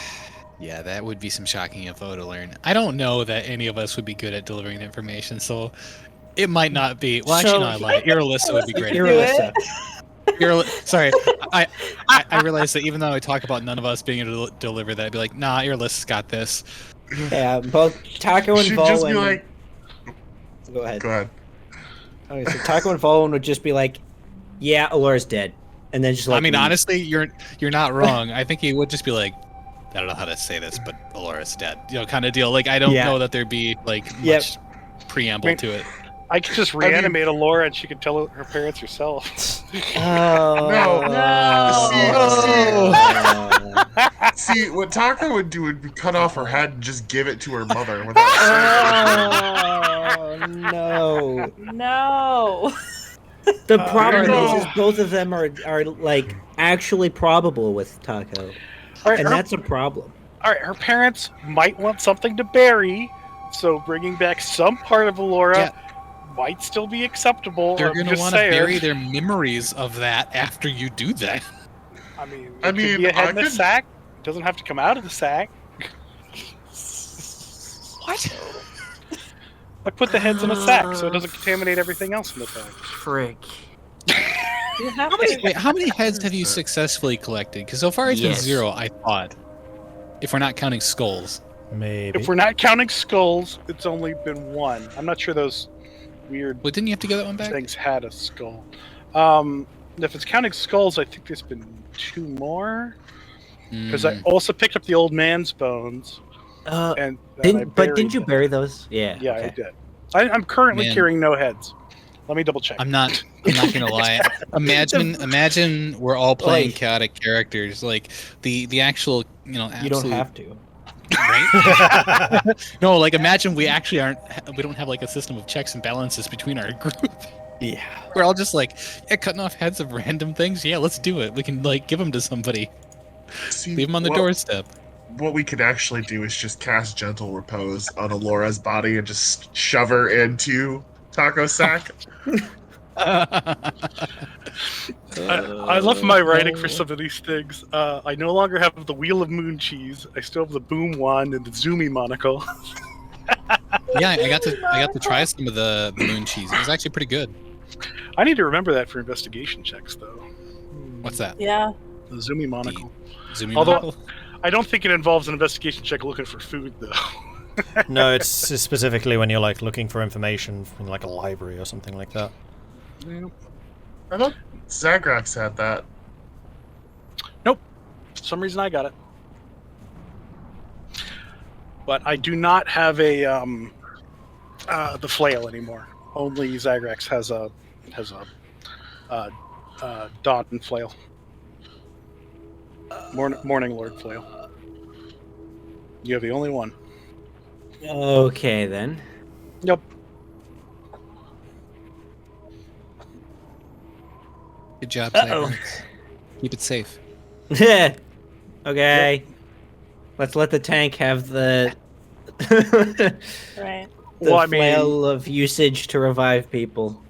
Yeah, that would be some shocking info to learn. I don't know that any of us would be good at delivering information, so it might not be. Well, actually, So- no, I lied. Irilyssa would be great. You're- Irilyssa. Sorry, I realized that even though I talk about none of us being able to deliver that, I'd be like, nah, Irilyssa's got this. Yeah, both Tahko and Should just be Vulwin. like, Go ahead. go ahead. Okay, so Tahko and Vulwin would just be like, yeah, Elora's dead. And then just like, I mean, leave. honestly, you're not wrong. I think he would just be like, I don't know how to say this, but Elora's dead. Kind of deal. Like, I don't Yeah. know that the'd be like Yep. much preamble to it. I could just reanimate Elora and she could tell her parents herself. Oh. No. See, what Tahko would do would be cut off her head and just give it to her mother without saying Oh, no. No. The problem no. is both of them are like actually probable with Tahko. All right, And her, that's a problem. all right, her parents might want something to bury, so bringing back some part of Elora Yeah. might still be acceptable. They're I'm gonna just want to saying. bury their memories of that after you do that. I mean, I it could mean, be a head I in a could- sack. It doesn't have to come out of the sack. What? I put the heads in a sack so it doesn't contaminate everything else in the sack. Frick. You have How many, to. wait, how many heads have you successfully collected? Because so far it's been Yes. 0, I thought. If we're not counting skulls. Maybe. If we're not counting skulls, it's only been 1. I'm not sure those weird Well, didn't you have to get that one back? things had a skull. If it's counting skulls, I think there's been 2 more. Because I also picked up the old man's bones. And then I But buried didn't you them. bury those? Yeah. Yeah, okay. I did. I'm currently Man. carrying no heads. Let me double check. I'm not gonna lie. Imagine we're all playing Like- chaotic characters. Like the actual, You don't absolute- have to. right? No, like imagine we actually we don't have like a system of checks and balances between our group. Yeah. We're all just like, yeah, cutting off heads of random things. Yeah, let's do it. We can like give them to somebody. See, Leave them on the doorstep. What we could actually do is just cast Gentle Repose on Elora's body and just shove her into Taco's sack. I love my writing for some of these things. I no longer have the Wheel of Moon cheese. I still have the Boom Wand and the Zoomy monocle. Yeah, I got to try some of the moon cheese. It was actually pretty good. I need to remember that for investigation checks, though. What's that? Yeah. The Zoomy monocle. Zoomy Although- monocle? I don't think it involves an investigation check looking for food, though. No, it's specifically when you're like looking for information in like a library or something like that. I thought Zagrax had that. For some reason, I got it. But I do not have a the flail anymore. Only Zagrax has a Dawn flail. Morning Lord flail. You have the only one. Okay, then. Yep. Good job, Uh-oh. Zagrax. Keep it safe. Okay. Let's let the tank have the Right. the Well, flail of usage to revive people.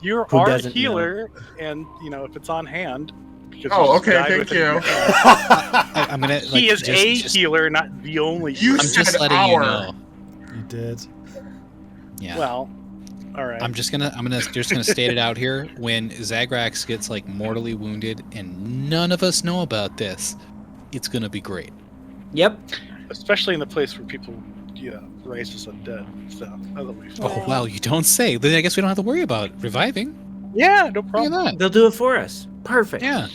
You Who are a doesn't healer, and if it's on hand. Because Oh, you just okay, died thank with it. you. I'm gonna. He is a healer, not the only. You I'm said just letting you our. know. You did. Yeah. Well, all right. I'm just gonna state it out here. When Zagrax gets like mortally wounded, and none of us know about this, it's gonna be great. Yep. Especially in the place where people, raise us undead. So that'll be fun. Oh wow, you don't say. Then I guess we don't have to worry about reviving. Yeah, no Look at problem. that. They'll do it for us. Perfect. Yeah,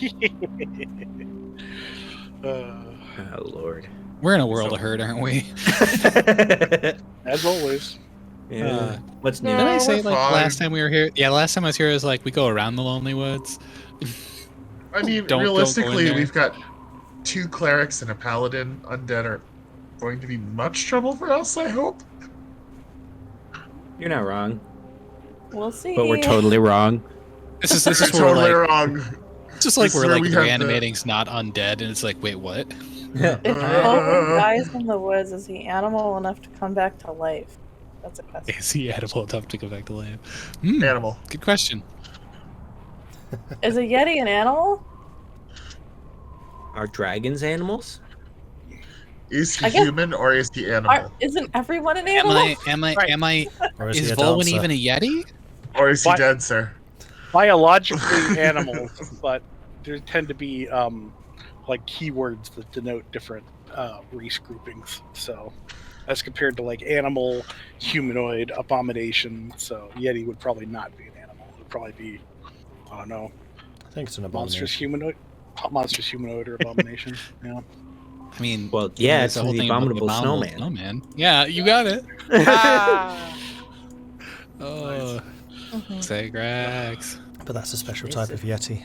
Oh Lord. we're in a world of hurt, aren't we? As always. Yeah. What's new? No. Did I say we're like fine. last time we were here? Yeah, last time I was here, it was like we go around the Lonely Woods. I mean, Don't go in realistically, there. we've got 2 clerics and a paladin. Undead are going to be much trouble for us, I hope. You're not wrong. We'll see. But we're totally wrong. This is You're where totally like wrong. it's just like this is we're where like we the have reanimating's not undead, and it's like, wait, what? If Vulwin dies in the woods, is he animal enough to come back to life? That's a question. Is he edible enough to go back to life? Animal. Good question. Is a Yeti an animal? Are dragons animals? Is he I guess- human or is he animal? Isn't everyone an Am animal? Right. Or is he a Vulwin dancer? even a Yeti? Or is he What? dead, sir? Biologically animals, but there tend to be like keywords that denote different race groupings. So, as compared to like animal, humanoid, abomination. So Yeti would probably not be an animal. It would probably be, I don't know, I think it's an monstrous abomination. humanoid or abomination. Yeah. I mean, Well, yeah, there's it's the whole the thing about abominable snowman. snowman. Yeah, you got it. Oh, Zagrax. But that's a special type of Yeti.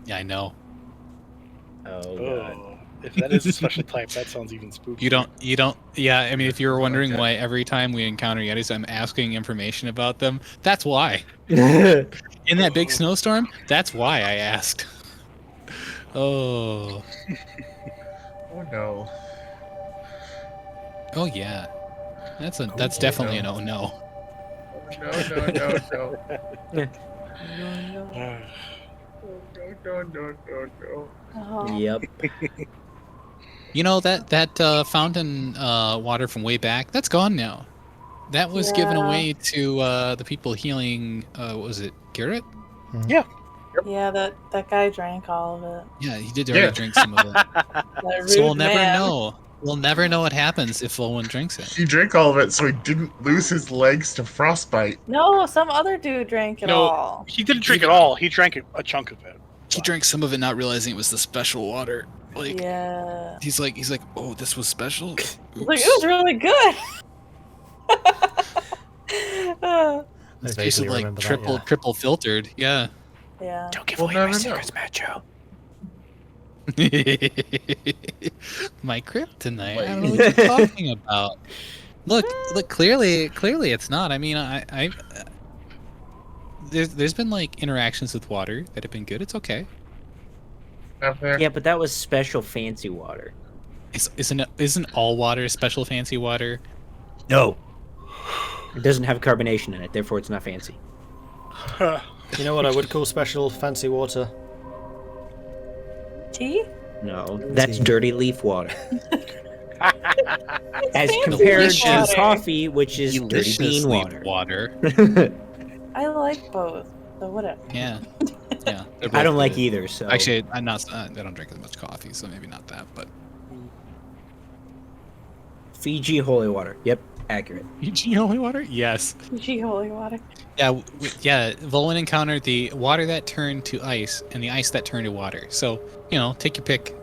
Yeah, I know. Oh god. Oh, if that is a special type, that sounds even spooky. You don't. Yeah, I mean, if you were wondering why every time we encounter Yetis, I'm asking information about them, that's why. In that big snowstorm, that's why I asked. Oh. Oh no. Oh yeah. That's definitely no. a no. No, no, no, no. Ah. No. Oh. Yep. You know that fountain water from way back, that's gone now. That was given Yeah. away to the people healing. What was it, Garrett? Yeah, that guy drank all of it. Yeah, he did already drink some of it. That So we'll rude never man. know. We'll never know what happens if Vulwin drinks it. He drank all of it so he didn't lose his legs to frostbite. No, some other dude drank it No. all. He didn't drink it all. He drank a chunk of it. He drank some of it, not realizing it was the special water. Like Yeah. he's like, oh, this was special. Like, Oops. it was really good. I It's vaguely basically like remember that, yeah. triple filtered. Yeah. Yeah. Don't give We'll away my never know. secrets, Macho. My kryptonite. I don't know what you're talking about. Look, clearly it's not. I mean, I there's been like interactions with water that have been good. It's okay. Up there. Yeah, but that was special fancy water. Isn't all water special fancy water? No. It doesn't have carbonation in it, therefore it's not fancy. You know what I would call special fancy water? Tea? No, that's Tea. dirty leaf water. As fancy compared leaf to water. coffee, which is dirty Delicious bean leaf water. water. I like both, so whatever. Yeah. Yeah. they're I don't both like good. either. So Actually, I don't drink as much coffee, so maybe not that, but Fiji holy water. Yep, accurate. Fiji holy water? Yes. Fiji holy water. Yeah, Vulwin encountered the water that turned to ice and the ice that turned to water. So, take your pick.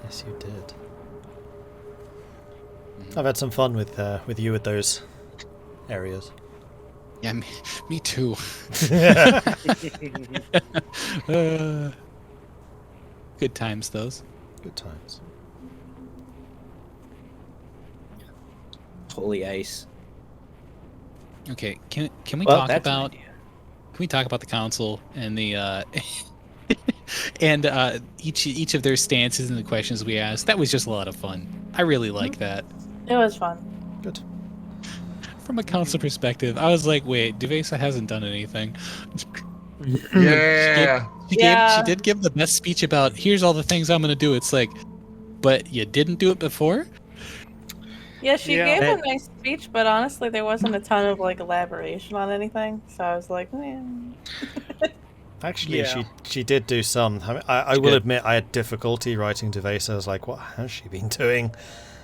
Yes, you did. I've had some fun with you with those areas. Yeah, me too. Good times, those. Good times. Holy ice. Okay, can we Well, talk that's an about idea. can we talk about the council and the and each of their stances and the questions we asked? That was just a lot of fun. I really like that. It was fun. Good. From a council perspective, I was like, wait, Duvesa hasn't done anything. Yeah. She did give the best speech about here's all the things I'm gonna do. It's like, but you didn't do it before? Yeah, she Yeah. gave a nice speech, but honestly, there wasn't a ton of elaboration on anything. So I was like, Actually, Yeah. she did do some. I will did. admit I had difficulty writing Duvesa. I was like, what has she been doing?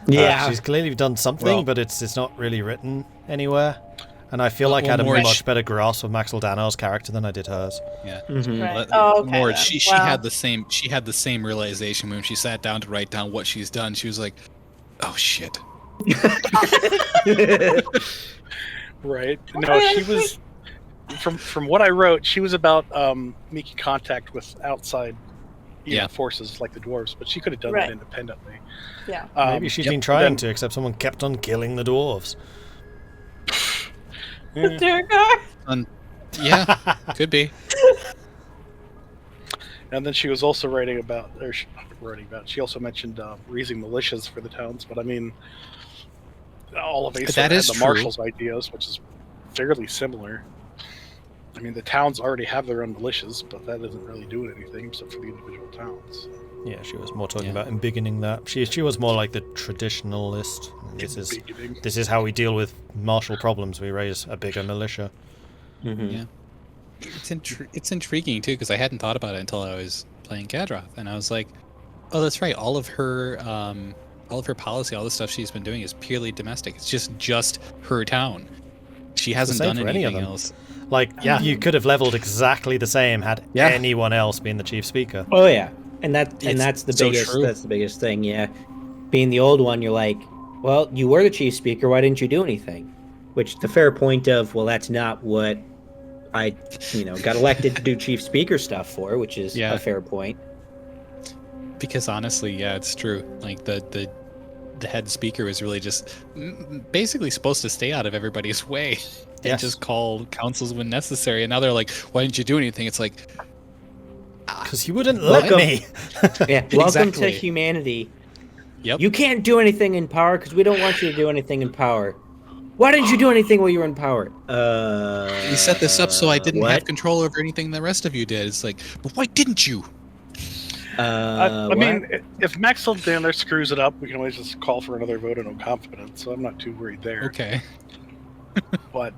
Yeah. She's clearly done something, Well- but it's not really written anywhere. And I feel like I Well, had a more much better grasp of Maxildano's character than I did hers. Yeah. Mhm. Right. Oh, okay, Mord, then. she Well. had the same realization when she sat down to write down what she's done. She was like, oh shit. Right. No, she was from what I wrote, she was about making contact with outside Yeah. forces like the dwarves, but she could have done Right. that independently. yeah. Maybe she'd yep. been trying Then- to, except someone kept on killing the dwarves. Durgar. Yeah, could be. And then she was also writing about, she also mentioned raising militias for the towns, but I mean, all of Asa That had is the true. marshals' ideas, which is fairly similar. I mean, the towns already have their own militias, but that isn't really doing anything except for the individual towns. Yeah, she was more talking Yeah. about embiggening that. She was more like the traditionalist. This is how we deal with martial problems. We raise a bigger militia. Mhm. Yeah. It's intriguing too because I hadn't thought about it until I was playing Kadroth, and I was like, oh, that's right. All of her policy, all the stuff she's been doing is purely domestic. It's just her town. She hasn't same done for any of anything them. else. Like, Yeah. you could have leveled exactly the same had Yeah. anyone else been the chief speaker. Oh yeah, and It's that's the so biggest. true. That's the biggest thing. Yeah, being the old one, you're like, well, you were the chief speaker. Why didn't you do anything? Which the fair point of, well, that's not what I, got elected to do chief speaker stuff for, which is Yeah. a fair point. Because honestly, yeah, it's true. Like the head speaker is really just basically supposed to stay out of everybody's way and Yes. just call councils when necessary. And now they're like, why didn't you do anything? It's like, Because you wouldn't let Welcome. me. Yeah, welcome to Exactly. humanity. yep. You can't do anything in power because we don't want you to do anything in power. Why didn't you do anything while you were in power? You set this up so I didn't have what? control over anything the rest of you did. It's like, but why didn't you? I mean, if Maxildano screws it up, we can always just call for another vote of no confidence, so I'm not too worried there. Okay. But,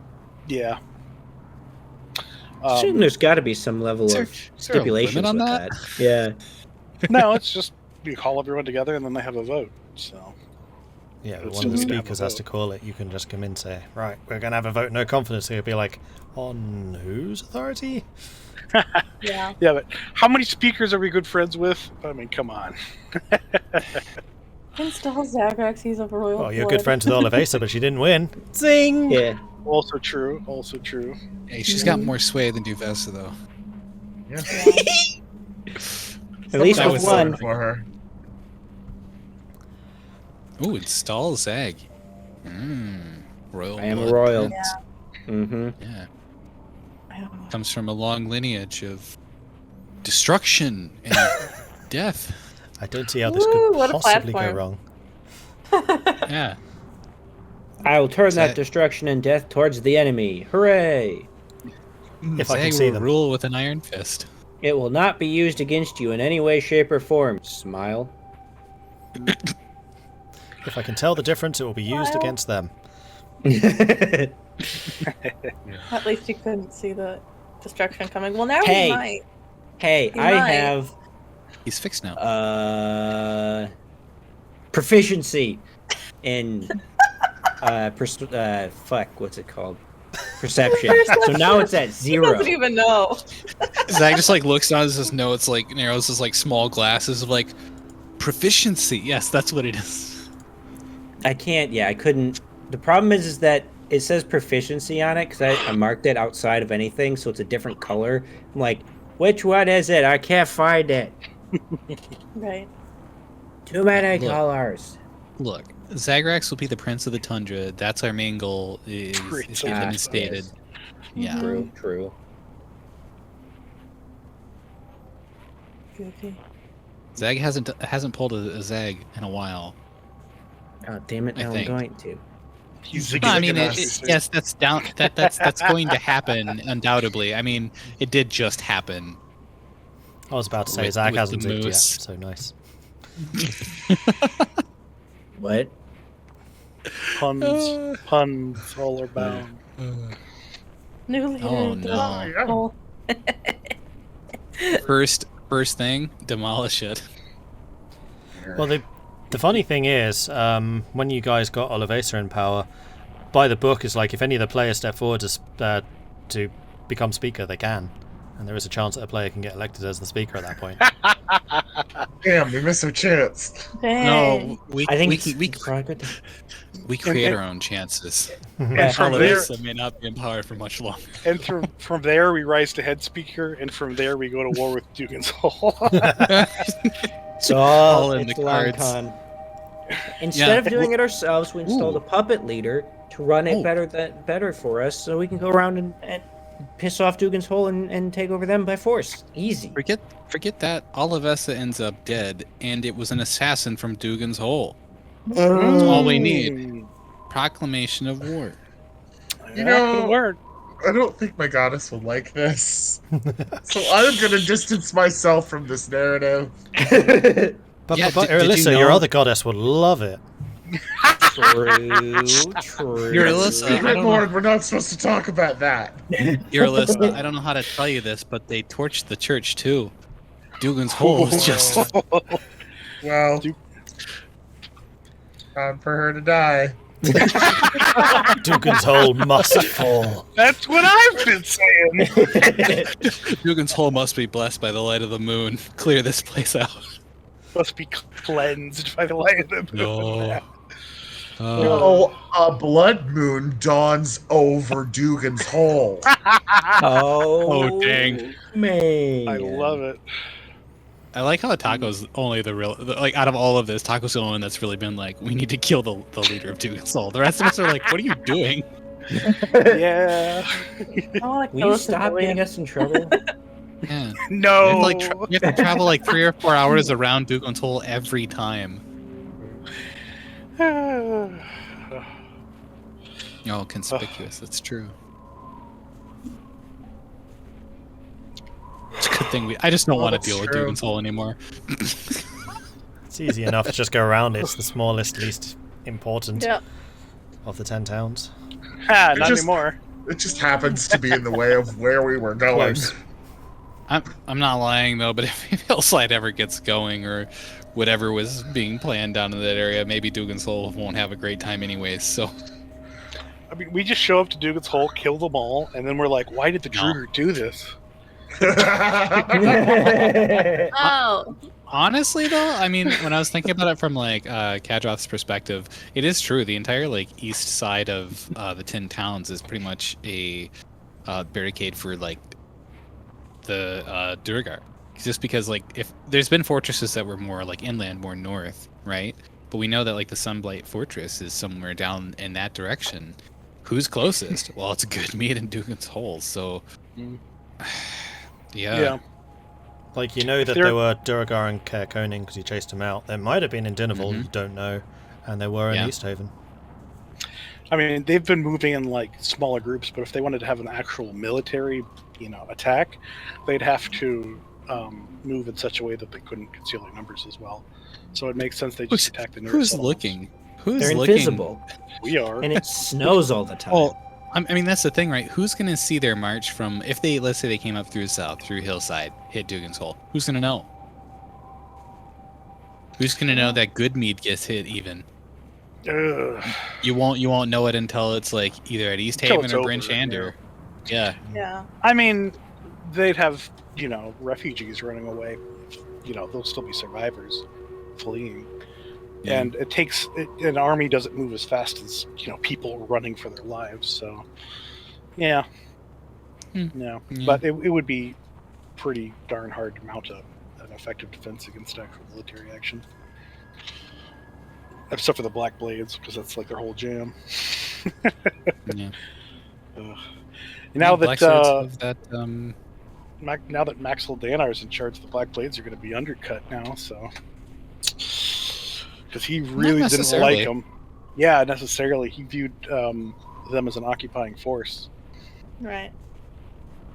yeah. Assume there's got to be some level Is there- of is there a stipulations limit on with that? Yeah. No, it's just you call everyone together and then they have a vote. So Yeah, but It's one of the just gonna have a speakers has to vote. call it. You can just come in and say, right, we're going to have a vote no confidence. He'll be like, on whose authority? Yeah. yeah, but how many speakers are we good friends with? I mean, come on. Install Zagrax, he's a royal. Well, you're blood. good friends with Olivesa, but she didn't win. Zing! Yeah. Also true. Also true. Hey, she's got more sway than Duvesa, though. At least That with was one. For her. Ooh, install Zag. Royal. I am a blood. royal. Yeah. Mm-hmm. Yeah. I don't know. Comes from a long lineage of destruction and death. I don't see how this Woo, could what a possibly go platform. wrong. Yeah. I will turn that that- destruction and death towards the enemy. Hooray! If I can Zag see will them. rule with an iron fist. It will not be used against you in any way, shape, or form. Smile. If I can tell the difference, it will be used Smile. against them. At least you couldn't see the destruction coming. Well, now Hey. we might. Hey, You I might. have He's fixed now. proficiency in what's it called? Perception. So now it's at He 0. doesn't even know. Zag just like looks down at his notes, like narrows his like small glasses of like proficiency. Yes, that's what it is. I can't. Yeah, I couldn't. The problem is that it says proficiency on it because I marked it outside of anything, so it's a different color. I'm like, which one is it? I can't find it. Right. Too many Look. colors. Look, Zagrax will be the Prince of the Tundra. That's our main goal. Is Prince been of the stated. Yeah. True. True. Goofy. Zag hasn't pulled a Zag in a while. Oh damn it! I Now I'm think. going to. He's No, I mean, us. yes, that's down. That's going to happen undoubtedly. I mean, it did just happen. I was about to say With- Zach with hasn't the zigged yet, moose. so nice. What? Puns all are bound. New leader. Oh, of the- no. Oh. First thing, demolish it. Well, the funny thing is, when you guys got Olivesa in power, by the book is like if any of the players step forward to become speaker, they can, and there is a chance that a player can get elected as the speaker at that point. Damn, we missed our chance. Dang. No, we I think we create our own chances. And from there, Irilyssa may not be in power for much longer. and from there we rise to head speaker, and from there we go to war with Dugan's Hole. It's all in it's the long cards. con. Instead of doing it ourselves, we installed Ooh. a puppet leader to run it Oh. better for us, so we can go around and piss off Dugan's Hole and take over them by force. Easy. Forget that. Olivesa ends up dead, and it was an assassin from Dugan's Hole. That's all we need. Proclamation of war. You know- Good word. I don't think my goddess will like this. So I'm gonna distance myself from this narrative. But Yeah, but did you Irilyssa, your know- other goddess would love it. True. Irilyssa, I Secret don't know. Lord, we're not supposed to talk about that. Irilyssa, I don't know how to tell you this, but they torched the church too. Dugan's Hole is just. Well, time for her to die. Dugan's Hole must fall. That's what I've been saying. Dugan's Hole must be blessed by the light of the moon. Clear this place out. Must be cleansed by the light of the moon. No. No, a blood moon dawns over Dugan's Hole. Oh, dang. Man. I love it. I like how Tahko's only like out of all of this, Tahko's the only one that's really been like, we need to kill the leader of Dugan's Hole. The rest of us are like, what are you doing? Yeah. I wanna Will kill you us stop civilian. getting us in trouble? Yeah. No. You have to travel like 3 or 4 hours around Dugan's Hole every time. Oh, conspicuous. That's true. It's a good thing I just don't Oh, want to that's deal with true. Dugan's Hole anymore. It's easy enough to just go around it. It's the smallest, least important Yeah. of the 10 towns. Ha, not Just- anymore. It just happens to be in the way of where we were going. Close. I'm not lying though, but if Hillside ever gets going or whatever was being planned down in that area, maybe Dugan's Hole won't have a great time anyways. So I mean, we just show up to Dugan's Hole, kill them all, and then we're like, why did the No. Druger do this? Oh. honestly though, I mean, when I was thinking about it from like Kadroth's perspective, it is true. The entire like east side of the 10 towns is pretty much a barricade for like the Durgar. Just because like if there's been fortresses that were more like inland, more north, right? But we know that like the Sunblight Fortress is somewhere down in that direction. Who's closest? Well, it's Goodmead and Dugan's Hole. So yeah. Like, you know that There- there were Duragar and Keokin because you chased them out. There might have been in Dinnerval, you don't know. And there were in Yeah. Easthaven. I mean, they've been moving in like smaller groups, but if they wanted to have an actual military attack, they'd have to move in such a way that they couldn't conceal their numbers as well. So it makes sense they just attack the nearest Who's settlements. looking? Who's They're looking? invisible, We are. and it snows all the time. Well, I mean, that's the thing, right? Who's going to see their march from, if they, let's say they came up through the south, through Hillside, hit Dugan's Hole, who's going to know? Who's going to know that Goodmead gets hit even? Ugh. You won't know it until it's like either at East Until Haven it's or Bryn over, Shander. Yeah. Yeah. I mean, they'd have, refugees running away. They'll still be survivors fleeing. Yeah. And it takes an army doesn't move as fast as people running for their lives. So, yeah, no, Yeah. but it would be pretty darn hard to mount an effective defense against actual military action, except for the Black Blades, because that's like their whole jam. Yeah. Now Black that Swords have that now that Maxildano is in charge, the Black Blades are going to be undercut now. So. Because he really didn't like them. Yeah, necessarily. He viewed them as an occupying force. Right.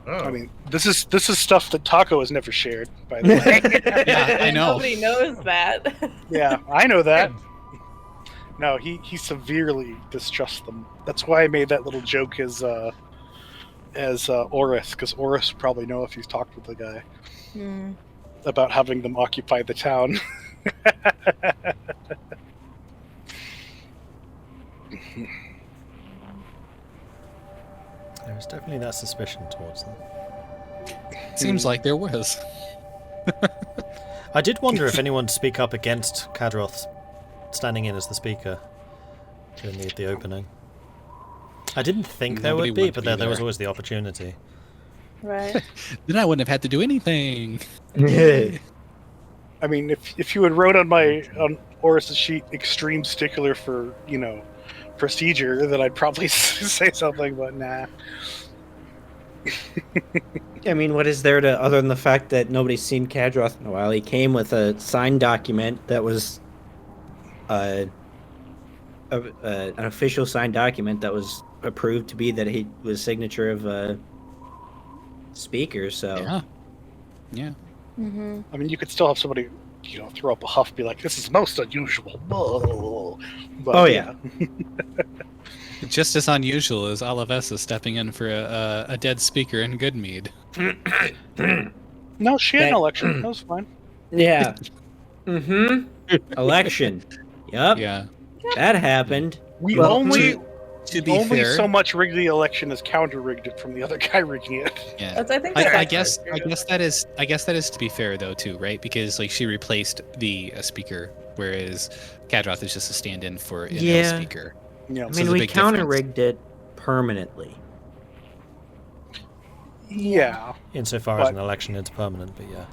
Oh. I mean, this is stuff that Tahko has never shared, by the way. Yeah, I know. Nobody knows that. Yeah, I know that. No, he severely distrusts them. That's why I made that little joke as Aorus, because Aorus would probably know if he's talked with the guy about having them occupy the town. There was definitely that suspicion towards them. seems like there was. I did wonder if anyone would speak up against Kadroth standing in as the speaker during the opening. I didn't think there Nobody would be, wanted but to be there was there. always the opportunity. Right. Then I wouldn't have had to do anything. I mean, if you had wrote on Aorus' sheet extreme stickler for procedure, then I'd probably say something, but nah. I mean, what is there to other than the fact that nobody's seen Kadroth in a while? He came with a signed document that was an official signed document that was approved to be that he was signature of a speaker. So Yeah. Mm-hmm. I mean, you could still have somebody, throw up a huff, be like, "This is most unusual." But, Oh, yeah. Just as unusual as Olivessa stepping in for a dead speaker in Goodmead. No, she had an That- election. That was fine. yeah. Election. Yup. Yeah. That happened. We Well, only To be only fair, so much rig the election as counter rigged it from the other guy rigging it. yeah. That's, I think. I That's guess true. that is to be fair though too, right? Because like she replaced the speaker, whereas Kadroth is just a stand-in for an Yeah. speaker. Yeah. I So mean, the we big counter rigged it permanently. Yeah. Insofar as But- an election is permanent, but yeah.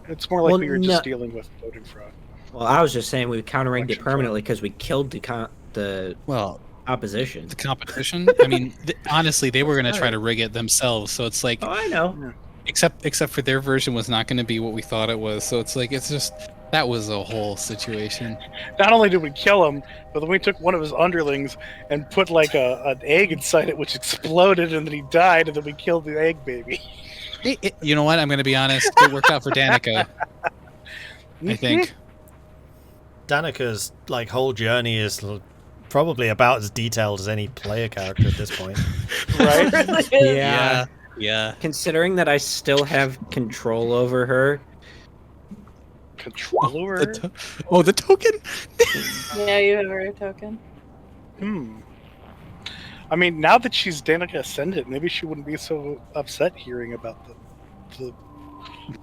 It's more like Well, we were no- just dealing with voting fraud. Well, I was just saying we counter rigged it Election permanently because we killed the Well, opposition. the competition. I mean, honestly, they were going to try to rig it themselves. So it's like, Oh, I know. except for their version was not going to be what we thought it was. So it's like it's just that was a whole situation. Not only did we kill him, but then we took one of his underlings and put like an egg inside it, which exploded, and then he died, and then we killed the egg baby. You know what? I'm going to be honest. It worked out for Danica. I think. Danica's whole journey is probably about as detailed as any player character at this point. Right? Really is. Yeah. Yeah. Considering that I still have control over her. Control over her? The token. Yeah, you have a token. I mean, now that she's Danica Ascendant, maybe she wouldn't be so upset hearing about the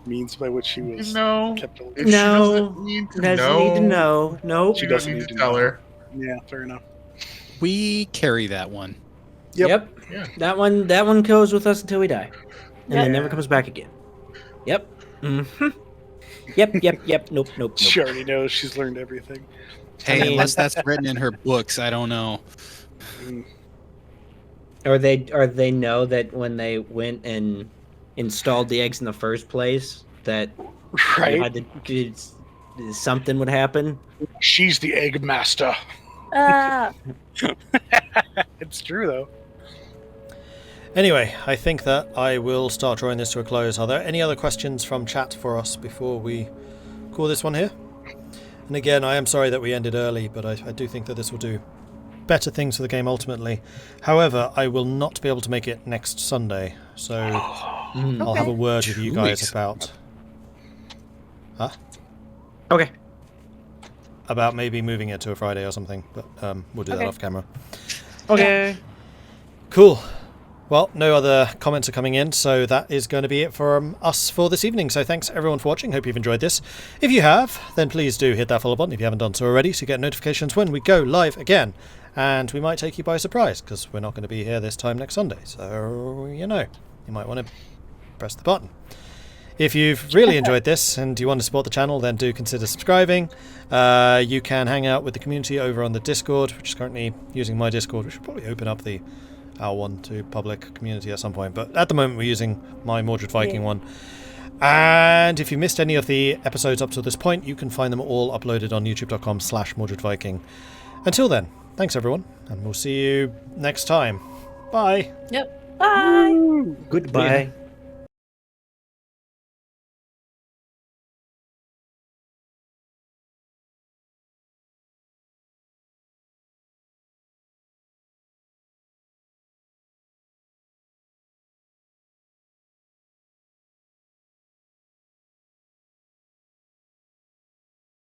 means by which she was kept alive. If No, she doesn't need to Doesn't know, need to know. Nope. She you don't doesn't need need to to tell know. her. Yeah, fair enough. We carry that one. Yep. Yeah. That one goes with us until we die, and Yeah. then never comes back again. Yep. Yep. Nope. She already knows. She's learned everything. Hey, mean- unless that's written in her books, I don't know. Mm. Or they know that when they went and installed the eggs in the first place, that you Right? had to, something would happen. She's the egg master. Ah, It's true, though. Anyway, I think that I will start drawing this to a close. Are there any other questions from chat for us before we call this one here? And again, I am sorry that we ended early, but I do think that this will do better things for the game ultimately. However, I will not be able to make it next Sunday, so I'll have a word with you guys about... Huh? Okay. About maybe moving it to a Friday or something, but we'll do that off camera. Okay. Cool. Well, no other comments are coming in, so that is going to be it from us for this evening. So thanks everyone for watching. Hope you've enjoyed this. If you have, then please do hit that follow button if you haven't done so already to get notifications when we go live again. And we might take you by surprise, because we're not going to be here this time next Sunday. So, you know, you might want to press the button. If you've really enjoyed this and you want to support the channel, then do consider subscribing. You can hang out with the community over on the Discord, which is currently using my Discord. We should probably open up the our one to public community at some point, but at the moment we're using my Mordred Viking one. And if you missed any of the episodes up to this point, you can find them all uploaded on youtube.com/Mordred Viking. Until then, thanks everyone, and we'll see you next time. Bye. Yep. Bye. Goodbye.